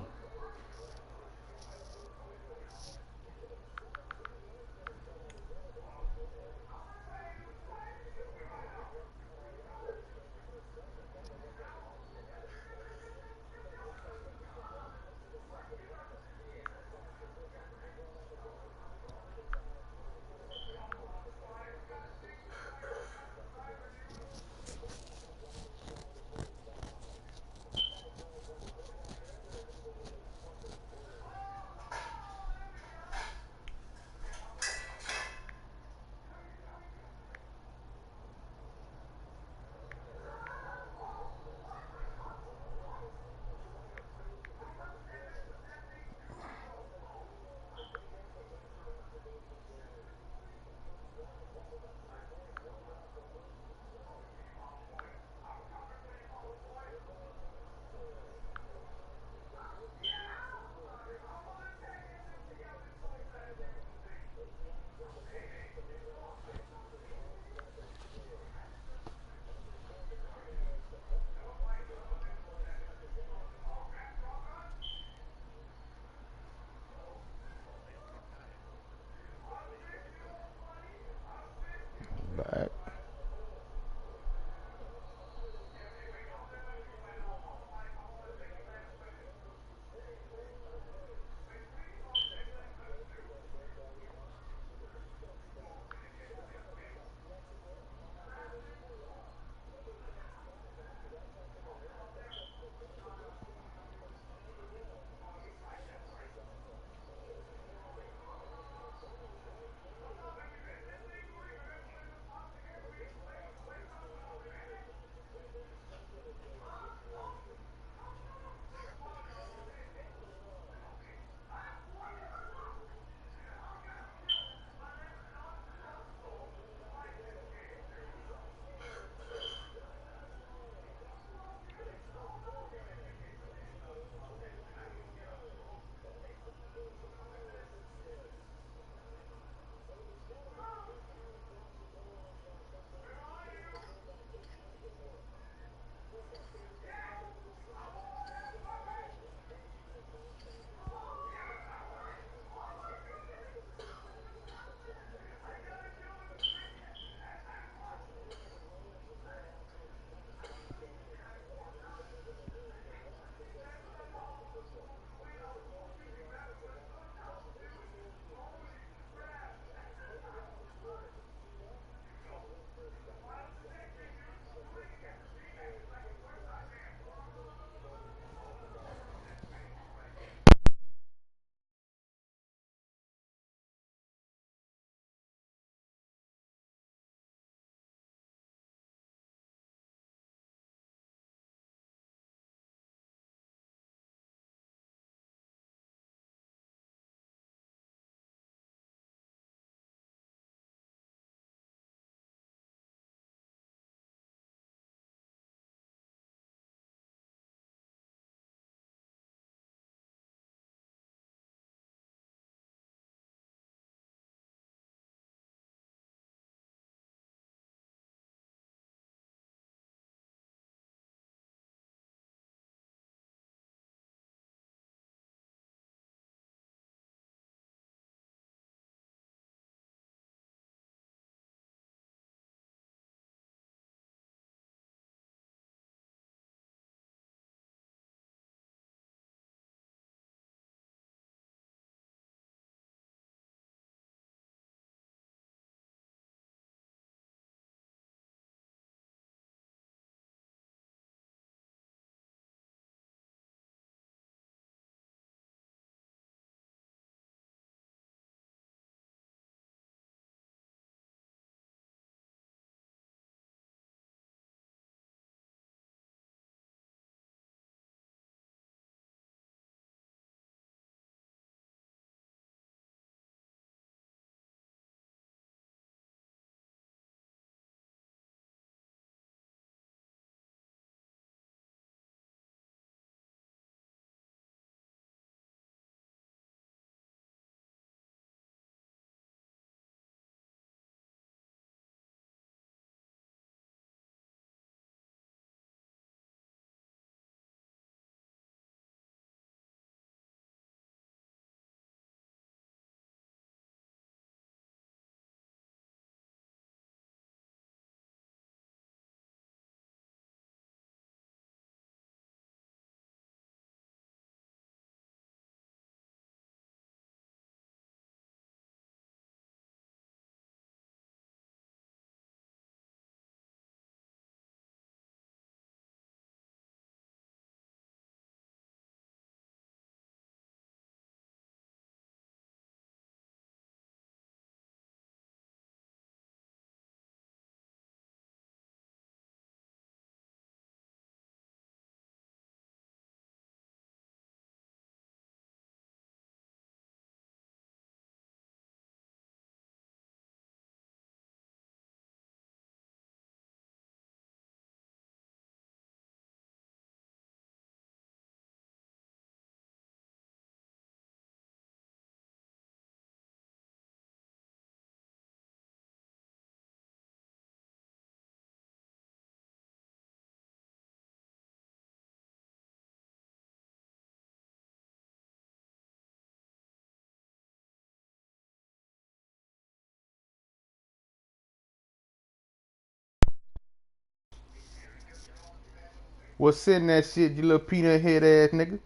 What's sitting that shit, you little peanut head ass nigga?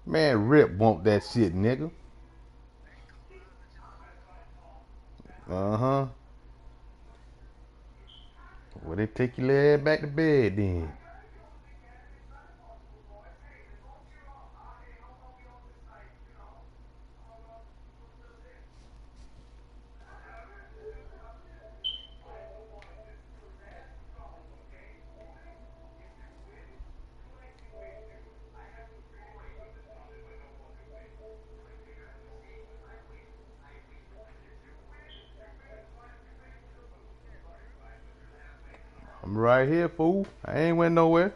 Man, Rip want that shit, nigga. Uh-huh. Well, they take your little ass back to bed then. I'm right here, fool. I ain't went nowhere.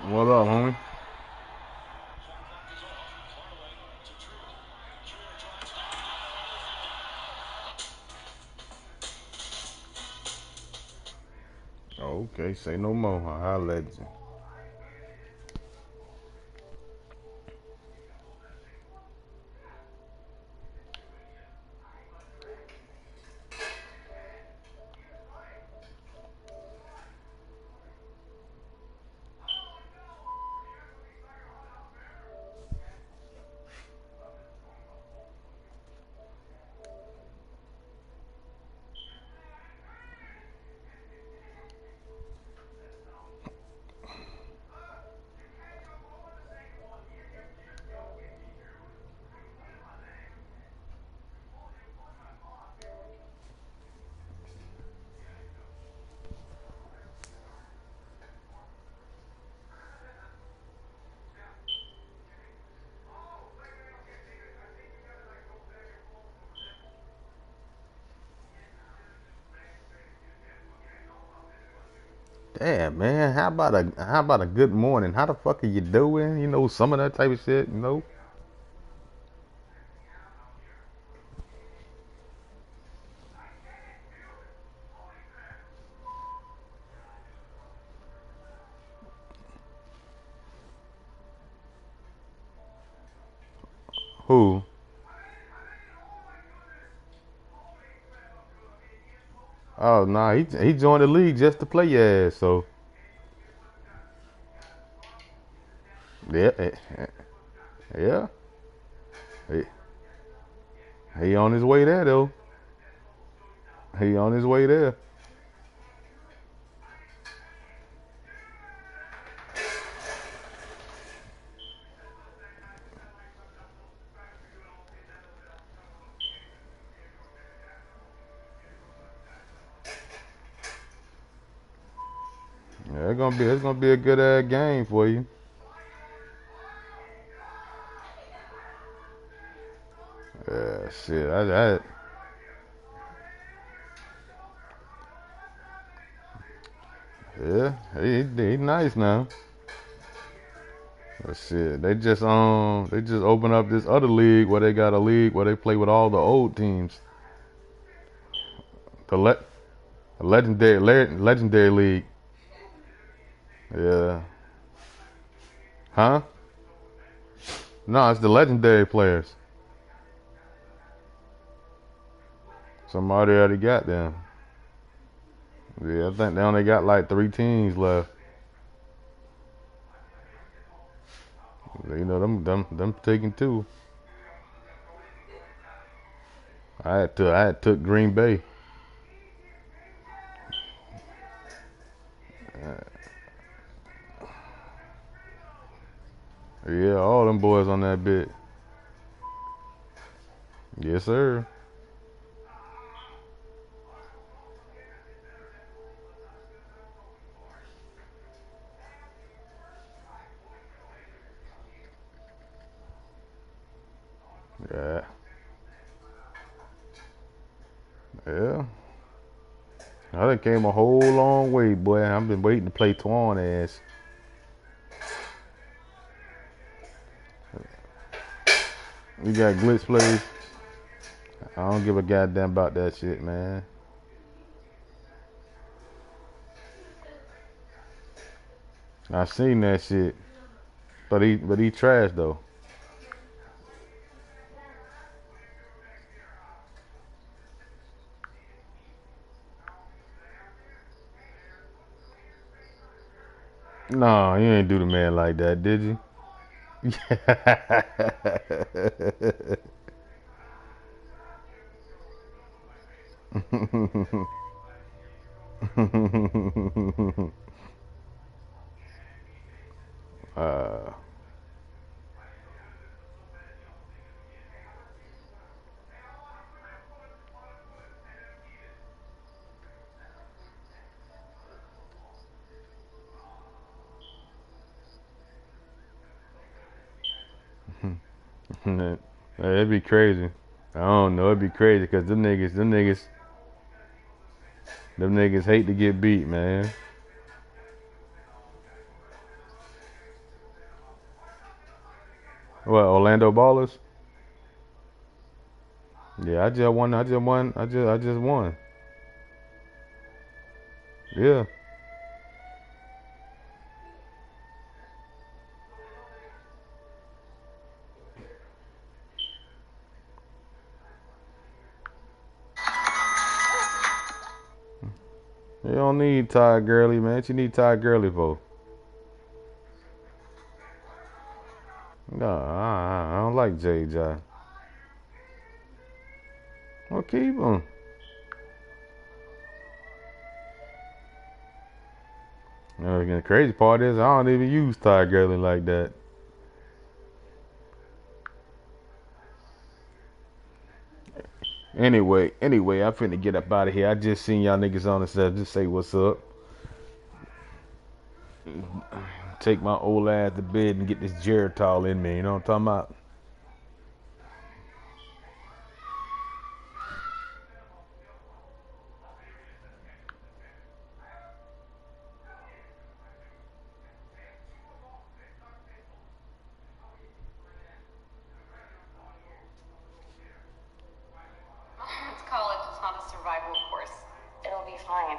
What up, homie? Okay, say no more. I'll holler at you. Damn, man. How about a good morning? How the fuck are you doing? You know, some of that type of shit, you know? Who? Oh, nah, he joined the league just to play your ass, so yeah, yeah. He, he on his way there though. He on his way there. Yeah, it's gonna be a good ass game for you. Yeah, shit. Yeah, he nice now. But shit, they just opened up this other league where they got a league where they play with all the old teams. The le- legendary league. Yeah. Huh? No, it's the legendary players. Somebody already got them. Yeah, I think they only got like 3 teams left. You know, them taking 2. I had took Green Bay. Yeah, all them boys on that bit. Yes, sir. Yeah. Yeah. I done came a whole long way, boy. I've been waiting to play Twan ass. You got glitch plays? I don't give a goddamn about that shit, man. I seen that shit. But he trash though. No, you ain't do the man like that, did you? uh, it'd be crazy. I don't know. It'd be crazy because them niggas hate to get beat, man. What, Orlando Ballers? Yeah, I just won. I just won. Yeah. You don't need Todd Gurley, man. What you need Todd Gurley for? No, I don't like J.J. Well, keep him. The crazy part is I don't even use Todd Gurley like that. Anyway, I'm finna get up out of here. I just seen y'all niggas on the set. Just say what's up. Take my old ass to bed and get this Geritol in me. You know what I'm talking about? It's college. It's not a survival course. It'll be fine.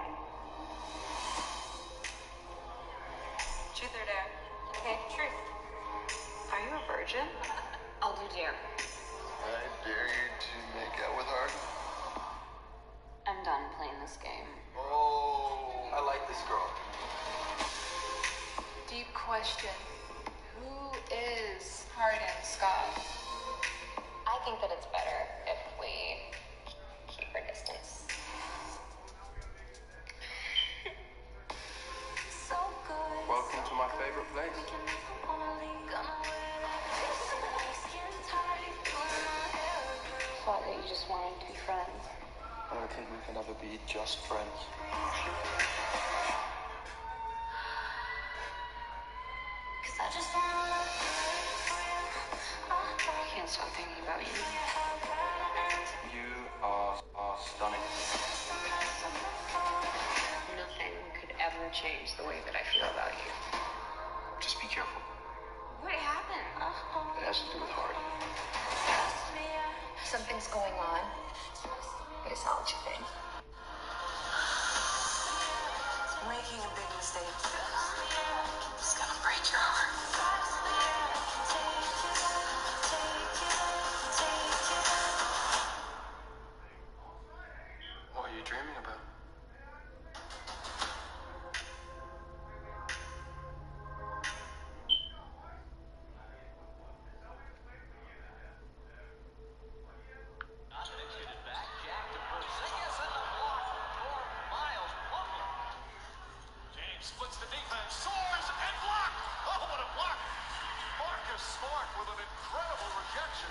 Truth or dare? Okay, truth. Are you a virgin? I'll do dare. I dare you to make out with Harden. I'm done playing this game. Oh, I like this girl. Deep question. Who is Harden Scott? I think that it's better if we keep our distance. So good. Welcome to my favorite place. Thought that you just wanted to be friends. I don't think we can ever be just friends. Cause I just wanna love I can't stop thinking about you. You are stunning. Nothing could ever change the way that I feel about you. Just be careful. What happened? It has to do with Harden. Something's going on, but it's not what you think. Making a big mistake. It's gonna break your heart. What are you dreaming about? Splits the defense, soars, and block! Oh, what a block! Marcus Smart with an incredible rejection.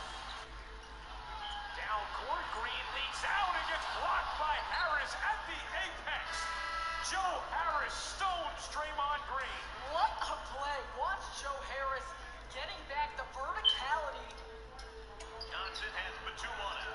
Down court, Green leaks out and gets blocked by Harris at the apex. Joe Harris stones Draymond Green. What a play. Watch Joe Harris getting back the verticality. Johnson has Batum on it.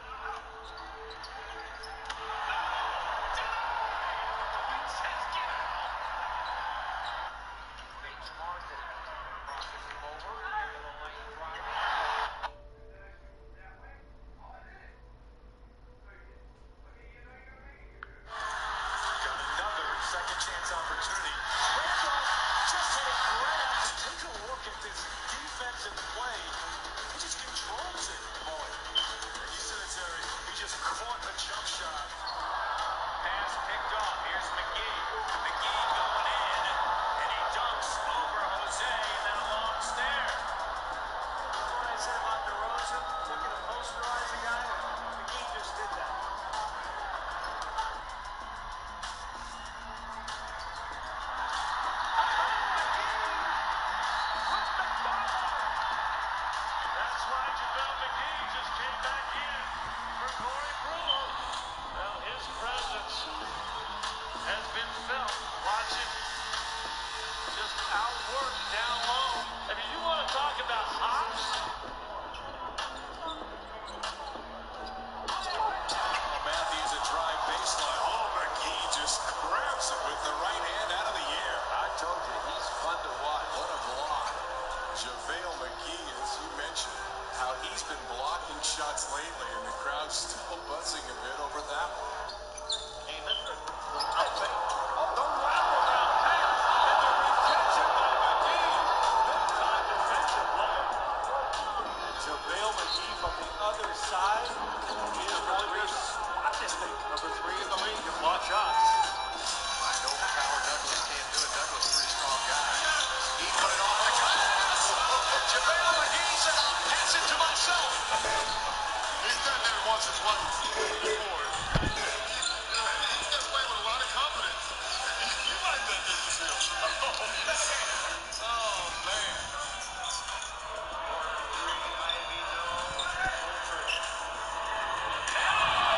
He's been blocking shots lately, and the crowd's still buzzing a bit over that one. The wraparound pass and the rejection by McGee. Big time defensive play. JaVale McGee from the other side is going to spot this thing. Number 3 in the league to block shots. I know Power Douglas can't do it. Douglas is a pretty strong guy. He put it on the glass. JaVale McGee said, I'll pass it to myself. He's done that once or twice before. He's got to play with a lot of confidence. You might bet this is him. Oh, man.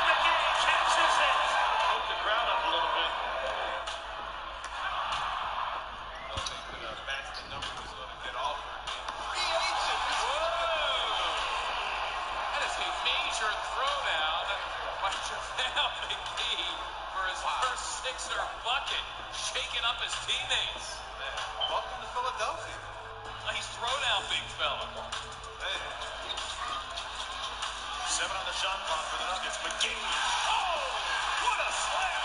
McGee catches it. Put the crowd up a little bit. I don't think that match the numbers is going to get offered. He hates it. Whoa. That is a major throwdown by JaVale McGee for his first Sixer bucket, shaking up his teammates. Man, welcome to Philadelphia. Nice throwdown, big fella. Hey. 7 on the shot clock for the Nuggets. McGee. Oh, what a slam.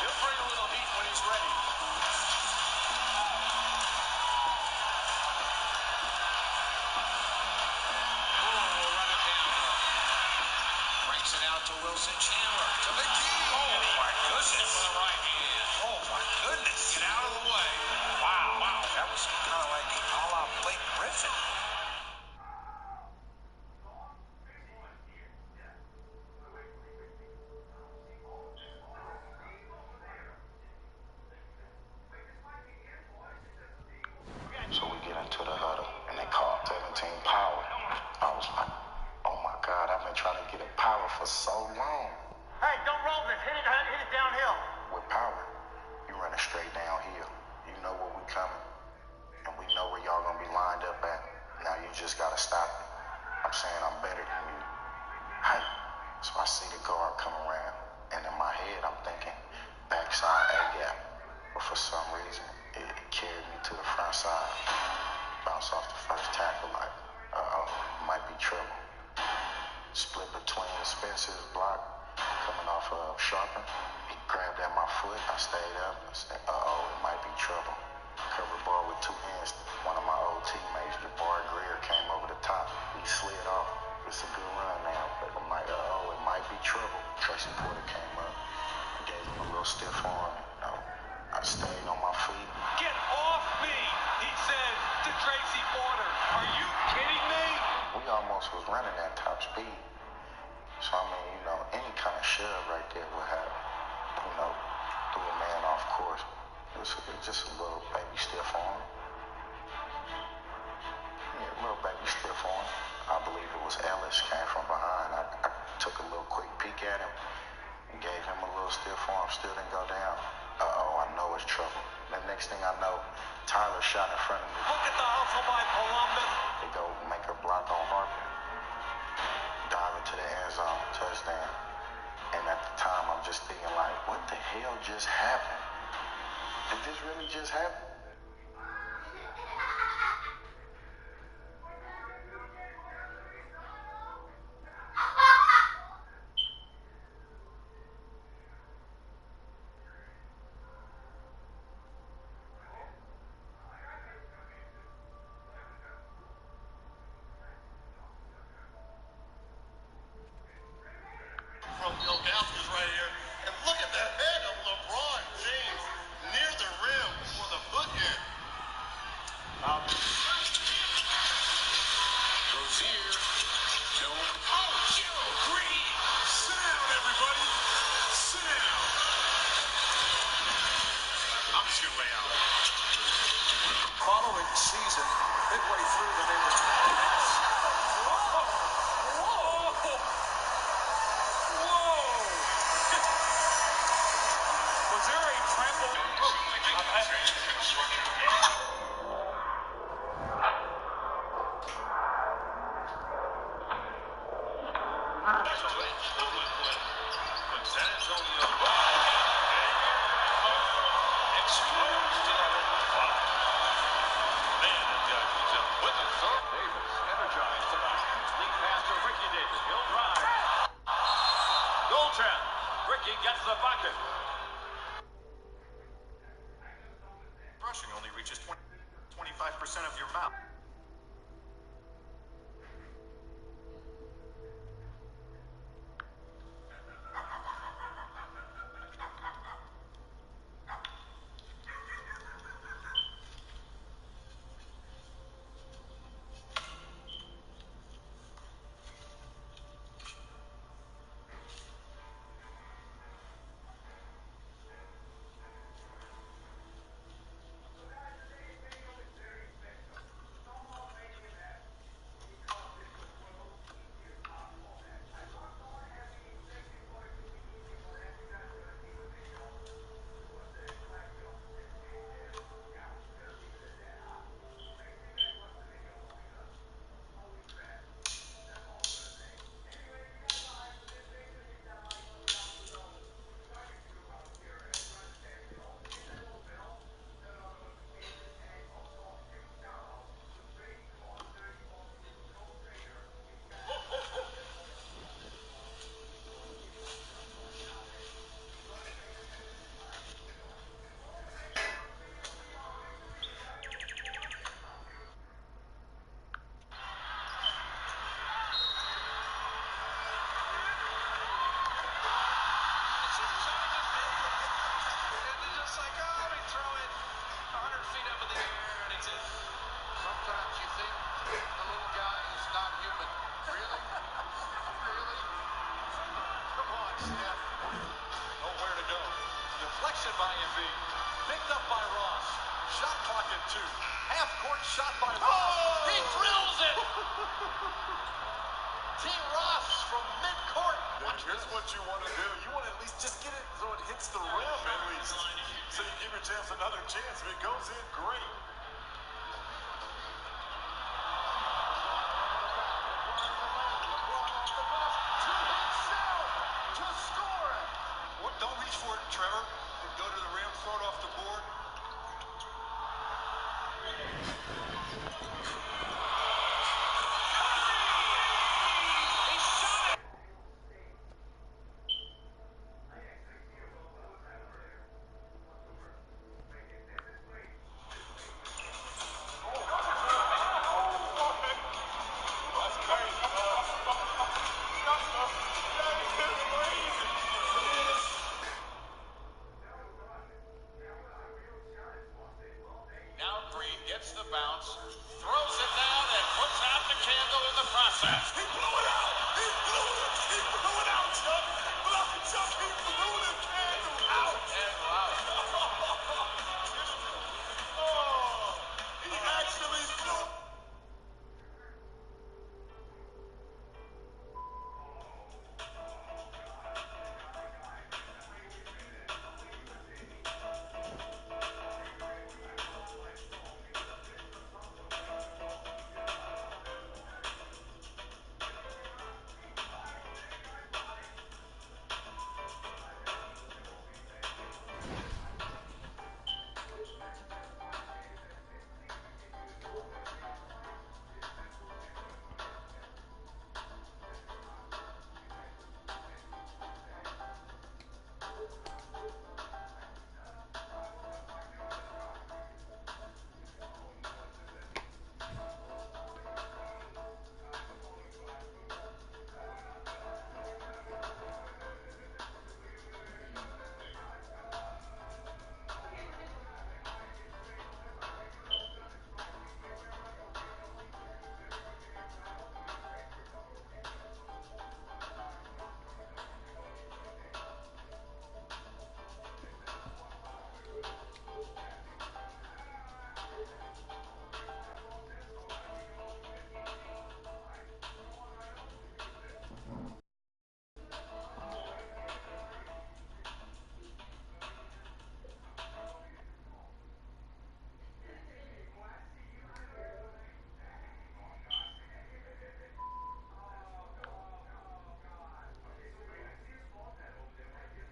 He'll bring a little heat when he's ready. Breaks it out to Wilson Chandler. To McGee. Oh, my goodness. With the right hand. Oh, my goodness. Get out of the way. Wow. Wow. That was kind of like all-out Blake Griffin. So we get into the huddle, and they call 17 power. I was like, oh my God, I've been trying to get a power for so long. Hey, don't roll this. Hit it downhill. With power, you running straight downhill. You know where we coming, and we know where y'all gonna be lined up at. Now you just gotta stop it. I'm saying I'm better than you. Hey, so I see the guard come around, and in my head I'm thinking backside A-gap. But for some reason, it carried me to the front side. Bounce off the first tackle like, might be trouble. Split between Spencer's block, coming off of Sharpen. He grabbed at my foot, I stayed up. I said, it might be trouble. Covered ball with 2 hands. One of my old teammates, Jabbar Greer, came over the top. He slid off. It's a good run now, but I'm like, it might be trouble. Tracy Porter came up, gave him a little stiff arm. I stayed on my feet. Get off me, he said to Tracy Porter. Are you kidding me? We almost was running at top speed. So, I mean, any kind of shove right there would have, threw a man off course. It was just a little baby stiff arm. Yeah, a little baby stiff arm. I believe it was Ellis, came from behind. I took a little quick peek at him and gave him a little stiff arm, still didn't go down. I know it's trouble. The next thing I know, Tyler shot in front of me. Look at the hustle by Columbus. They go make a block on Harper. Dive into the end zone, touchdown. And at the time, I'm just thinking like, what the hell just happened? Did this really just happen? From Philadelphia's right here, and look at that head of LeBron James near the rim for the bookend. Rozier, Joe. Oh, Joe Green. Sit down, everybody. Sit down. I'm just gonna lay out. Following season, midway through the name of Was there a trampoline? San Antonio exposed to the man, Davis energized tonight. Lead pass to Ricky Davis. He'll drive. Goaltend. Ricky gets the bucket. Brushing only reaches 25% of your mouth. Sometimes you think the little guy is not human. Really? Really? Come on, Steph. Nowhere to go. Deflection by Embiid. Picked up by Ross. Shot clock at 2. Half-court shot by Ross. He drills it! Team Ross from mid-court. Here's what you want to do. You want to at least just get it so it hits the rim at least. So you give your chance another chance. If it goes in, great. Don't reach for it, Trevor. Go to the rim, throw it off the board. Gets the bounce, throws it down, and puts out the candle in the process. He blew it